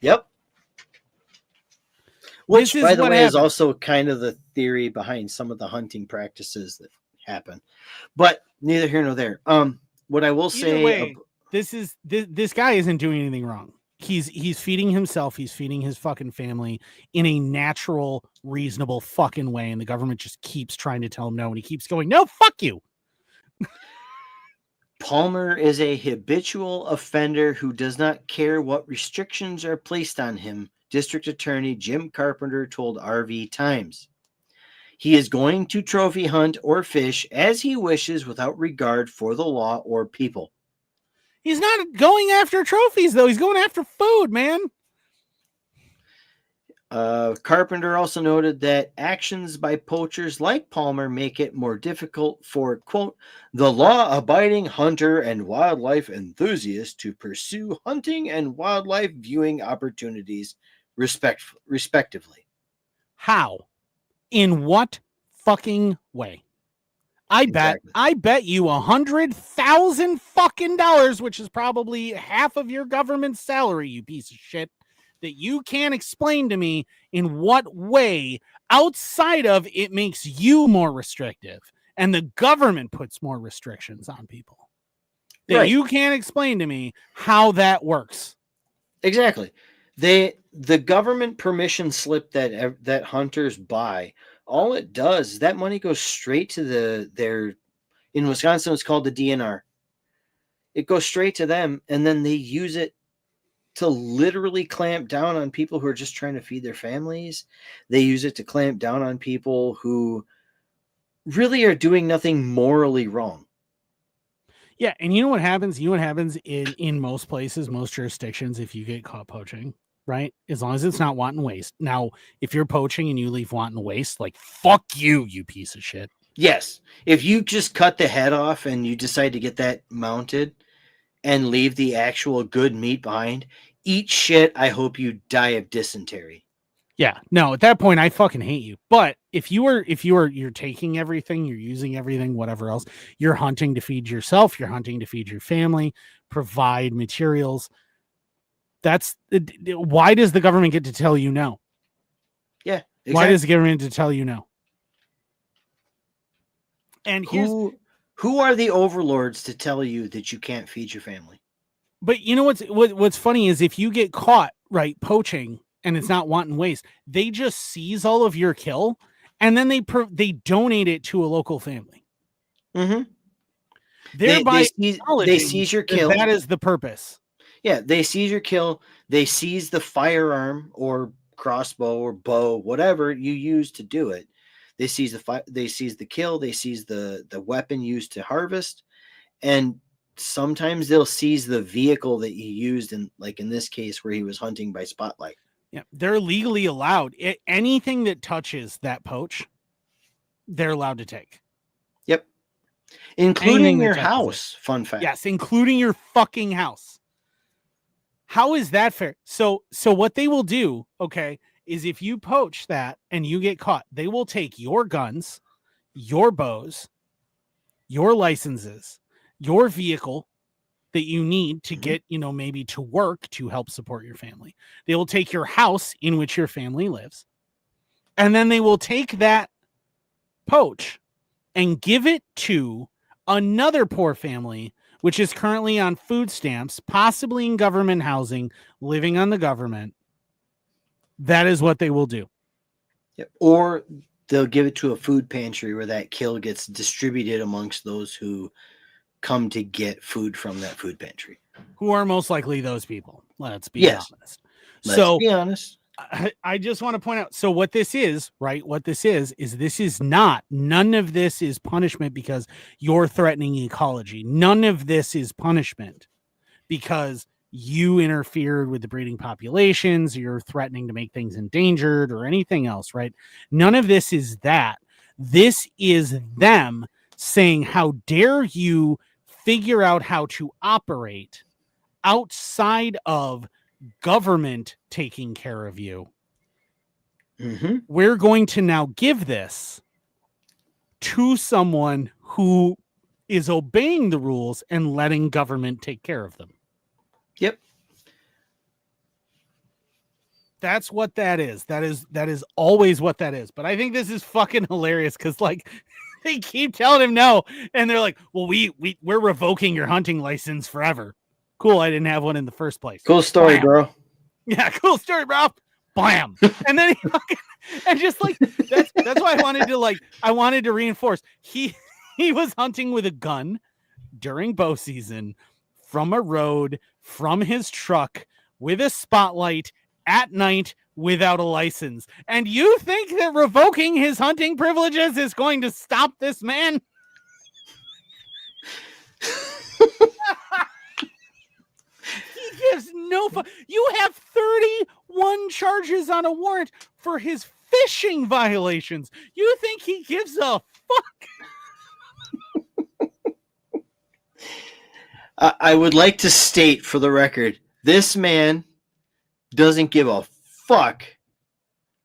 Yep. Which, by the way, is also kind of the theory behind some of the hunting practices that happen. But neither here nor there. What I will say, this guy isn't doing anything wrong. He's feeding himself, he's feeding his fucking family in a natural, reasonable fucking way, and the government just keeps trying to tell him no, and he keeps going, no, fuck you. Palmer is a habitual offender who does not care what restrictions are placed on him, District Attorney Jim Carpenter told RV Times. He is going to trophy hunt or fish as he wishes without regard for the law or people. He's not going after trophies, though. He's going after food, man. Carpenter also noted that actions by poachers like Palmer make it more difficult for, quote, the law-abiding hunter and wildlife enthusiast to pursue hunting and wildlife viewing opportunities, respectively. How? In what fucking way? I bet you $100,000 fucking dollars, which is probably half of your government salary, you piece of shit, that you can't explain to me in what way outside of it makes you more restrictive and the government puts more restrictions on people. That you can't explain to me how that works. Exactly. The government permission slip that hunters buy, all it does is that money goes straight to their, in Wisconsin it's called the DNR. It goes straight to them, and then they use it to literally clamp down on people who are just trying to feed their families. They use it to clamp down on people who really are doing nothing morally wrong. Yeah, and you know what happens? You know what happens in most places, most jurisdictions, if you get caught poaching, right? As long as it's not wanton waste. Now, if you're poaching and you leave wanton waste, like fuck you, you piece of shit. Yes. If you just cut the head off and you decide to get that mounted and leave the actual good meat behind, eat shit. I hope you die of dysentery. Yeah, no, at that point I fucking hate you. But if you're taking everything, you're using everything, whatever else, you're hunting to feed yourself, you're hunting to feed your family, provide materials. That's why does the government get to tell you no? Yeah. Exactly. Why does the government get to tell you no? And who are the overlords to tell you that you can't feed your family? But you know what's funny is if you get caught right poaching and it's not wanton waste, they just seize all of your kill and then they donate it to a local family. Mm-hmm. Thereby they seize your kill. That is the purpose. Yeah, they seize your kill. They seize the firearm or crossbow or bow, whatever you use to do it. They seize they seize the kill. They seize the weapon used to harvest, and sometimes they'll seize the vehicle that you used in, like in this case where he was hunting by spotlight. Yeah, they're legally allowed. Anything that touches that poach, they're allowed to take. Yep, including your house. Fun fact. Yes, including your fucking house. How is that fair? So what they will do, okay, is if you poach that and you get caught, they will take your guns, your bows, your licenses, your vehicle that you need to get, maybe to work to help support your family. They will take your house in which your family lives, and then they will take that poach and give it to another poor family which is currently on food stamps, possibly in government housing, living on the government. That is what they will do. Yep. Or they'll give it to a food pantry where that kill gets distributed amongst those who come to get food from that food pantry. Who are most likely those people. Let's be honest. Let's be honest. I just want to point out, so what this is, right? What this is none of this is punishment because you're threatening ecology. None of this is punishment because you interfered with the breeding populations, you're threatening to make things endangered or anything else, right? None of this is that. This is them saying, how dare you figure out how to operate outside of government taking care of you. Mm-hmm. We're going to now give this to someone who is obeying the rules and letting government take care of them. Yep. That's what that is. That is always what that is. But I think this is fucking hilarious because, like, they keep telling him no, and they're like, "Well, we're revoking your hunting license forever." Cool, I didn't have one in the first place. Cool story, bro. Yeah, cool story, bro. Blam. And then and just like that's why I wanted to reinforce. He was hunting with a gun during bow season from a road, from his truck with a spotlight at night without a license. And you think that revoking his hunting privileges is going to stop this man? He gives no fuck. You have 31 charges on a warrant for his fishing violations. You think he gives a fuck? I would like to state for the record, this man doesn't give a fuck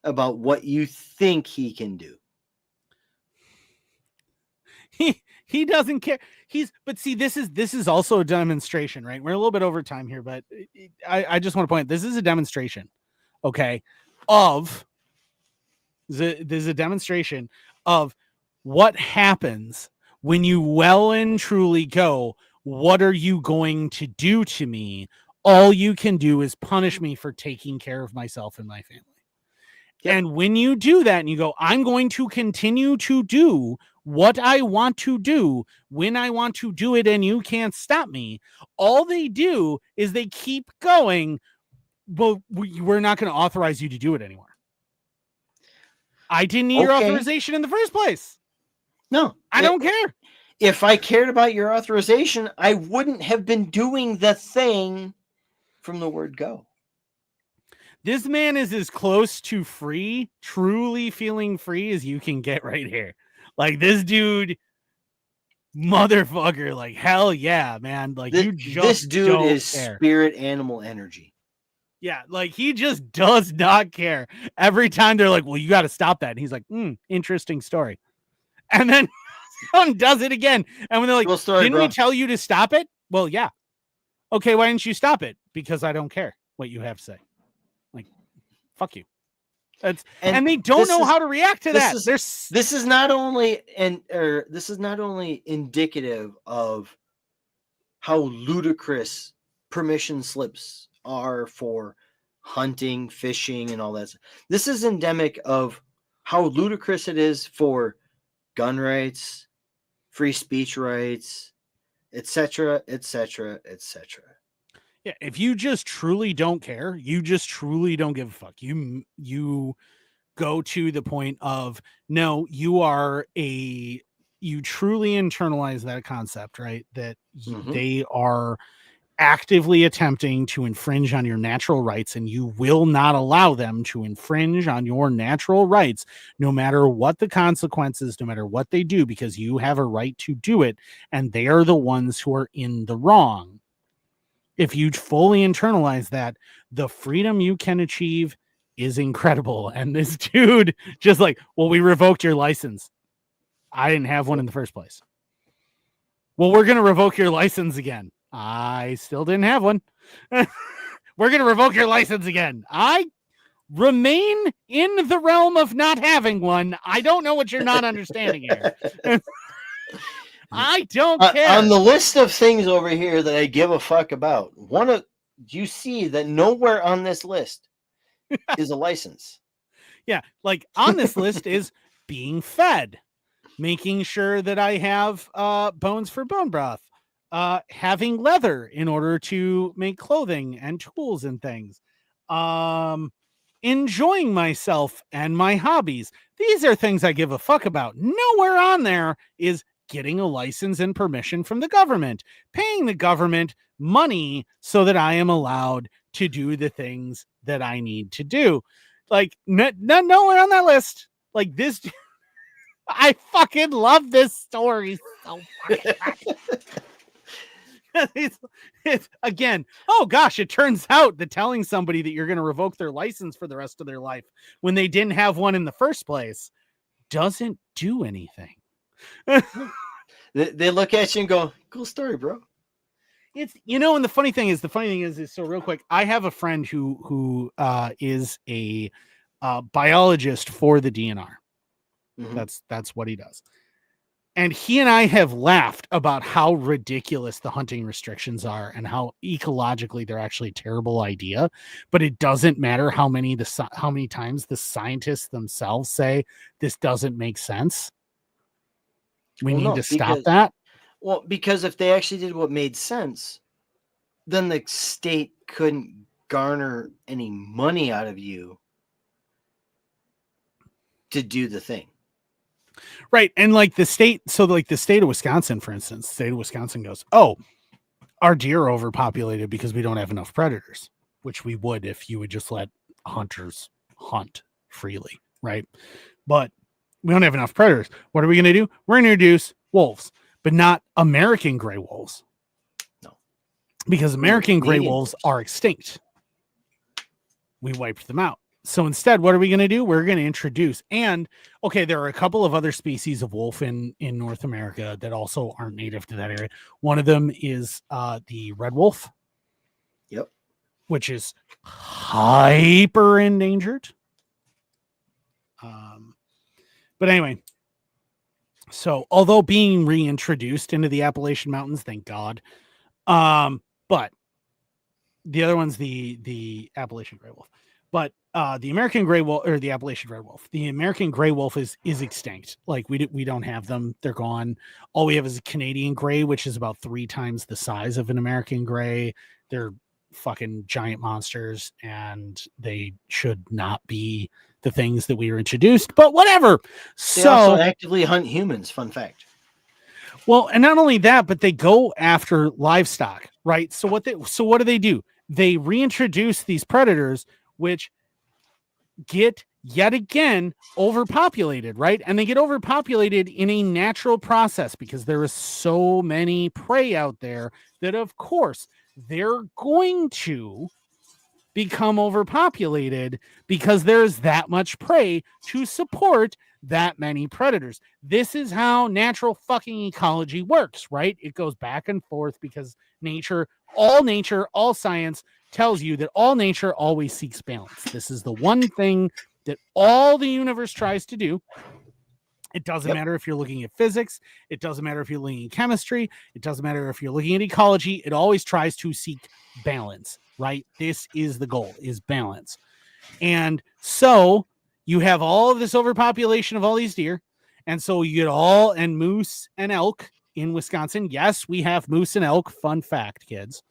about what you think he can do. He doesn't care. But see, this is also a demonstration, right? We're a little bit over time here, but I just want to point out, this is a demonstration, okay, there's a demonstration of what happens when you well and truly go, what are you going to do to me? All you can do is punish me for taking care of myself and my family. Yep. And when you do that and you go, I'm going to continue to do what I want to do when I want to do it and you can't stop me, all they do is they keep going, but we're not going to authorize you to do it anymore. I didn't need your authorization in the first place. No. I don't care. If I cared about your authorization, I wouldn't have been doing the thing from the word go. This man is as close to free, truly feeling free as you can get right here. Like this dude, motherfucker, like hell yeah, man. Like this dude is care. Spirit animal energy. Yeah, like he just does not care. Every time they're like, well, you got to stop that. And he's like, interesting story. And then someone does it again. And when they're like, cool story, didn't bro. we tell you to stop it? Well, yeah. Okay, why didn't you stop it? Because I don't care what you have to say. Like, fuck you. And they don't know how to react to that. This is not only indicative of how ludicrous permission slips are for hunting, fishing, and all that. This is endemic of how ludicrous it is for gun rights, free speech rights, etc., etc., etc. Yeah, if you just truly don't care, you just truly don't give a fuck. You go to the point of no, you truly internalize that concept, right? That they are actively attempting to infringe on your natural rights, and you will not allow them to infringe on your natural rights, no matter what the consequences, no matter what they do, because you have a right to do it, and they are the ones who are in the wrong. If you fully internalize that, the freedom you can achieve is incredible. And this dude just like, well, we revoked your license. I didn't have one in the first place. Well, we're going to revoke your license again. I still didn't have one. We're going to revoke your license again. I remain in the realm of not having one. I don't know what you're not understanding here. I don't care. On the list of things over here that I give a fuck about, you see that nowhere on this list is a license. Yeah, like on this list is being fed, making sure that I have bones for bone broth, having leather in order to make clothing and tools and things, enjoying myself and my hobbies. These are things I give a fuck about. Nowhere on there is getting a license and permission from the government, paying the government money so that I am allowed to do the things that I need to do. Like nowhere on that list. Like this, I fucking love this story so much. It's again, oh gosh, it turns out that telling somebody that you're going to revoke their license for the rest of their life when they didn't have one in the first place doesn't do anything. They look at you and go, cool story, bro. It's, and the funny thing is so real quick, I have a friend who is a biologist for the DNR. Mm-hmm. That's what he does. And he and I have laughed about how ridiculous the hunting restrictions are and how ecologically they're actually a terrible idea. But it doesn't matter how many times the scientists themselves say this doesn't make sense. We need to stop that. Well, because if they actually did what made sense, then the state couldn't garner any money out of you to do the thing. Right. And like the state of Wisconsin, for instance, the state of Wisconsin goes, oh, our deer are overpopulated because we don't have enough predators, which we would if you would just let hunters hunt freely. Right. But we don't have enough predators. What are we going to do? We're going to introduce wolves, but not American gray wolves. No. Because American gray wolves are extinct. We wiped them out. So instead, what are we going to do? We're going to introduce, and okay, there are a couple of other species of wolf in North America that also aren't native to that area. One of them is the red wolf. Yep. Which is hyper endangered. But anyway, so although being reintroduced into the Appalachian Mountains, thank God. But the other one's the Appalachian gray wolf. But the American gray wolf or the Appalachian red wolf. The American gray wolf is extinct. Like we don't have them. They're gone. All we have is a Canadian gray, which is about 3 times the size of an American gray. They're fucking giant monsters, and they should not be the things that we were introduced. But whatever. They also actively hunt humans. Fun fact. Well, and not only that, but they go after livestock, right? So what do? They reintroduce these predators, which get yet again overpopulated, right? And they get overpopulated in a natural process because there is so many prey out there that, of course, they're going to become overpopulated because there's that much prey to support that many predators. This is how natural fucking ecology works, right? It goes back and forth because all science tells you that all nature always seeks balance. This is the one thing that all the universe tries to do. It doesn't matter if you're looking at physics. It doesn't matter if you're looking at chemistry. It doesn't matter if you're looking at ecology. It always tries to seek balance, right? This is the goal, is balance. And so you have all of this overpopulation of all these deer. And so you get and moose and elk in Wisconsin. Yes, we have moose and elk. Fun fact, kids.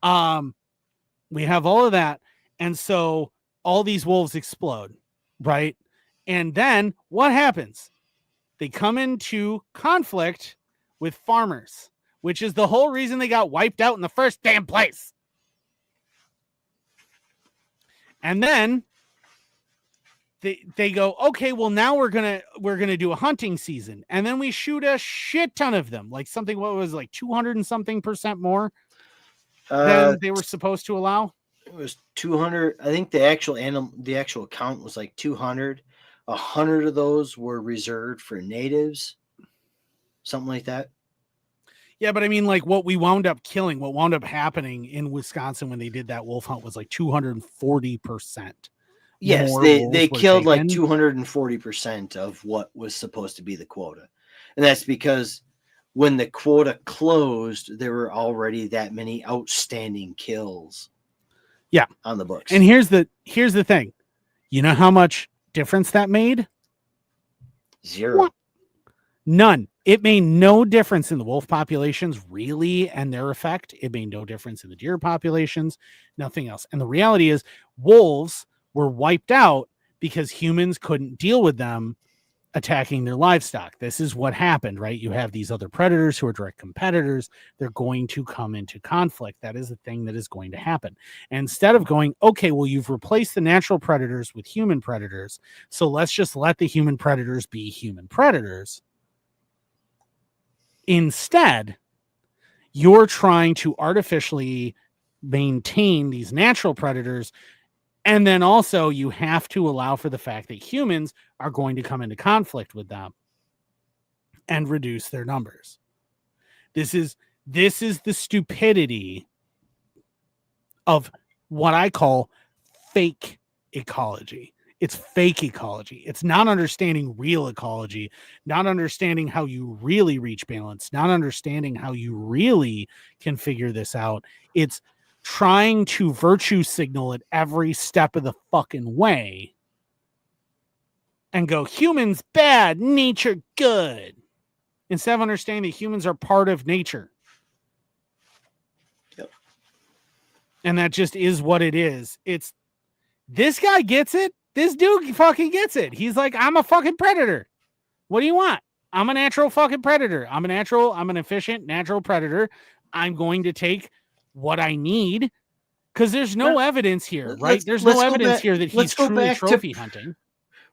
We have all of that. And so all these wolves explode, right? And then what happens? They come into conflict with farmers, which is the whole reason they got wiped out in the first damn place. And then they go, okay, well, now we're gonna do a hunting season, and then we shoot a shit ton of them, like something what was like 200 and something percent more than they were supposed to allow. It was 200. I think the actual count was like 200. 100 of those were reserved for natives, something like that. Yeah, but I mean, like what wound up happening in Wisconsin when they did that wolf hunt was like 240%. Yes, they killed like 240% of what was supposed to be the quota. And that's because when the quota closed, there were already that many outstanding kills. Yeah, on the books. And here's the thing. You know how much difference that made? 0. None. It made no difference in the wolf populations, really, and their effect. It made no difference in the deer populations, nothing else. And the reality is wolves were wiped out because humans couldn't deal with them attacking their livestock. This is what happened, right? You have these other predators who are direct competitors. They're going to come into conflict. That is a thing that is going to happen. And instead of going, okay, well, you've replaced the natural predators with human predators, so let's just let the human predators be human predators. Instead, you're trying to artificially maintain these natural predators. And then also you have to allow for the fact that humans are going to come into conflict with them and reduce their numbers. This is the stupidity of what I call fake ecology. It's fake ecology. It's not understanding real ecology, not understanding how you really reach balance, not understanding how you really can figure this out. It's trying to virtue signal at every step of the fucking way and go, humans bad, nature good, instead of understanding that humans are part of nature. Yep. And that just is what it is. It's this guy gets it. This dude fucking gets it. He's like, I'm a fucking predator. What do you want? I'm a natural fucking predator. I'm an efficient natural predator. I'm going to take what I need because there's no evidence here, right? There's no evidence here that he's truly trophy hunting.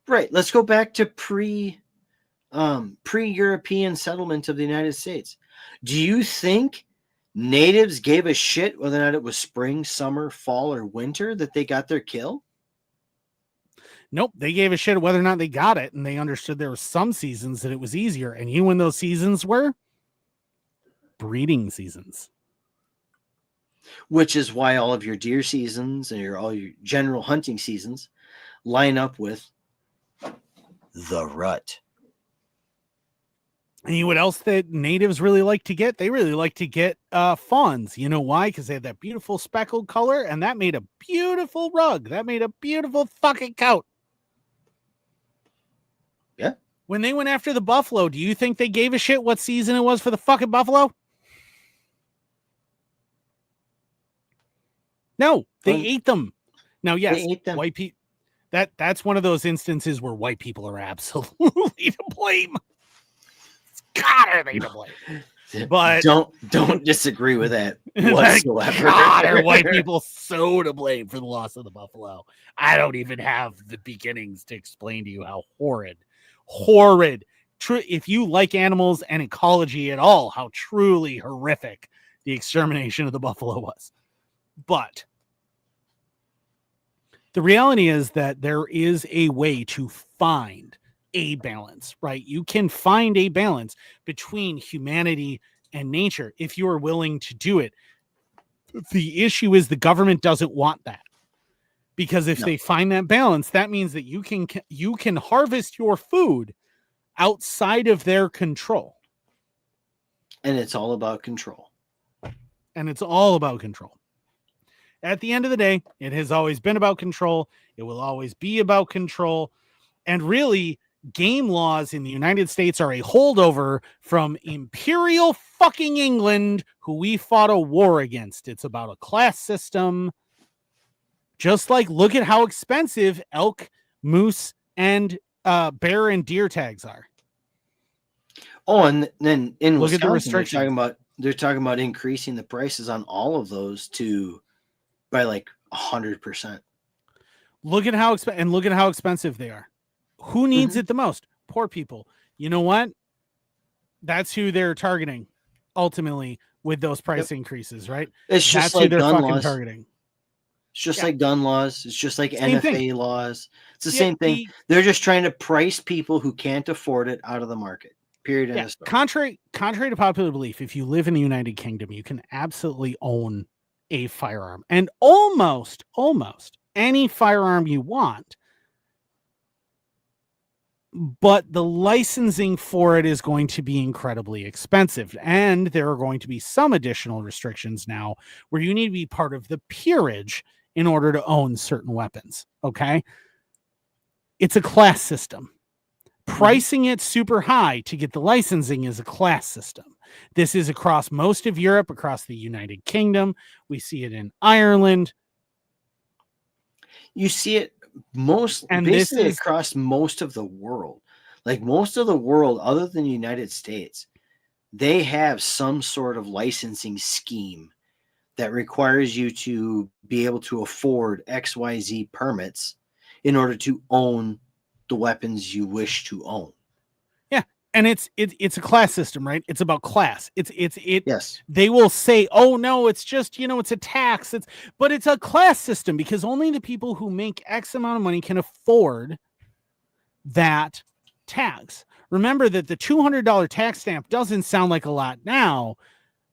Right. Let's go back to pre-European settlement of the United States. Do you think natives gave a shit whether or not it was spring, summer, fall, or winter that they got their kill? Nope. They gave a shit whether or not they got it, and they understood there were some seasons that it was easier. And you know when those seasons were? Breeding seasons. Which is why all of your deer seasons and all your general hunting seasons line up with the rut. And you know what else that natives really like to get? They really like to get fawns. You know why? Because they have that beautiful speckled color, and that made a beautiful rug. That made a beautiful fucking coat. Yeah. When they went after the buffalo, do you think they gave a shit what season it was for the fucking buffalo? No, they ate them. Now, yes, They ate them. white people. That's one of those instances where white people are absolutely to blame. God, are they to blame? But don't disagree with that whatsoever. God, are white people so to blame for the loss of the buffalo? I don't even have the beginnings to explain to you how horrid. If you like animals and ecology at all, how truly horrific the extermination of the buffalo was. But the reality is that there is a way to find a balance, right? You can find a balance between humanity and nature if you are willing to do it. The issue is the government doesn't want that, because if they find that balance, that means that you can harvest your food outside of their control. And it's all about control. At the end of the day, it has always been about control. It will always be about control. And really, game laws in the United States are a holdover from imperial fucking England, who we fought a war against. It's about a class system. Just like, look at how expensive elk, moose, and bear and deer tags are. Oh, and then in Look Wisconsin, at the restrictions. they're talking about increasing the prices on all of those by like 100%. Look at how expensive they are. Who needs it the most? Poor people. You know what? That's who they're targeting ultimately with those price increases, right? It's just That's like who they're gun fucking laws. targeting. It's just like gun laws. It's just like Same NFA thing. laws. It's the same thing. They're just trying to price people who can't afford it out of the market. Period. Yeah. Contrary to popular belief, if you live in the United Kingdom, you can absolutely own a firearm, and almost any firearm you want. But the licensing for it is going to be incredibly expensive. And there are going to be some additional restrictions now where you need to be part of the peerage in order to own certain weapons. Okay. It's a class system. Pricing it super high to get the licensing is a class system. This is across most of Europe, across the United Kingdom. We see it in Ireland. You see it across most of the world. Like most of the world, other than the United States, they have some sort of licensing scheme that requires you to be able to afford XYZ permits in order to own the weapons you wish to own. Yeah. And it's a class system, right? It's about class. Yes. They will say, oh no, it's just, it's a tax. But it's a class system, because only the people who make X amount of money can afford that tax. Remember that the $200 tax stamp doesn't sound like a lot now,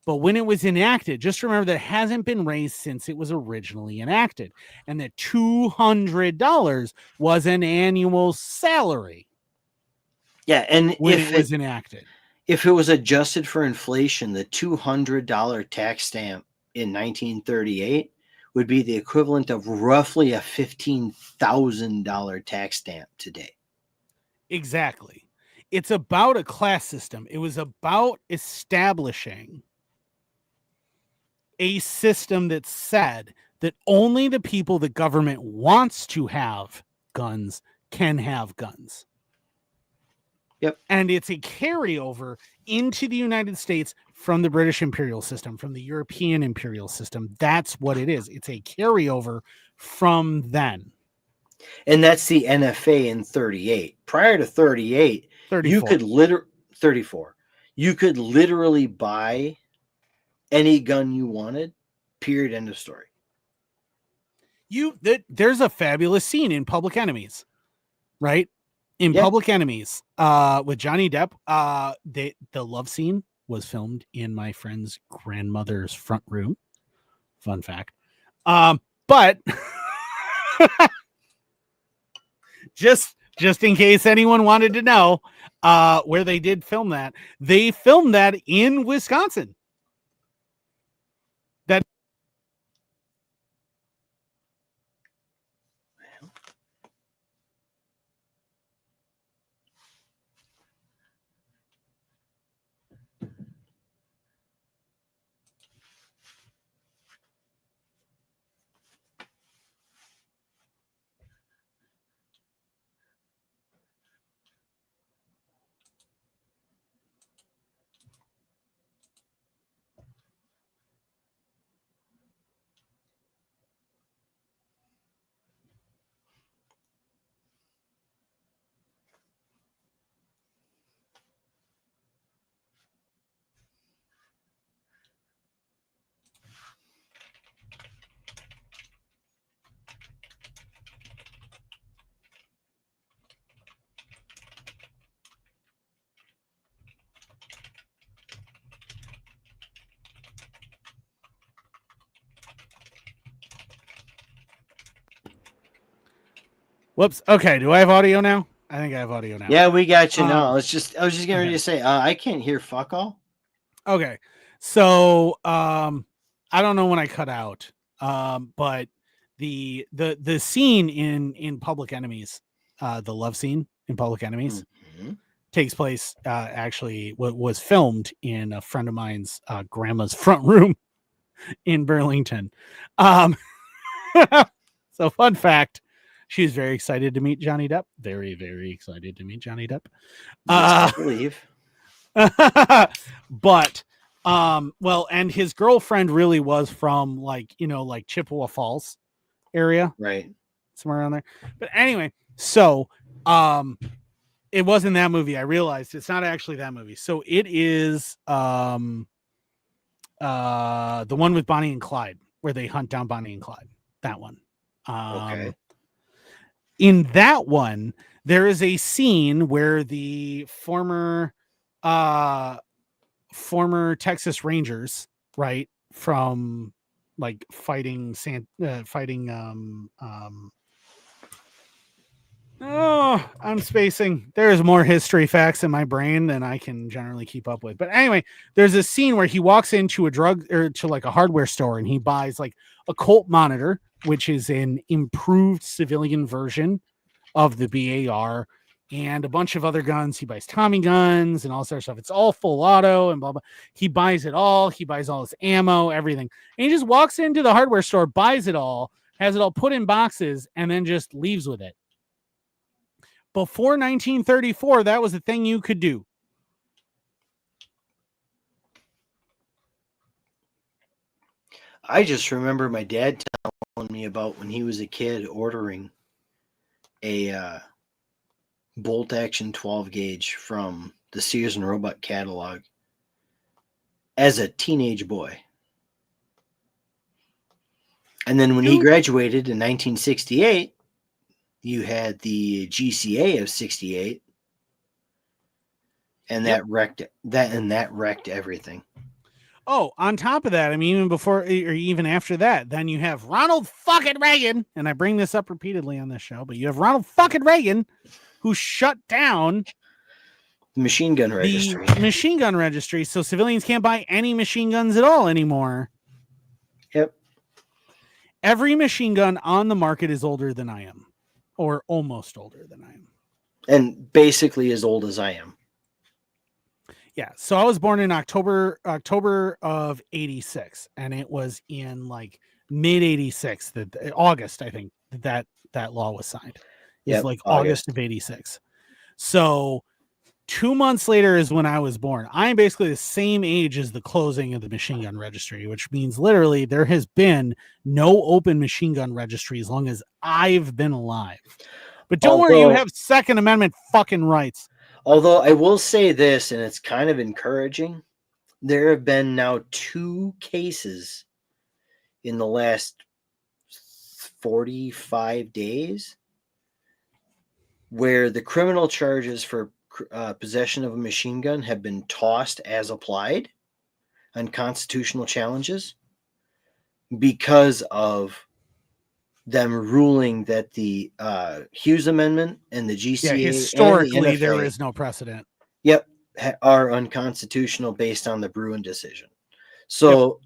but when it was enacted, just remember that it hasn't been raised since it was originally enacted. And that $200 was an annual salary. Yeah, and when it was enacted. If it was adjusted for inflation, the $200 tax stamp in 1938 would be the equivalent of roughly a $15,000 tax stamp today. Exactly. It's about a class system. It was about establishing a system that said that only the people the government wants to have guns can have guns. Yep. And it's a carryover into the United States from the British imperial system, from the European imperial system. That's what it is. It's a carryover from then. And that's the NFA in 38. Prior to 38, 34. you could 34. You could literally buy any gun you wanted. Period. End of story. There's a fabulous scene in Public Enemies, right? Public Enemies, with Johnny Depp, the love scene was filmed in my friend's grandmother's front room. Fun fact. But just just in case anyone wanted to know where they did film that. They filmed that in Wisconsin. That whoops. Okay, do I have audio now? I think I have audio now. Yeah, we got you now. I was just getting ready to say, I can't hear fuck all. Okay. So I don't know when I cut out. But the scene in Public Enemies, the love scene in Public Enemies takes place actually was filmed in a friend of mine's grandma's front room in Burlington. So fun fact, she was very excited to meet Johnny Depp. Very, very excited to meet Johnny Depp. Yes, I believe. But well, and his girlfriend really was from like Chippewa Falls area, right? Somewhere around there. But anyway, so it wasn't that movie. I realized it's not actually that movie. So it is the one with Bonnie and Clyde, where they hunt down Bonnie and Clyde. That one. Okay. In that one, there is a scene where the former Texas Rangers, right, from like fighting I'm spacing. There's more history facts in my brain than I can generally keep up with. But anyway, there's a scene where he walks into a drug or to like a hardware store and he buys like a Colt monitor, which is an improved civilian version of the BAR, and a bunch of other guns. He buys Tommy guns and all sorts of stuff. It's all full auto and blah, blah. He buys it all. He buys all his ammo, everything. And he just walks into the hardware store, buys it all, has it all put in boxes, and then just leaves with it. Before 1934, that was a thing you could do. I just remember my dad telling me about when he was a kid ordering a bolt action 12 gauge from the Sears and Roebuck catalog as a teenage boy. And then when he graduated in 1968, you had the GCA of 68, and that wrecked everything. Oh, on top of that, I mean, even before or even after that, then you have Ronald fucking Reagan, and I bring this up repeatedly on this show, but you have Ronald fucking Reagan, who shut down the machine gun registry. Machine gun registry, so civilians can't buy any machine guns at all anymore. Yep. Every machine gun on the market is older than I am, or almost older than I am. And basically as old as I am. Yeah, so I was born in October of 86, and it was in like mid 86 that August, I think that law was signed. It's like August of 86. So 2 months later is when I was born. I'm basically the same age as the closing of the machine gun registry, which means literally there has been no open machine gun registry as long as I've been alive. But don't worry, you have Second Amendment fucking rights. Although I will say this, and it's kind of encouraging, there have been now 2 cases in the last 45 days where the criminal charges for possession of a machine gun have been tossed as applied on constitutional challenges because of them ruling that the Hughes Amendment and the GCA and the historically, NFA, there is no precedent. Yep, are unconstitutional based on the Bruin decision. So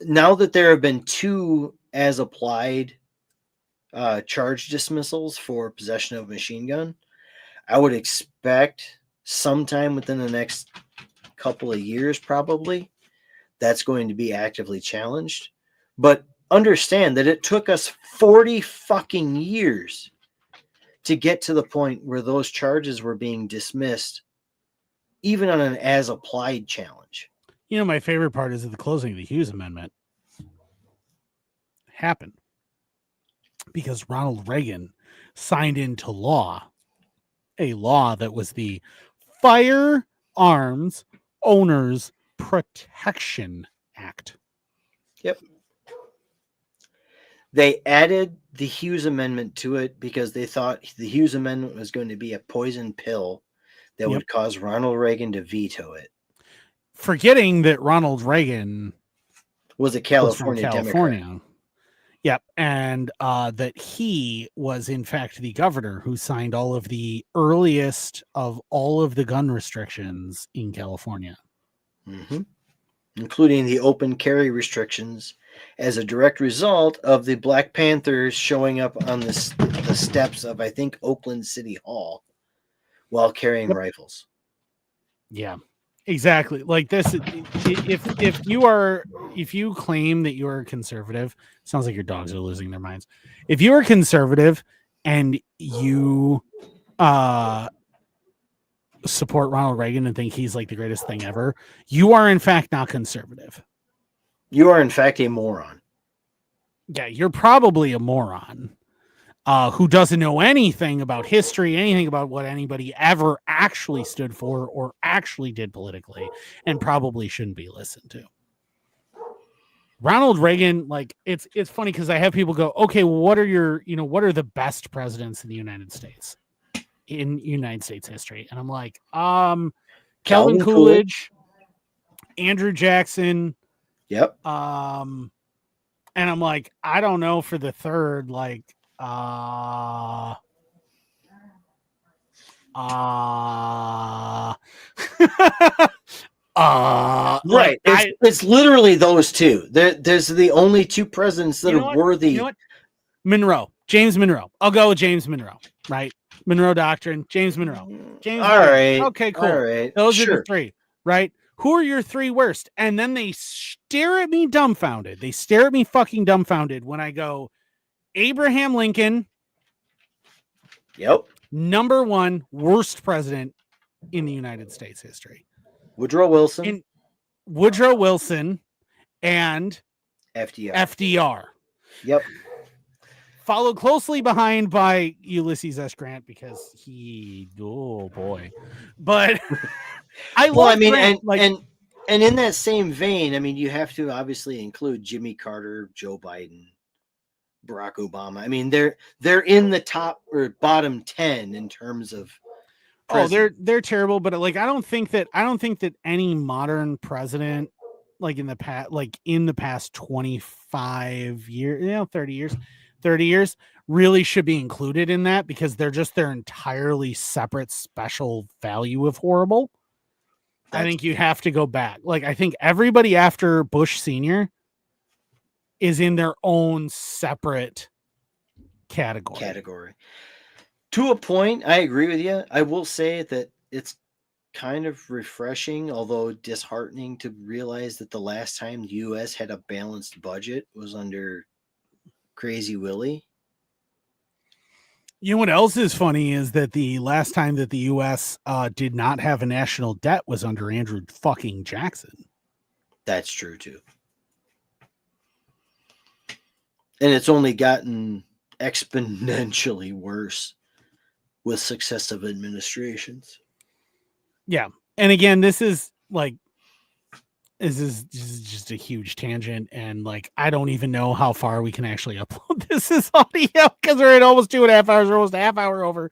now that there have been 2 as applied charge dismissals for possession of a machine gun, I would expect sometime within the next couple of years, probably, that's going to be actively challenged. But understand that it took us 40 fucking years to get to the point where those charges were being dismissed, even on an as applied challenge. You know, my favorite part is that the closing of the Hughes Amendment happened because Ronald Reagan signed into law a law that was the Firearms Owners Protection Act. Yep. They added the Hughes Amendment to it because they thought the Hughes Amendment was going to be a poison pill that would cause Ronald Reagan to veto it. Forgetting that Ronald Reagan was a California Democrat. Yep. And that he was, in fact, the governor who signed all of the earliest of all of the gun restrictions in California. Mm-hmm. Including the open carry restrictions as a direct result of the Black Panthers showing up on the steps of, I think, Oakland City Hall while carrying rifles. Yeah, exactly. Like this, if you claim that you are conservative, sounds like your dogs are losing their minds. If you are conservative and you support Ronald Reagan and think he's like the greatest thing ever, you are in fact not conservative. You are in fact a moron. Yeah, you're probably a moron who doesn't know anything about history, anything about what anybody ever actually stood for or actually did politically, and probably shouldn't be listened to. Ronald Reagan, like it's funny because I have people go, okay, well, what are the best presidents in the United States history? And I'm like, Calvin Coolidge, Andrew Jackson. Yep. And I'm like, I don't know for the third, like, right. It's literally those 2. There's the only 2 presidents that are worthy. You know what? James Monroe. I'll go with James Monroe, right? Monroe Doctrine, James Monroe. Right. Okay, cool. All right. Those are the 3, right? Who are your 3 worst? And then they stare at me dumbfounded. They stare at me fucking dumbfounded when I go, Abraham Lincoln. Yep. Number 1 worst president in the United States history. Woodrow Wilson and FDR. Yep. Followed closely behind by Ulysses S. Grant because oh boy. But and in that same vein, I mean, you have to obviously include Jimmy Carter, Joe Biden, Barack Obama. I mean, they're in the top or bottom 10 in terms of president. They're terrible, but like I don't think that any modern president like in the past 25 years, 30 years really should be included in that because they're just their entirely separate special value of horrible. I think you have to go back. Like I think everybody after Bush Sr. is in their own separate category. To a point, I agree with you. I will say that it's kind of refreshing, although disheartening, to realize that the last time the U.S. had a balanced budget was under Crazy Willie. You know what else is funny is that the last time that the U.S. Did not have a national debt was under Andrew fucking Jackson. That's true too. And it's only gotten exponentially worse with successive administrations. Yeah. And again, this is just a huge tangent. And like, I don't even know how far we can actually upload this as audio because we're at almost 2.5 hours, almost a half hour over.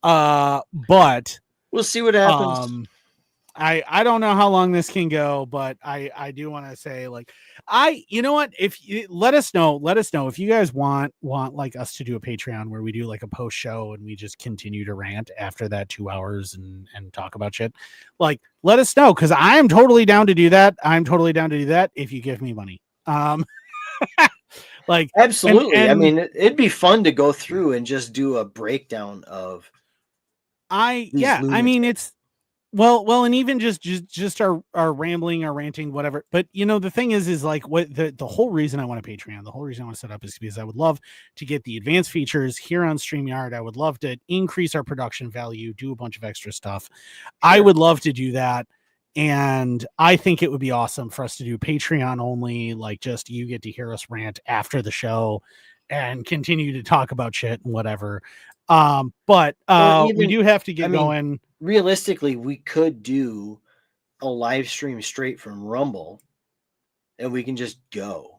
But we'll see what happens. I don't know how long this can go, but I do want to say, like, you know what, if you let us know if you guys want like us to do a Patreon where we do like a post show and we just continue to rant after that 2 hours and talk about shit. Like, let us know, because I'm totally down to do that. If you give me money. Like, Absolutely. and I mean, it'd be fun to go through and just do a breakdown of I these yeah, I mean, lunatics. it's well, and even just our rambling, our ranting, whatever. But you know, the thing is like, what the whole reason I want a Patreon, the whole reason I want to set up is because I would love to get the advanced features here on StreamYard. I would love to increase our production value, do a bunch of extra stuff. I would love to do that. And I think it would be awesome for us to do Patreon only, like, just you get to hear us rant after the show and continue to talk about shit and whatever. But Or we even, do have to I get mean, going. realistically, we could do a live stream straight from Rumble and we can just go.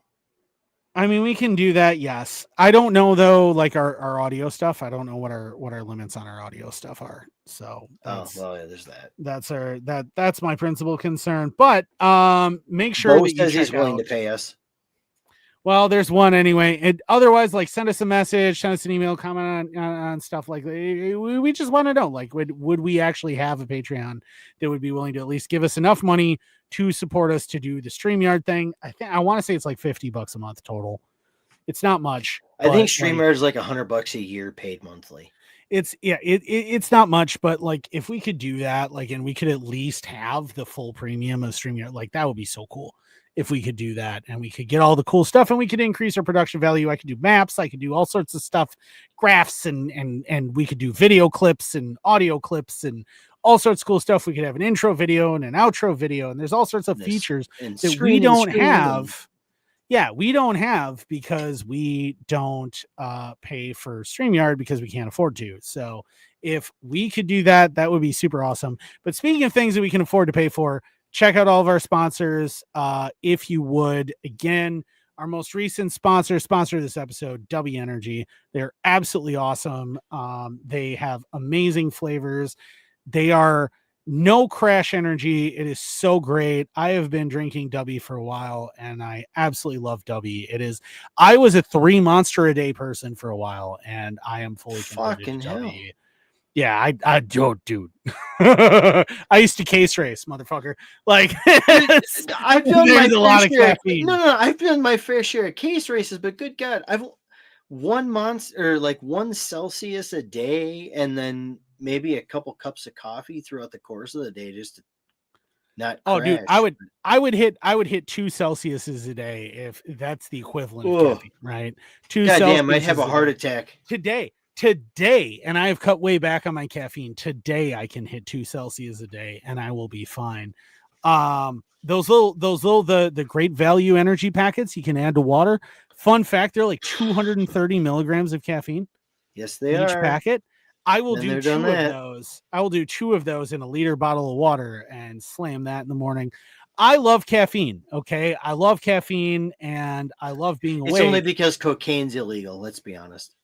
I mean, we can do that. Yes. I don't know though, like our audio stuff. I don't know what our limits on our audio stuff are. So Oh, well, yeah, there's that. that's my principal concern. But make sure Bo that you says he's check willing out. to pay us. Well, there's one anyway. And otherwise, like, send us a message, send us an email, comment on stuff like that. We just want to know, like, would we actually have a Patreon that would be willing to at least give us enough money to support us to do the StreamYard thing? I want to say it's like $50 a month total. It's not much. I think Like, StreamYard is like $100 a year paid monthly. It's not much, but like, if we could do that, like, and we could at least have the full premium of StreamYard, like, that would be so cool if we could do that, and we could get all the cool stuff, and we could increase our production value. I could do maps, I could do all sorts of stuff, graphs, and we could do video clips and audio clips and all sorts of cool stuff. We could have an intro video and an outro video, and there's all sorts of features that we don't have. Yeah, we don't have because we don't pay for StreamYard because we can't afford to. So if we could do that, that would be super awesome. But speaking of things that we can afford to pay for, check out all of our sponsors. If you would, again, our most recent sponsor this episode, W Energy. They're absolutely awesome. They have amazing flavors. They are no crash energy. It is so great. I have been drinking W for a while and I absolutely love W. I was a 3 monster a day person for a while and I am fully converted Fucking to hell. W. Yeah, I don't, dude. I used to case race, motherfucker. Like, I've done my there's a lot of fair share. caffeine. No, I've done my fair share of case races, but good God, I've 1 monster, or like 1 Celsius a day, and then maybe a couple cups of coffee throughout the course of the day just to not crash. Oh, dude, I would hit 2 Celsiuses a day if that's the equivalent of caffeine, right? 2 God Celsius damn, I'd have a heart attack today, and I have cut way back on my caffeine. Today I can hit 2 Celsius a day and I will be fine. Those little the great value energy packets you can add to water. Fun fact, they're like 230 milligrams of caffeine. Yes, they each are. packet. I will Been do there, 2 done of that. those. I will do 2 of those in a liter bottle of water and slam that in the morning. I love caffeine. Okay. I love caffeine and I love being awake. It's only because cocaine's illegal. Let's be honest.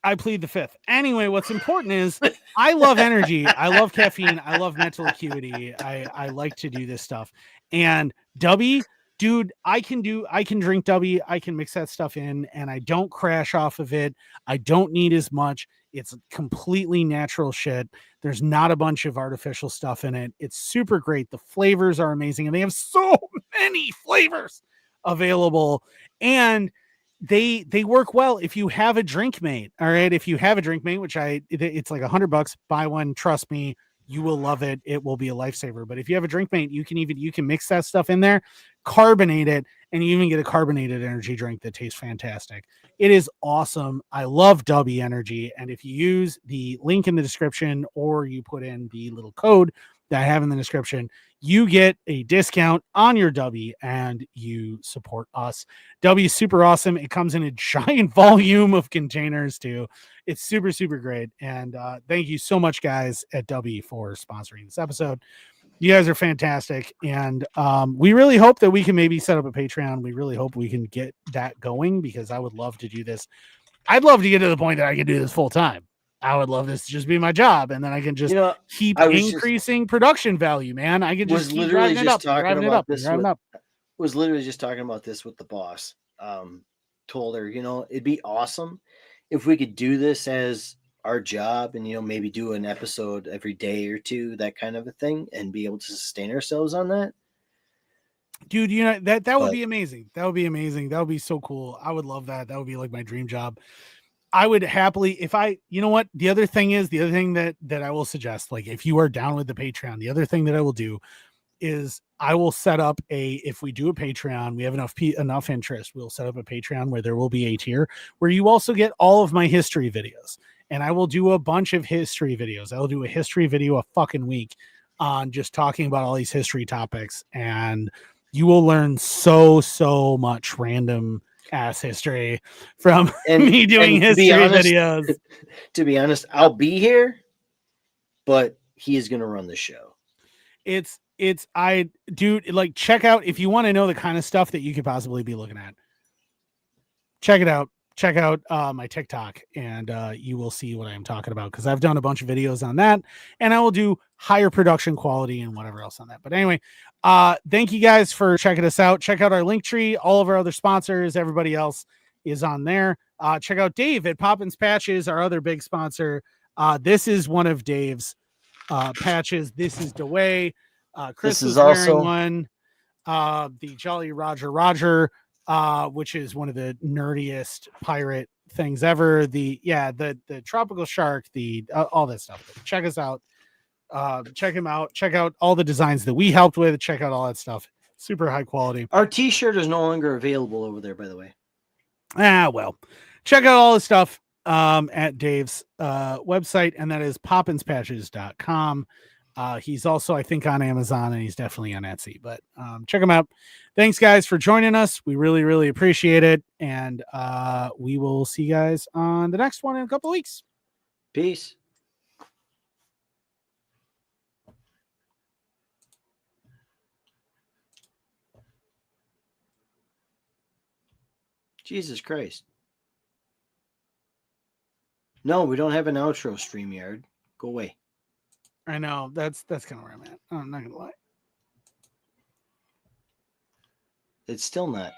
I plead the fifth. Anyway, what's important is I love energy. I love caffeine. I love mental acuity. I like to do this stuff. And W, dude, I can drink W. I can mix that stuff in and I don't crash off of it. I don't need as much. It's completely natural shit. There's not a bunch of artificial stuff in it. It's super great. The flavors are amazing and they have so many flavors available. And they work well if you have a drink mate. All right. If you have a drink mate, which it's like $100, buy one. Trust me, you will love it. It will be a lifesaver. But if you have a drink mate, you can mix that stuff in there, carbonate it, and you even get a carbonated energy drink that tastes fantastic. It is awesome. I love W Energy. And if you use the link in the description or you put in the little code that I have in the description, you get a discount on your W and you support us. W is super awesome. It comes in a giant volume of containers too. It's super, super great. And thank you so much, guys, at W for sponsoring this episode. You guys are fantastic. And we really hope that we can maybe set up a Patreon. We really hope we can get that going because I would love to do this. I'd love to get to the point that I can do this full time. I would love this to just be my job, and then I can just You know, keep I increasing production value, man. I can just was keep literally driving it just up, and talking driving it about up, and this driving with up. was literally just talking about this with the boss. Told her, it'd be awesome if we could do this as our job and maybe do an episode every day or two, that kind of a thing, and be able to sustain ourselves on that. Dude, that would But be amazing. That would be amazing. That would be so cool. I would love that. That would be like my dream job. I would happily, if I, you know what, the other thing that I will suggest, like if you are down with the Patreon, the other thing that I will do is I will set up if we do a Patreon, we have enough interest, we'll set up a Patreon where there will be a tier where you also get all of my history videos. And I will do a bunch of history videos. I will do a history video a fucking week on just talking about all these history topics. And you will learn so much random ass history from and me doing and to be history honest, videos. I'll be here, but he is going to run the show. It's I dude, like, check out if you want to know the kind of stuff that you could possibly be looking at. Check it out. Check out my TikTok, and you will see what I'm talking about, because I've done a bunch of videos on that, and I will do higher production quality and whatever else on that. But anyway, thank you guys for checking us out. Check out our link tree. All of our other sponsors, everybody else is on there. Check out Dave at Poppins Patches, our other big sponsor. This is one of Dave's patches. This is DeWay. Chris This is was wearing also one. The Jolly Roger, which is one of the nerdiest pirate things ever. The tropical shark, all that stuff. Check us out. Check him out. Check out all the designs that we helped with. Check out all that stuff. Super high quality. our T-shirt is no longer available over there, by the way. Well, check out all the stuff at Dave's website, and that is poppinspatches.com. He's also, I think, on Amazon, and he's definitely on Etsy, but check him out. Thanks, guys, for joining us. We really appreciate it. And we will see you guys on the next one in a couple of weeks. Peace. Jesus Christ. No, we don't have an outro, StreamYard. Go away. I know. That's kind of where I'm at. I'm not going to lie. It's still not.